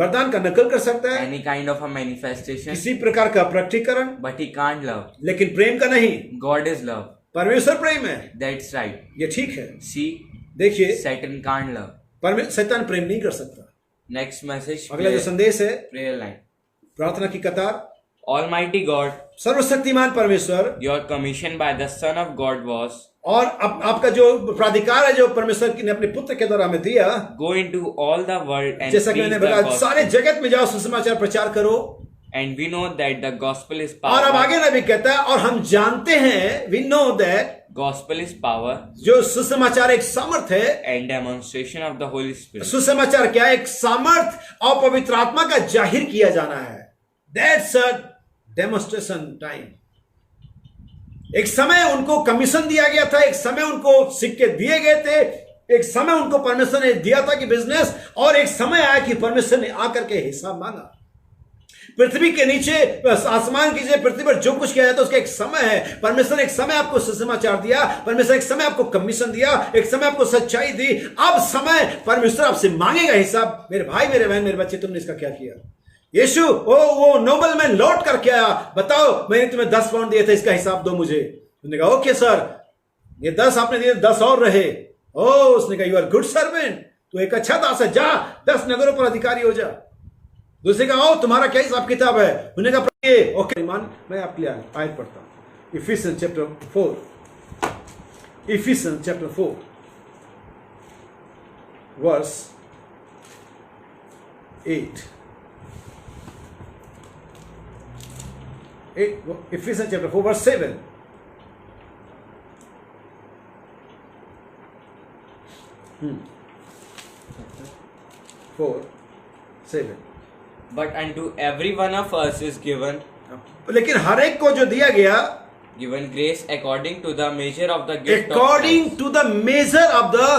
वरदान का नकल कर सकता है, any kind of a manifestation, किसी प्रकार का प्रकटीकरण, but he can't love. लेकिन प्रेम का नहीं। God is love. परमेश्वर प्रेम है, That's right. ये ठीक है। See, देखिए, Satan can't love. शैतान प्रेम नहीं कर सकता। Next message. अगला जो संदेश है, Prayer line. प्रार्थना की कतार। Almighty God, सर्वशक्तिमान परमेश्वर, your commission by the Son of God was, और आपका जो प्राधिकार है जो परमेश्वर ने अपने पुत्र के द्वारा हमें दिया, go into all the world and जैसा कि preach मैंने the बताया, gospel. सारे जगत में जाओ, सुसमाचार प्रचार करो। And we know that the gospel is और अब power. आगे नबी कहता है, और हम जानते हैं, we know that, Gospel is power जो सुसमाचार एक सामर्थ है। and demonstration of the Holy Spirit. सुसमाचार क्या है? एक सामर्थ और पवित्र आत्मा का जाहिर किया जाना है। That's a demonstration time. एक समय उनको कमीशन दिया गया था, एक समय उनको सिक्के दिए गए थे, एक समय उनको परमेश्वर ने दिया था कि बिजनेस, और एक समय आया कि परमेश्वर ने आकर के हिसाब मांगा। पृथ्वी के नीचे, आसमान की नीचे, पृथ्वी पर जो कुछ किया जाता है उसका एक समय है। परमेश्वर ने एक समय आपको सुसमाचार दिया, परमेश्वर एक समय आपको कमीशन दिया, एक समय आपको सच्चाई दी। अब समय परमेश्वर आपसे मांगेगा हिसाब। मेरे भाई, मेरे बहन, मेरे बच्चे, तुमने इसका क्या किया? यीशु वो नोबल मैन लौट करके आया, बताओ मैंने तुम्हें 10 पाउंड दिए थे, इसका हिसाब दो मुझे। उसने कहा ओके सर, ये 10 आपने दिए, 10 और रहे। ओ, उसने कहा यू आर गुड सर्वेंट, तू एक अच्छा दास है, जा 10 नगरों पर अधिकारी हो जा। दूसरे का ओ, तुम्हारा क्या हिसाब किताब है? उन्होंने कहा ओके मान, मैं आपके लिए आयत पढ़ता हूं, Ephesians chapter 4, Ephesians chapter 4 verse 8। Ephesians chapter 4 verse 7. Four, 7. But unto every one of us is given लेकिन हर एक को जो दिया गया, given grace according to the measure of the gift according to the measure of the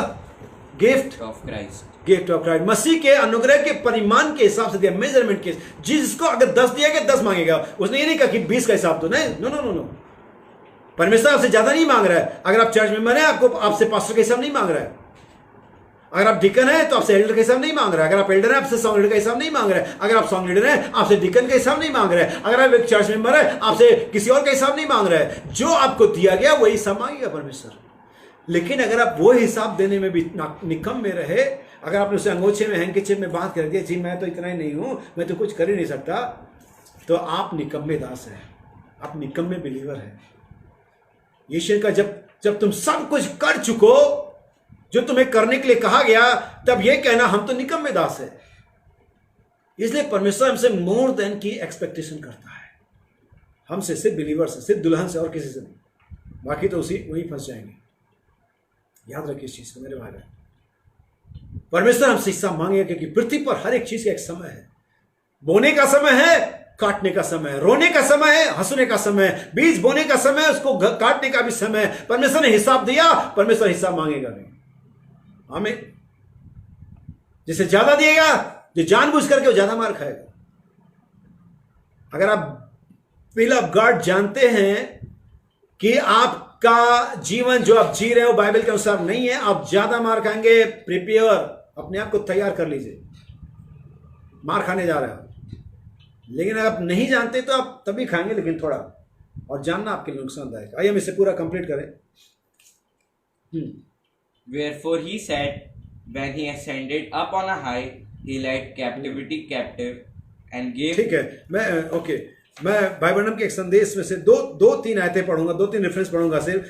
gift of Christ. Gift of Christ, मसीह के अनुग्रह के परिमाण के हिसाब से दिया, मेजरमेंट के। जिसको अगर 10 दिया गया 10 मांगेगा। उसने ये नहीं कहा कि 20 का हिसाब दो, नहीं, नो नो नो नो। परमेश्वर आपसे ज्यादा नहीं मांग रहा है। अगर आप चर्च मेंबर हैं, आपसे पास्टर का हिसाब नहीं मांग रहा है। अगर आप डिकन है तो आपसे एल्डर का हिसाब नहीं मांग रहा है। अगर आप एल्डर है, आपसे सॉन्ग लीडर का हिसाब नहीं मांग रहा है। अगर आप सॉन्ग लीडर है, आपसे डिकन का हिसाब नहीं मांग रहा है। अगर आप एक चर्च मेंबर है, आपसे किसी और का हिसाब नहीं मांग रहा है। जो आपको दिया गया वही हिसाब मांगेगा परमेश्वर। लेकिन अगर आप वो हिसाब देने में भी निकम में रहे, अगर आपने उसे अंगोछे में, हैंकीचेफ में बांध कर दिया, जी मैं तो इतना ही नहीं हूं, मैं तो कुछ कर ही नहीं सकता, तो आप निकम्मे दास हैं, आप निकम्मे बिलीवर हैं। यीशु का जब तुम सब कुछ कर चुको जो तुम्हें करने के लिए कहा गया, तब यह कहना हम तो निकम्मे दास है। इसलिए परमेश्वर हमसे मोर देन की एक्सपेक्टेशन करता है, हमसे, सिर्फ बिलीवर से, सिर्फ दुल्हन से और किसी से नहीं। बाकी तो वहीं फंस जाएंगे। याद रखिए इस चीज को मेरे भाई। परमेश्वर हमसे हिस्सा मांगेगा, क्योंकि पृथ्वी पर हर एक चीज का एक समय है। बोने का समय है, काटने का समय है, रोने का समय है, हंसने का समय है, बीज बोने का समय है, उसको काटने का भी समय है। परमेश्वर ने हिसाब दिया, परमेश्वर हिसाब मांगेगा भी। हमें जिसे ज्यादा दिएगा, जो जानबूझ करके वो ज्यादा मार खाएगा। अगर आप विल ऑफ गॉड जानते हैं कि आपका जीवन जो आप जी रहे हो बाइबल के अनुसार नहीं है, आप ज्यादा मार खाएंगे। प्रिपेयर, अपने आप को तैयार कर लीजिए, मार खाने जा रहे हो। लेकिन अगर आप नहीं जानते तो आप तभी खाएंगे, लेकिन थोड़ा और जानना आपके लिए नुकसानदायक। आइए हम इसे पूरा कंप्लीट करें। Wherefore he said, when he ascended up on a high, he led captivity captive and gave. ठीक है, मैं भाई ब्रैनम के एक संदेश में से दो तीन आयतें पढ़ूंगा, 2-3 रेफरेंस पढ़ूंगा सिर्फ।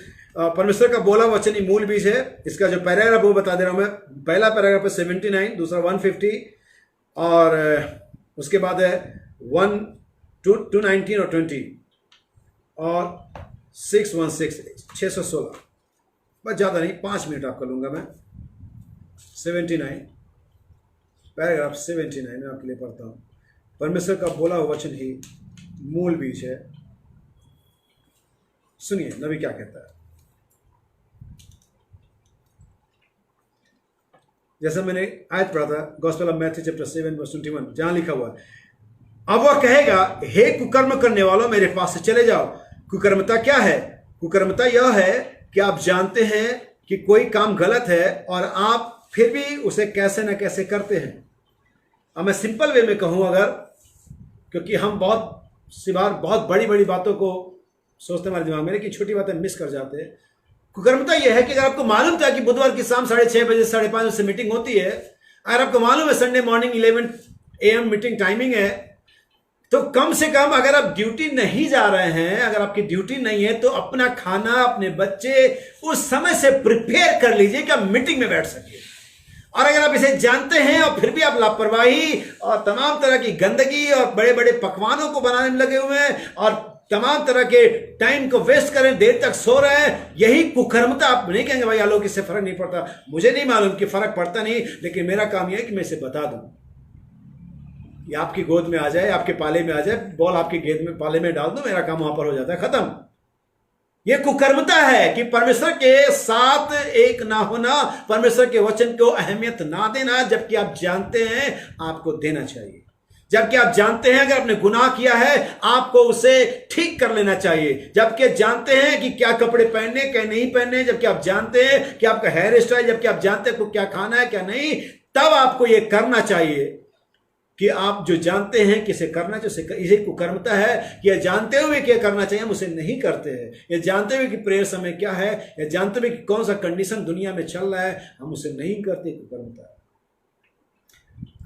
परमेश्वर का बोला वचन ही मूल बीज है। इसका जो पैराग्राफ वो बता दे रहा हूं मैं। पहला पैराग्राफ है 79, दूसरा 150 और उसके बाद है 219 और 20 और 616 616। बस ज़्यादा नहीं, 5 मिनट आपका लूंगा मैं। 79 पैराग्राफ 79 में आपके लिए पढ़ता हूँ। परमेश्वर का बोला हुआ वचन ही मूल बीज है। सुनिए नबी क्या कहता है। जैसा मैंने आयत पढ़ा था, gospel of Matthew chapter 7 verse 21, जहां लिखा हुआ है, अब वह कहेगा, हे कुकर्म करने वालों मेरे पास से चले जाओ। कुकर्मता क्या है? कुकर्मता यह है कि आप जानते हैं कि कोई काम गलत है और आप फिर भी उसे कैसे न कैसे करते हैं। अब मैं सिंपल वे में कहूं, अगर, क्योंकि हम बहुत सी बार बहुत बड़ी बड़ी बातों को सोचते हमारे दिमाग में, लेकिन छोटी बातें मिस कर जाते हैं। कुकर्मता यह है कि अगर आपको मालूम था कि बुधवार की शाम 6:30 बजे 5:30 बजे से मीटिंग होती है, अगर आपको मालूम है Sunday morning 11 AM meeting timing है, तो कम से कम अगर आप ड्यूटी नहीं जा रहे हैं, अगर आपकी ड्यूटी नहीं है, तो अपना खाना, अपने बच्चे उस समय से प्रिपेयर कर लीजिए कि आप मीटिंग में बैठ सकिए। और अगर आप इसे जानते हैं और फिर भी आप लापरवाही और तमाम तरह की गंदगी और बड़े बड़े पकवानों को बनाने में लगे हुए हैं और तमाम तरह के टाइम को वेस्ट करें, देर तक सो रहे हैं, यही कुकर्मता। आप नहीं कहेंगे भाई आलोक इससे फर्क नहीं पड़ता। मुझे नहीं मालूम कि फर्क पड़ता नहीं, लेकिन मेरा काम यह है कि मैं इसे बता दूं। ये आपकी गोद में आ जाए, आपके पाले में आ जाए, बॉल आपके गेंद में पाले में डाल दो, मेरा काम वहां पर हो जाता है, खत्म। यह कुकर्मता है कि परमेश्वर के साथ एक ना होना, परमेश्वर के वचन को अहमियत ना देना, जबकि आप जानते हैं आपको देना चाहिए। जबकि आप जानते हैं अगर आपने गुनाह किया है आपको उसे ठीक कर लेना चाहिए। जबकि जानते हैं कि क्या कपड़े पहनने क्या नहीं पहनने, जबकि आप जानते हैं कि आपका हेयर स्टाइल, जबकि आप जानते हैं आपको क्या खाना है क्या नहीं, तब आपको यह करना चाहिए कि आप जो जानते हैं कि इसे करना चाहिए। इसे कुकर्मता है कि यह जानते हुए क्या करना चाहिए हम उसे नहीं करते हैं। यह जानते हुए कि प्रेयर समय क्या है, यह जानते हुए कि कौन सा कंडीशन दुनिया में चल रहा है, हम उसे नहीं करते। कुकर्मता है।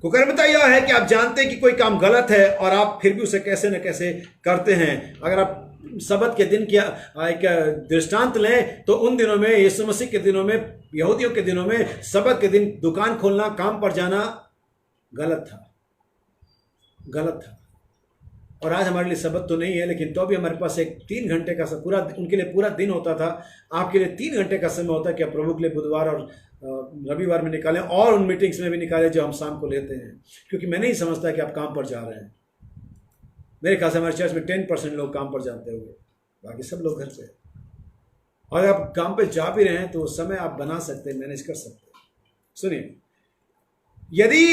कुकर्मता यह है कि आप जानते हैं कि कोई काम गलत है और आप फिर भी उसे कैसे न कैसे करते हैं। अगर आप सबत के दिन की एक दृष्टांत लें तो उन दिनों में, यीशु मसीह के दिनों में, यहूदियों के दिनों में सबत के दिन दुकान खोलना, काम पर जाना गलत था, गलत था। और आज हमारे लिए सबत तो नहीं है, लेकिन तो भी हमारे पास एक 3 घंटे का पूरा, उनके लिए पूरा दिन होता था। आपके लिए 3 घंटे का समय होता है कि आप प्रभु के लिए बुधवार और रविवार में निकालें, और उन मीटिंग्स में भी निकालें जो हम शाम को लेते हैं। क्योंकि मैं नहीं समझता कि आप काम पर जा रहे हैं। मेरे ख्याल से हमारे चर्च में 10% लोग काम पर जाते होंगे, बाकी सब लोग घर पे। और आप काम पे जा भी रहे हैं तो उस समय आप बना सकते हैं, मैनेज कर सकते हैं। सुनिए, यदि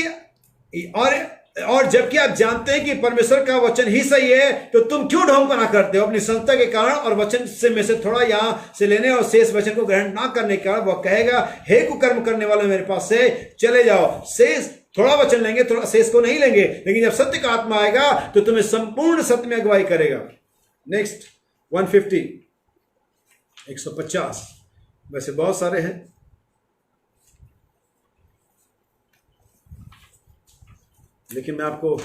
और जबकि आप जानते हैं कि परमेश्वर का वचन ही सही है, तो तुम क्यों ढोंगपना करते हो अपनी संस्था के कारण और वचन से में से थोड़ा यहां से लेने और शेष वचन को ग्रहण ना करने के कारण। वह कहेगा, हे कुकर्म करने वाले मेरे पास से चले जाओ। शेष थोड़ा वचन लेंगे, थोड़ा शेष को नहीं लेंगे, लेकिन जब सत्य का आत्मा आएगा तो तुम्हें संपूर्ण सत्य में अगुवाई करेगा। नेक्स्ट 150 150 वैसे बहुत सारे हैं, लेकिन मैं आपको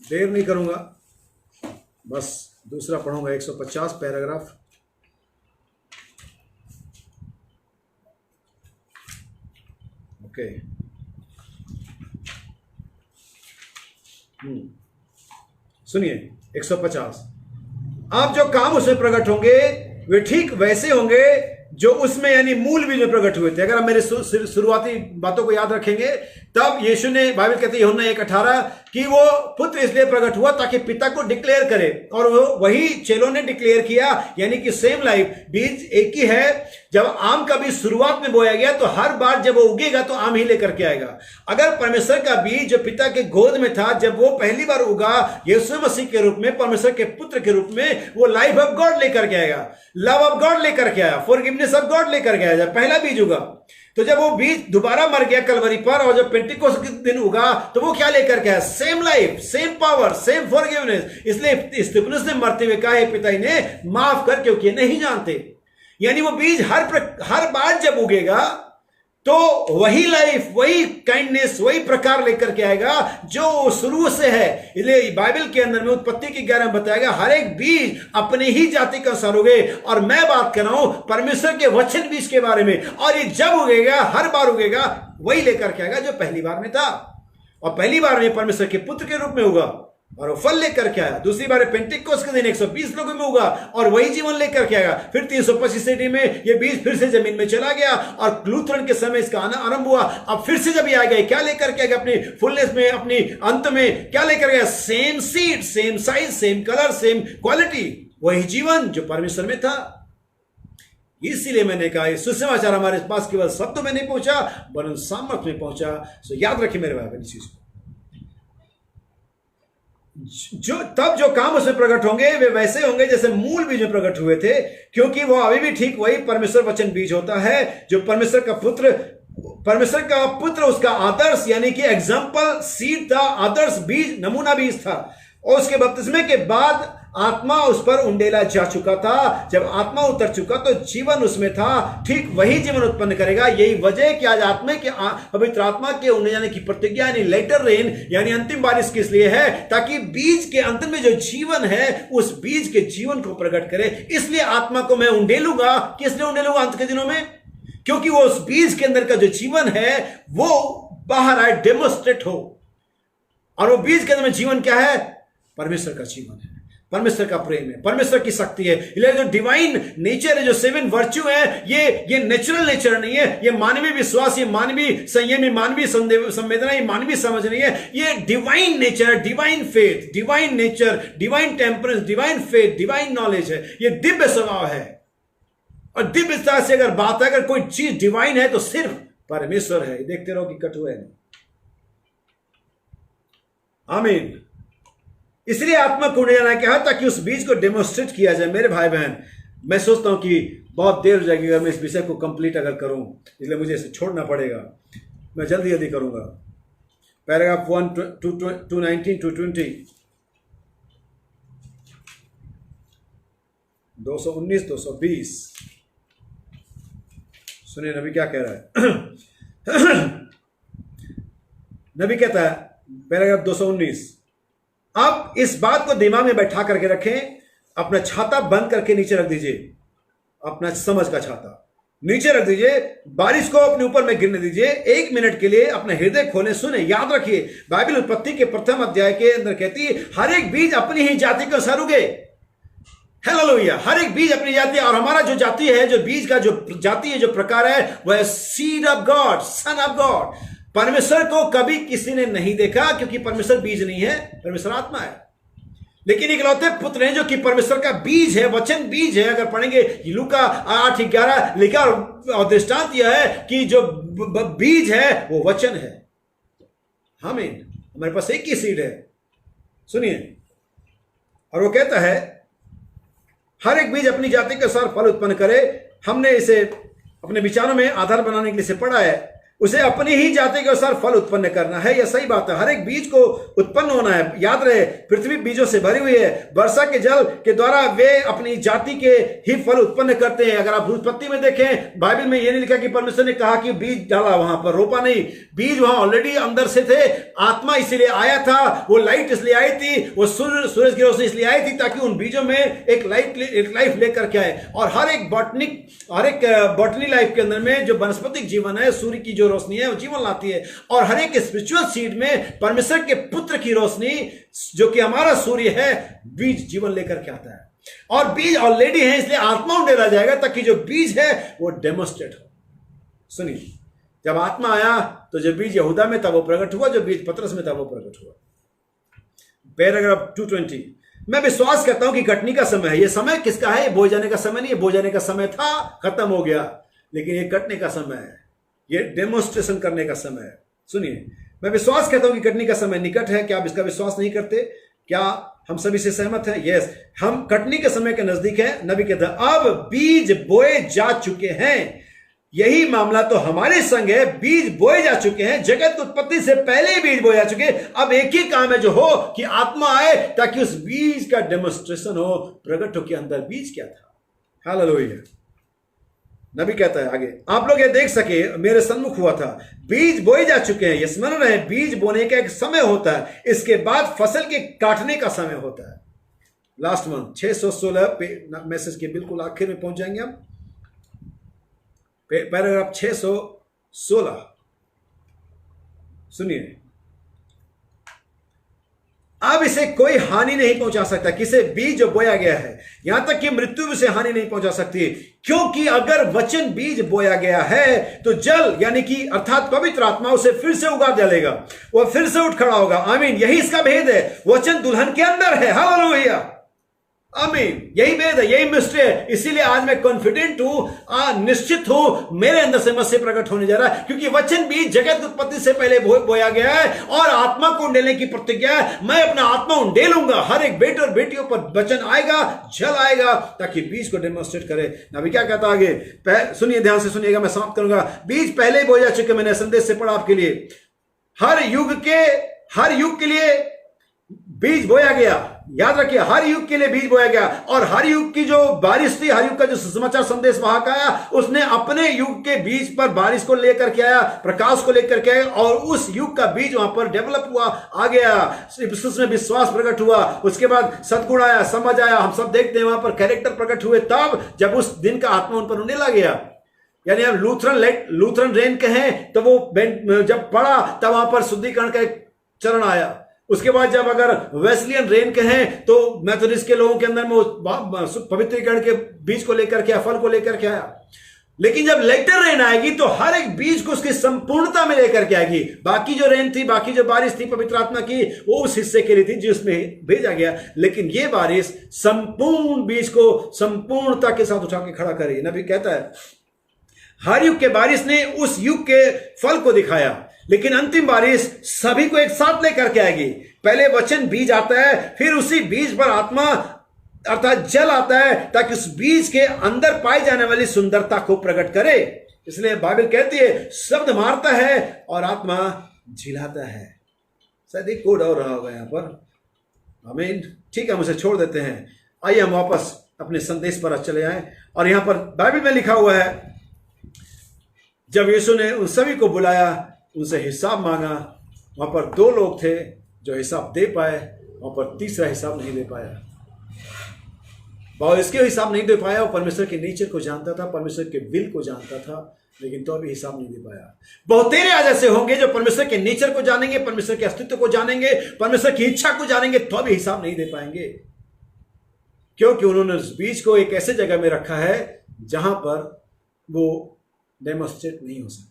देर नहीं करूंगा, बस दूसरा पढ़ूंगा। 150 पैराग्राफ। ओके, सुनिए 150। आप जो काम उसमें प्रकट होंगे वे ठीक वैसे होंगे जो उसमें यानी मूल बीज में प्रकट हुए थे। अगर हम मेरे शुरुआती बातों को याद रखेंगे, तब यीशु ने, बाइबल कहती है यूहन्ना 1:18 कि वो पुत्र इसलिए प्रकट हुआ ताकि पिता को डिक्लेयर करे, और वो वही चेलों ने डिक्लेयर किया, यानी कि सेम लाइफ, बीज एक ही है। जब आम का बीज शुरुआत में बोया गया तो हर बार जब वो उगेगा तो आम ही लेकर के आएगा। अगर परमेश्वर का बीज जो पिता के गोद में था, जब वो पहली बार उगा यीशु मसीह के रूप में, परमेश्वर के पुत्र के रूप में, वो लाइफ ऑफ गॉड लेकर के आएगा, लव ऑफ गॉड लेकर के आया, फॉरगिवनेस ऑफ गॉड लेकर के आया। जब पहला बीज उगा तो जब वो बीज दोबारा मर गया कलवरी पर, और जब पेंटिकोस्ट के दिन उगा तो वो क्या लेकर के आया? Same life, same power, same forgiveness. इसलिए स्तिफनुस ने मरते हुए कहा, पिता इन्हें माफ कर क्योंकि नहीं जानते। यानी वो बीज हर बार जब उगेगा तो वही लाइफ, वही काइंडनेस, वही प्रकार लेकर के आएगा जो शुरू से है। इसलिए बाइबल के अंदर में उत्पत्ति की 11 में बताया गया, हर एक बीज अपने ही जाति का अनुसार उगे। और मैं बात कर रहा हूं परमेश्वर के वचन बीज के बारे में, और ये जब उगेगा, हर बार उगेगा, वही लेकर के आएगा जो पहली बार में था। और पहली बार में परमेश्वर के पुत्र के रूप में होगा और वो फल लेकर के आया। दूसरी बार पेंटिकोस्ट के दिन 120 लोगों में होगा और वही जीवन लेकर के आएगा। फिर 325 AD में ये बीज फिर से जमीन में चला गया और लूथरन के समय इसका आना आरंभ हुआ। अब फिर से जब ये आएगा, क्या लेकर के आएगा? अपनी फुलनेस में, अपनी अंत में क्या लेकर गया? Same seed, same size, same colour, same quality, वही जीवन जो परमेश्वर में था। इसीलिए मैंने कहा, सुसमाचार हमारे पास केवल शब्दों में नहीं पहुंचा, वरन सामर्थ्य में पहुंचा। सो याद रखिए मेरे भाई इस चीज को, जो काम उसमें प्रकट होंगे वे वैसे होंगे जैसे मूल बीज में प्रकट हुए थे, क्योंकि वो अभी भी ठीक वही परमेश्वर वचन बीज होता है जो परमेश्वर का पुत्र उसका आदर्श यानी कि एग्जाम्पल सीड था, आदर्श बीज, नमूना बीज था। और उसके बपतिस्मे के बाद आत्मा उस पर उंडेला जा चुका था। जब आत्मा उतर चुका तो जीवन उसमें था, ठीक वही जीवन उत्पन्न करेगा। यही वजह कि आज आत्मा के पवित्र आत्मा के उड़ने जाने की प्रतिज्ञा यानी लेटर रेन यानी अंतिम बारिश किस लिए है? ताकि बीज के अंत में जो जीवन है उस बीज के जीवन को प्रकट करे। इसलिए आत्मा को मैं उंडेलूंगा। किस लिए उंडेलूंगा अंत के दिनों में? क्योंकि वो उस बीज के अंदर का जो जीवन है वो बाहर आए, डेमोस्ट्रेट हो। और वो बीज के अंदर में जीवन क्या है? परमेश्वर का जीवन है, परमेश्वर का प्रेम है, परमेश्वर की शक्ति है। इसलिए जो डिवाइन नेचर है, जो 7 वर्च्यू है, ये नेचुरल नेचर नहीं है, ये मानवीय विश्वास, ये मानवीय संयम, ये मानवीय संवेदना, ये मानवीय समझ नहीं है। ये डिवाइन नेचर है, divine faith, divine nature, divine temperance, divine faith, divine knowledge है। ये दिव्य स्वभाव है। और दिव्यता से अगर बात है, अगर कोई चीज डिवाइन है तो सिर्फ परमेश्वर है। देखते रहो कि कट हुआ है। आमीन। इसलिए आत्मा को उड़ाना कहा ताकि उस बीज को डेमोस्ट्रेट किया जाए। मेरे भाई बहन, मैं सोचता हूं कि बहुत देर हो जाएगी अगर मैं इस विषय को कंप्लीट अगर करूं, इसलिए मुझे इसे छोड़ना पड़ेगा। मैं जल्दी जल्दी करूंगा। पैराग्राफ 1 219 220 219 220 सुनिए नबी क्या कह रहा है। नबी कहता है पैराग्राफ 219, अब इस बात को दिमाग में बैठा करके रखें, अपना छाता बंद करके नीचे रख दीजिए, अपना समझ का छाता नीचे रख दीजिए, बारिश को अपने ऊपर में गिरने दीजिए। 1 मिनट के लिए अपना हृदय खोलें, सुने। याद रखिए बाइबल उत्पत्ति के प्रथम अध्याय के अंदर कहती है हर एक बीज अपनी ही जाति के अनुसार उगे। हालेलुया। हर एक बीज अपनी जाति, और हमारा जो जाति है, जो बीज का जो जाति है, जो प्रकार है, वह seed of God, sun of God. परमेश्वर को कभी किसी ने नहीं देखा क्योंकि परमेश्वर बीज नहीं है, परमेश्वर आत्मा है। लेकिन इकलौते पुत्र हैं जो कि परमेश्वर का बीज है, वचन बीज है। अगर पढ़ेंगे लूका 8:11 लिखा, और दृष्टांत यह है कि जो बीज है वो वचन है। आमीन। हमारे पास एक ही सीड है, सुनिए। और वो कहता है हर एक बीज अपनी जाति के अनुसार फल उत्पन्न करे। हमने इसे अपने विचारों में आधार बनाने के लिए इसे पढ़ा है। उसे अपनी ही जाति के अनुसार फल उत्पन्न करना है। यह सही बात है। हर एक बीज को उत्पन्न होना है। याद रहे पृथ्वी बीजों से भरी हुई है। वर्षा के जल के द्वारा वे अपनी जाति के ही फल उत्पन्न करते हैं। अगर आप उत्पत्ति में देखें, बाइबल में यह नहीं लिखा कि परमेश्वर ने कहा कि बीज डाला, वहां पर रोपा नहीं। बीज वहां ऑलरेडी अंदर से थे। आत्मा इसलिए आया था, वो लाइट इसलिए आई थी, वो सूरज की रोशनी इसलिए आई थी ताकि उन बीजों में एक लाइफ लेकर के आए। और हर एक बॉटनी लाइफ के अंदर में जो वनस्पतिक जीवन है, सूर्य की जो रोशनी है वो जीवन लाती है। और हर एक स्पिरिचुअल सीड में परमेश्वर के पुत्र की रोशनी जो कि हमारा सूर्य है, बीज जीवन लेकर के आता है। और बीज ऑलरेडी है, इसलिए आत्मा उंडेला जाएगा ताकि जो बीज है वो डेमोस्ट्रेट हो। सुनिए, जब आत्मा आया तो जो बीज यहूदा में था वो प्रकट हुआ, जो बीज पतरस में था वो प्रकट हुआ। पैराग्राफ 220, मैं विश्वास करता हूं कि कटनी का समय है। ये समय किसका है? ये बोए जाने का समय नहीं है। बोए जाने का समय था, खत्म हो गया, लेकिन ये कटने का समय है, ये डेमोस्ट्रेशन करने का समय है। सुनिए, मैं विश्वास करता हूं कि कटनी का समय निकट है। क्या आप इसका विश्वास नहीं करते? क्या हम सभी से सहमत हैं? यस, हम कटनी के समय के नजदीक है। नबी कहता है अब बीज बोए जा चुके हैं। यही मामला तो हमारे संग है, बीज बोए जा चुके हैं, जगत की उत्पत्ति से पहले ही बीज बोए जा चुके हैं। अब एक ही काम है जो हो कि आत्मा आए ताकि उस बीज का डेमोस्ट्रेशन हो, प्रकट हो कि अंदर बीज क्या था। हालेलुया। नबी कहता है आगे, आप लोग ये देख सके मेरे सन्मुख हुआ था। बीज बोए जा चुके हैं। ये स्मरण है, बीज बोने का एक समय होता है, इसके बाद फसल के काटने का समय होता है। लास्ट मंथ 616 मैसेज के बिल्कुल आखिर में पहुंच जाएंगे हम। पैराग्राफ 616 सुनिए, अब इसे कोई हानि नहीं पहुंचा सकता। किसे? बीज जो बोया गया है, यहां तक कि मृत्यु भी से हानि नहीं पहुंचा सकती, क्योंकि अगर वचन बीज बोया गया है तो जल यानी कि अर्थात पवित्र आत्मा उसे फिर से उगा डालेगा, वह फिर से उठ खड़ा होगा। आमीन। यही इसका भेद है। वचन दुल्हन के अंदर है। हालेलुया। आमीन। यही भेद है, यही मिस्ट्री है। इसीलिए आज मैं कॉन्फिडेंट हूं, निश्चित हूं, मेरे अंदर से मसीह प्रकट होने जा रहा है, क्योंकि वचन भी जगत उत्पत्ति से पहले बोया गया है और आत्मा को उंडेलने की प्रतिज्ञा है। मैं अपना आत्मा उंडेलूंगा। हर एक बेटे और बेटियों पर वचन आएगा, जल आएगा, ताकि बीज को डेमोस्ट्रेट करे। अभी क्या कहता आगे, सुनिए, ध्यान से सुनिएगा, मैं समाप्त करूंगा। बीज पहले ही बोए जा चुके, मैंने संदेश से पढ़ा आपके लिए। हर युग के लिए बीज बोया गया। याद रखिए, हर युग के लिए बीज बोया गया। और हर युग की जो बारिश थी, हर युग का जो समाचार संदेश वाहक आया, उसने अपने युग के बीज पर बारिश को लेकर के आया, प्रकाश को लेकर के आया, और उस युग का बीज वहां पर डेवलप हुआ, आ गया, उसमें विश्वास प्रकट हुआ। उसके बाद सद्गुण आया, समझ आया, हम सब देखते हैं वहां पर कैरेक्टर प्रकट हुए। तब जब उस दिन का आत्मा उन पर उंडेला गया, यानी हम लूथरन रेन कहें तो वो जब पड़ा तब वहां पर शुद्धिकरण का एक चरण आया। उसके बाद जब अगर वेस्लियन रेन कहें तो मेथोडिस्ट के लोगों के अंदर में पवित्रीकरण के बीज को लेकर के, फल को लेकर के आया। लेकिन जब लेटर रेन आएगी तो हर एक बीज को उसकी संपूर्णता में लेकर के आएगी। बाकी जो रेन थी, बाकी जो बारिश थी पवित्र आत्मा की, वो उस हिस्से के लिए थी जिसमें भेजा गया। लेकिन ये बारिश संपूर्ण बीज को संपूर्णता के साथ उठा के खड़ा करेगी। नबी कहता है हर युग के बारिश ने उस युग के फल को दिखाया, लेकिन अंतिम बारिश सभी को एक साथ लेकर के आएगी। पहले वचन बीज आता है, फिर उसी बीज पर आत्मा अर्थात जल आता है, ताकि उस बीज के अंदर पाई जाने वाली सुंदरता को प्रकट करे। इसलिए बाइबल कहती है शब्द मारता है और आत्मा झिलाता है। शायद एक कोड और रहा होगा यहां पर। आमीन। ठीक है, हम उसे छोड़ देते हैं। आइए हम वापस अपने संदेश पर चले आए। और यहां पर बाइबल में लिखा हुआ है, जब यीशु ने उन सभी को बुलाया, उनसे हिसाब मांगा, वहां पर 2 लोग थे जो हिसाब दे पाए, वहां पर तीसरा हिसाब नहीं दे पाया। और इसके हिसाब नहीं दे पाया, वो परमेश्वर के नेचर को जानता था, परमेश्वर के विल को जानता था, लेकिन तो अभी हिसाब नहीं दे पाया। बहुत तेरे आज ऐसे होंगे जो परमेश्वर के नेचर को जानेंगे, परमेश्वर के अस्तित्व को जानेंगे, परमेश्वर की इच्छा को जानेंगे, तो अभी हिसाब नहीं दे पाएंगे, क्योंकि उन्होंने उस बीज को एक ऐसे जगह में रखा है जहां पर वो डेमोस्ट्रेट नहीं हो सकता।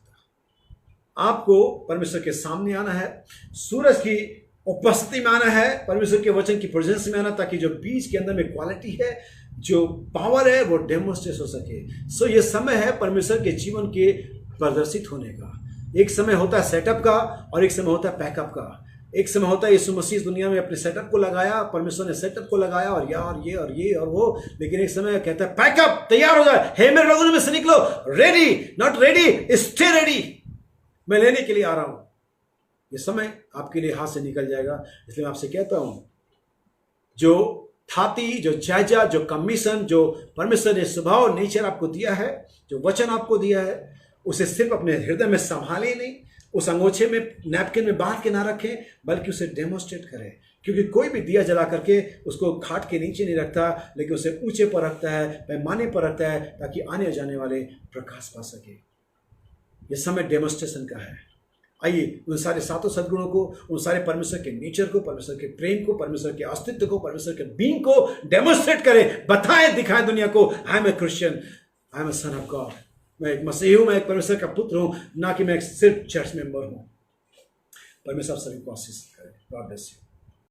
आपको परमेश्वर के सामने आना है, सूरज की उपस्थिति में आना है, परमेश्वर के वचन की प्रेजेंस में आना, ताकि जो बीज के अंदर में क्वालिटी है, जो पावर है, वो डेमोस्ट्रेट हो सके। सो ये समय है परमेश्वर के जीवन के प्रदर्शित होने का। एक समय होता है सेटअप का और एक समय होता है पैकअप का। एक समय होता है यीशु मसीह दुनिया में अपने सेटअप को लगाया, परमेश्वर ने सेटअप को लगाया और ये और वो, लेकिन एक समय कहता है पैकअप, तैयार हो जाए, हे मेरे लोगों में से निकलो, ready, not ready, stay ready, मैं लेने के लिए आ रहा हूं। ये समय आपके लिए हाथ से निकल जाएगा। इसलिए मैं आपसे कहता हूं, जो थाती, जो जायजा, जो कमीशन, जो परमेश्वर ने स्वभाव नेचर आपको दिया है, जो वचन आपको दिया है, उसे सिर्फ अपने हृदय में संभाले नहीं, उस अंगोछे में, नैपकिन में बांध के ना रखें, बल्कि उसे डेमोस्ट्रेट करें। क्योंकि कोई भी दिया जला करके उसको खाट के नीचे नहीं रखता, लेकिन उसे ऊंचे पर रखता है, पैमाने पर रखता है, ताकि आने जाने वाले प्रकाश पा सके। ये समय डेमोस्ट्रेशन का है। आइए उन सारे सातों सद्गुणों को, उन सारे परमेश्वर के नेचर को, परमेश्वर के प्रेम को, परमेश्वर के अस्तित्व को, परमेश्वर के बीइंग को डेमोन्स्ट्रेट करें, बताएं, दिखाएं दुनिया को, I am a Christian, I am a son of God, मैं एक मसीही हूं, मैं एक परमेश्वर का पुत्र हूं, ना कि मैं सिर्फ चर्च मेंबर हूं। परमेश्वर सभी को आशीष करें। God bless you.